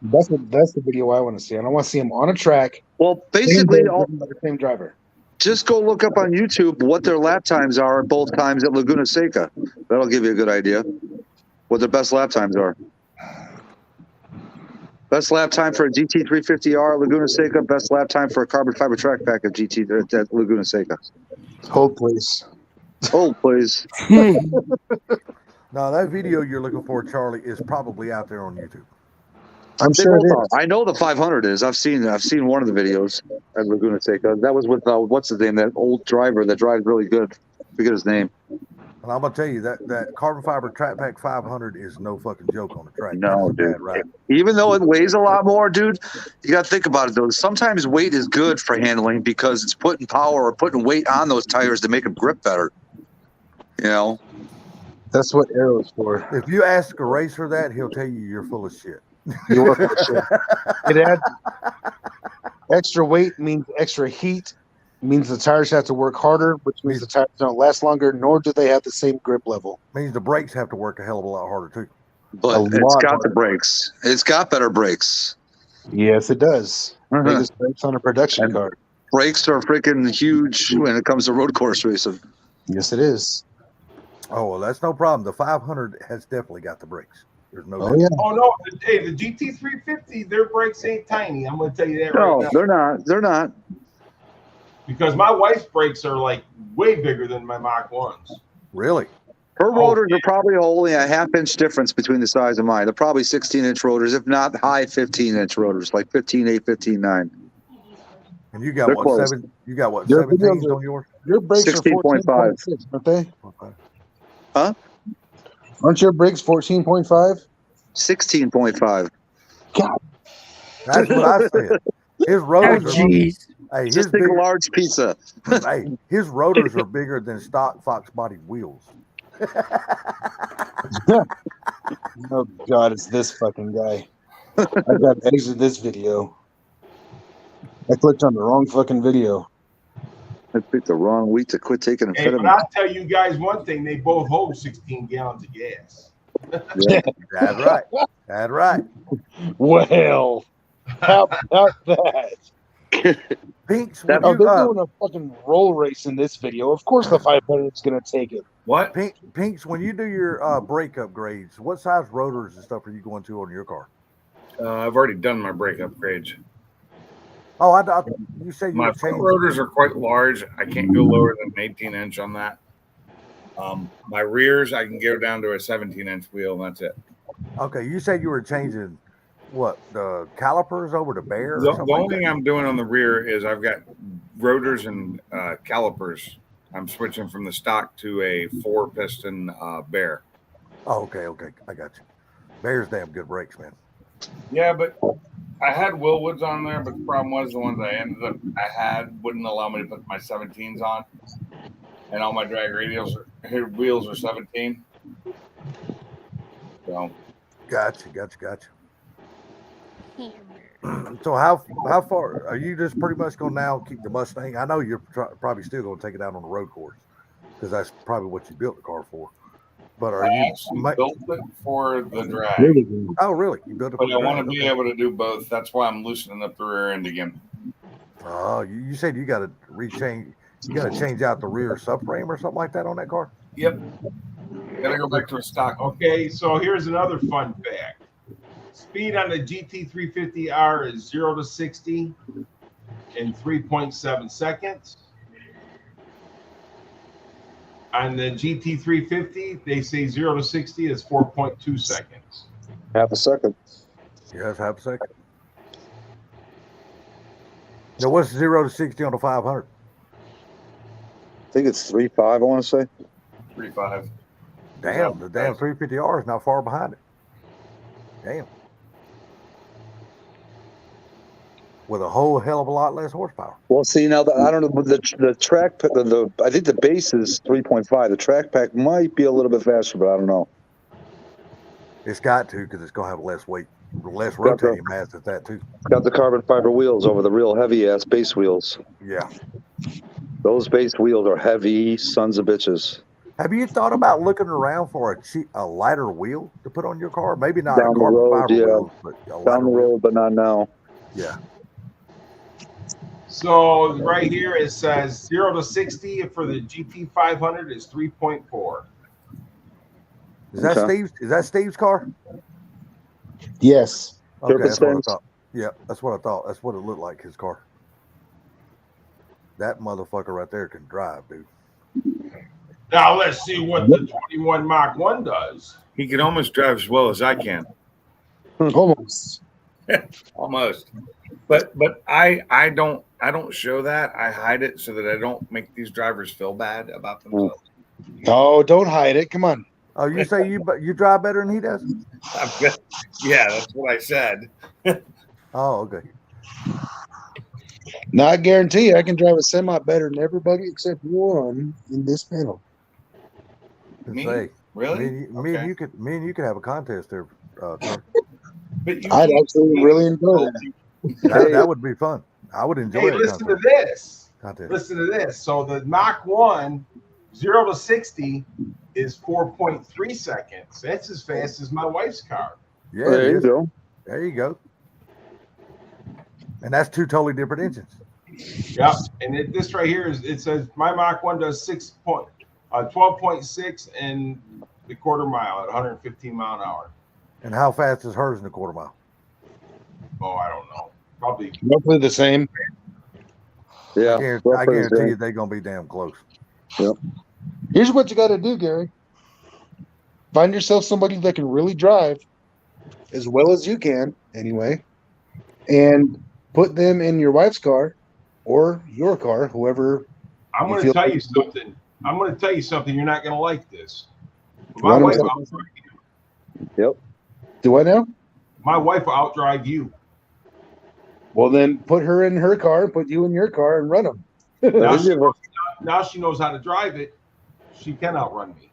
That's the video I want to see. And I want to see him on a track. Well, basically, the same driver. Just go look up on YouTube what their lap times are at both times at Laguna Seca. That'll give you a good idea what their best lap times are. Best lap time for a GT350R at Laguna Seca. Best lap time for a carbon fiber track pack at Laguna Seca. Hold, please. Hold, please. No, that video you're looking for, Charlie, is probably out there on YouTube. I'm They sure it both is. are. I know the 500 is. I've seen one of the videos at Laguna Seca. That was with what's his name? That old driver that drives really good. Forget his name. And I'm gonna tell you that carbon fiber Track Pack 500 is no fucking joke on the track. No, That is a dude. bad ride. Even though it weighs a lot more, dude, you got to think about it though. Sometimes weight is good for handling because it's putting power or putting weight on those tires to make them grip better. You know. That's what Aero's for. If you ask a racer that, he'll tell you you're full of shit. You are full of shit. It adds extra weight means extra heat, means the tires have to work harder, which means the tires don't last longer, nor do they have the same grip level. Means the brakes have to work a hell of a lot harder too. But it's got the brakes. It's got better brakes. Yes, it does. Biggest brakes on a production car. Brakes are freaking huge when it comes to road course racing. Yes, it is. Oh, well, that's no problem. The 500 has definitely got the brakes. There's no. Oh yeah. Oh no, hey, the GT350, their brakes ain't tiny. I'm going to tell you that right now. No, they're not. They're not. Because my wife's brakes are like way bigger than my Mach 1s. Really? Her rotors are probably only a half-inch difference between the size of mine. They're probably 16-inch rotors, if not high 15-inch rotors, like 15.8, 15.9. And you got They're what close. seven? You got what? Your 17s videos on yours? Your brakes are 14.6, aren't they? Huh? Aren't your brakes 14.5? 16.5. God. That's what I said. His rotors Oh, are. jeez. Hey, Just think large pizza. Hey, his rotors are bigger than stock Fox body wheels. Oh God, it's this fucking guy. I got to exit this video. I clicked on the wrong fucking video. I picked the wrong week to quit taking Hey, but amphetamine. I'll tell you guys one thing: they both hold 16 gallons of gas. Yeah. That's right. That's right. Well, how about that? Pinks, That- Oh, they're doing a fucking roll race in this video. Of course, the 500 is going to take it. What? Pinks, when you do your brake upgrades, what size rotors and stuff are you going to on your car? I've already done my brake upgrades. Oh, you said you My were front changing. rotors are quite large. I can't go lower than an 18-inch on that. My rears, I can go down to a 17-inch wheel, and that's it. Okay, you said you were changing what, the calipers over to Bear? Or The something only like thing that? I'm doing on the rear is I've got rotors and calipers. I'm switching from the stock to a 4-piston Bear. Oh, okay, I got you. Bear's damn good brakes, man. Yeah, but I had Willwoods on there, but the problem was the ones I had wouldn't allow me to put my 17s on, and all my drag wheels are 17. So, Gotcha. So how far are you just pretty much going to now keep the Mustang? I know you're probably still going to take it out on the road course because that's probably what you built the car for. But are I you actually built it for the drag. Oh, really? You built it for But the I drag? want to be able to do both. That's why I'm loosening up the rear end again. Oh, you said you got to you got to change out the rear subframe or something like that on that car? Yep. Gotta go back to a stock. Okay, so here's another fun fact. Speed on the GT350R is 0 to 60 in 3.7 seconds. On the GT350, they say 0 to 60 is 4.2 seconds. Half a second. Yes, half a second. Now, what's 0 to 60 on the 500? I think it's 3.5, I want to say. 3.5. Damn, the damn 350R is not far behind it. Damn. With a whole hell of a lot less horsepower. Well, see, now, I don't know, the track, I think the base is 3.5. The track pack might be a little bit faster, but I don't know. It's got to because it's going to have less weight, less rotating mass at that, too. Got the carbon fiber wheels over the real heavy-ass base wheels. Yeah. Those base wheels are heavy sons of bitches. Have you thought about looking around for a lighter wheel to put on your car? Maybe not Down a the carbon road, fiber yeah. wheel, but a lighter Down the wheel. road, but not now. Yeah. So right here it says 0 to 60 for the GT500 is 3.4. Is that Steve's car? Yes. Okay, that's what I thought. Yeah, that's what I thought. That's what it looked like, his car. That motherfucker right there can drive, dude. Now let's see what the 21 Mach 1 does. He can almost drive as well as I can. Almost. Almost. But I don't show that. I hide it so that I don't make these drivers feel bad about themselves. Oh, don't hide it. Come on. Oh, you say you drive better than he does? Yeah, that's what I said. Oh, okay. Now I guarantee you, I can drive a semi better than everybody except one in this panel. Me? Say, Really? me and you could have a contest there, Tony. But you I'd can't- actually really enjoy that. That would be fun. I would enjoy Hey, it. listen to this. Contest. Listen to this. So the Mach 1, 0 to 60 is 4.3 seconds. That's as fast as my wife's car. Yeah, There it you is. go. There you go. And that's two totally different engines. Yep. And this right here it says my Mach 1 does 12.6 in the quarter mile at 115 mile an hour. And how fast is hers in a quarter mile? Oh, I don't know. Probably. Roughly the same. Yeah. I guarantee you they're gonna be damn close. Yep. Here's what you got to do, Gary. Find yourself somebody that can really drive as well as you can, anyway, and put them in your wife's car or your car, whoever. I'm going to tell you something. I'm going to tell you something. You're not going to like this. Why My don't wife you- will outdrive you. Yep. Do I know? My wife will outdrive you. Well, then put her in her car, put you in your car, and run them. Now she knows how to drive it. She can outrun me.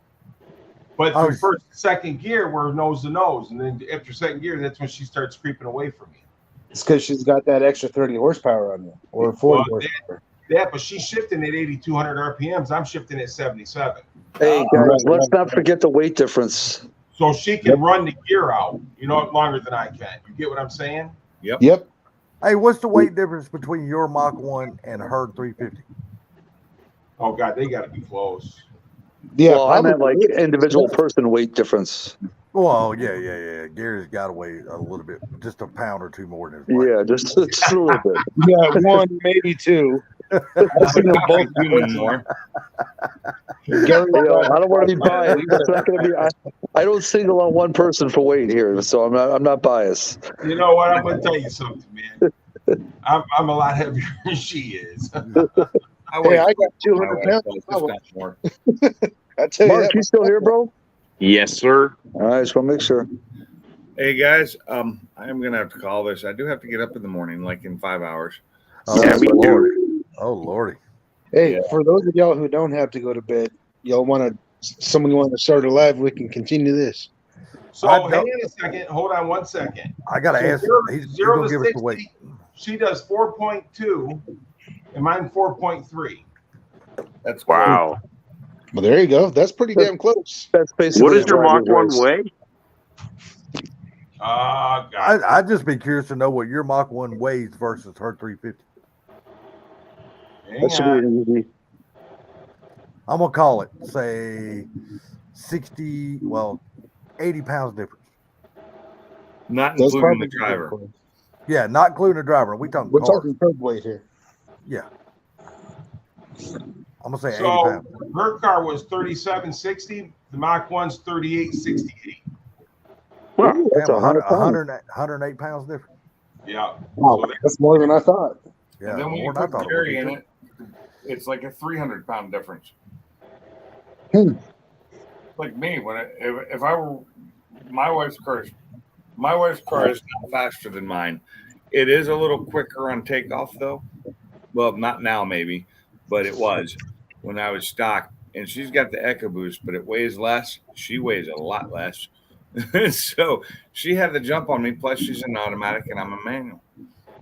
But Oh, through first, second gear, we're nose to nose, and then after second gear, that's when she starts creeping away from me. It's because she's got that extra 30 horsepower on you, or 40 horsepower. Yeah, but she's shifting at 8,200 RPMs. I'm shifting at 77. Hey guys, let's not forget the weight difference. So she can run the gear out, longer than I can. You get what I'm saying? Yep. Hey, what's the weight difference between your Mach 1 and her 350? Oh God, they got to be close. Yeah, Well, I meant like probably. individual person weight difference. Well, yeah. Gary's got to weigh a little bit, just a pound or two more than his wife. Yeah, just a little bit. Yeah, one, maybe two. I've seen them both Human more. Gary, I don't want to be biased. It's not going to be. I don't single out one person for weight here, so I'm not biased. You know what? I'm going to tell you something, man. I'm a lot heavier than she is. Hey, I got 200 pounds. More. I tell you Mark, that. you still here, bro? Yes, sir. All right, just want to make sure. Hey guys, I'm gonna have to call this. I do have to get up in the morning, like in 5 hours. Oh, Yeah, me too. Lordy. Oh, Lordy. Hey, Yeah. for those of y'all who don't have to go to bed, y'all someone want to start a live, we can continue this. So I hang don't- on a second. Hold on 1 second. I got to So ask. zero- He's zero going to to give us the 60, weight. She does 4.2, and mine 4.3. That's Wow. Well, there you go. That's pretty damn close. That's basically What does your Mach Bradley's 1 race. weigh? God. I'd just be curious to know what your Mach 1 weighs versus her 350. Hang That should on. be easy. I'm going to call it, say, 80 pounds difference. Not That's including probably the driver. close. Yeah, not including the driver. We're talking We're cars. talking curb weight here. Yeah. I'm going to say 80 So pounds. her car was 3760. The Mach 1's 3868. Well, that's Damn, 100 pounds. 108 pounds difference. Yeah. Wow, So that- that's more than I thought. Yeah, And then when you more than I put thought it would Jerry be. in too. it, it's like a 300-pound difference. Hmm. Like me, if I were my wife's car is not faster than mine. It is a little quicker on takeoff though. Well, not now maybe, but it was when I was stock. And she's got the EcoBoost, but it weighs less. She weighs a lot less. So she had the jump on me. Plus, she's an automatic and I'm a manual.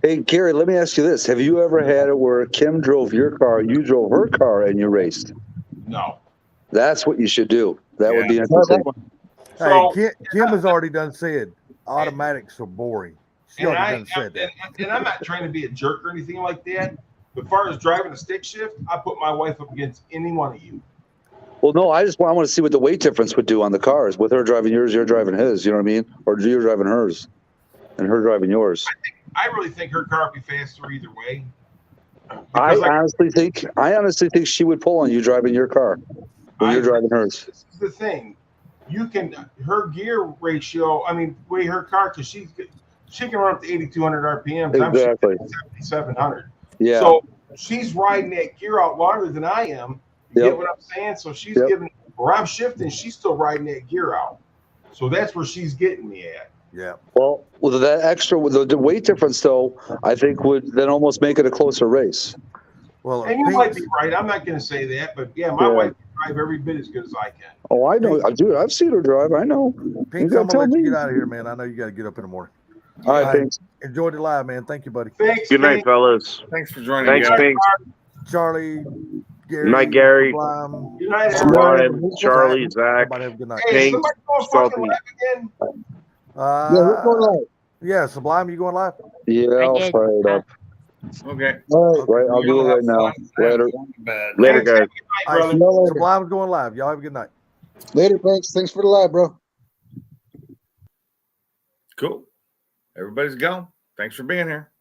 Hey, Gary, let me ask you this. Have you ever had it where Kim drove your car, you drove her car, and you raced? No. That's what you should do. That would be Try interesting. that one. So, Hey, Kim has already done said automatics are boring. She and, already done said that. and I'm not trying to be a jerk or anything like that. But as far as driving a stick shift, I put my wife up against any one of you. Well, no, I want to see what the weight difference would do on the cars. With her driving yours, you're driving his. You know what I mean? Or you're driving hers, and her driving yours. I really think her car would be faster either way. I Because honestly think she would pull on you driving your car. when you're driving hers. This is the thing. You can her gear ratio. I mean, way her car because she can run up to 8,200 RPMs. Exactly. I'm 7,700. Yeah. So she's riding that gear out longer than I am. You Yep. get what I'm saying? So she's Yep. giving where I'm shifting. She's still riding that gear out. So that's where she's getting me at. Yeah. Well, with that extra, with the weight difference, though, I think would then almost make it a closer race. Well, And you might be right. I'm not going to say that, but yeah, my wife can drive every bit as good as I can. Oh, I know. Dude, I've seen her drive. I know. Pink, You I'm gotta gonna let tell you me. get out of here, man. I know you got to get up in the morning. All right, thanks. Enjoy the live, man. Thank you, buddy. Thanks. Good night, Pete. fellas. Thanks for joining. Thanks, guys. Pink. Charlie, Gary, Night, Gary. Sublime. Good night, Sublime, Charlie, Zach, Everybody have a good night. Hey, is Pink, somebody going fucking Salty. live again? Yeah, we're going live. Yeah, Sublime, you going live? Yeah, I'll did. fire it up. Okay. All right. Right, I'll do it right now. Later. Later, guys. All right, See y'all later. Sublime's going live. Y'all have a good night. Later, thanks. Thanks for the live, bro. Cool. Everybody's gone. Thanks for being here.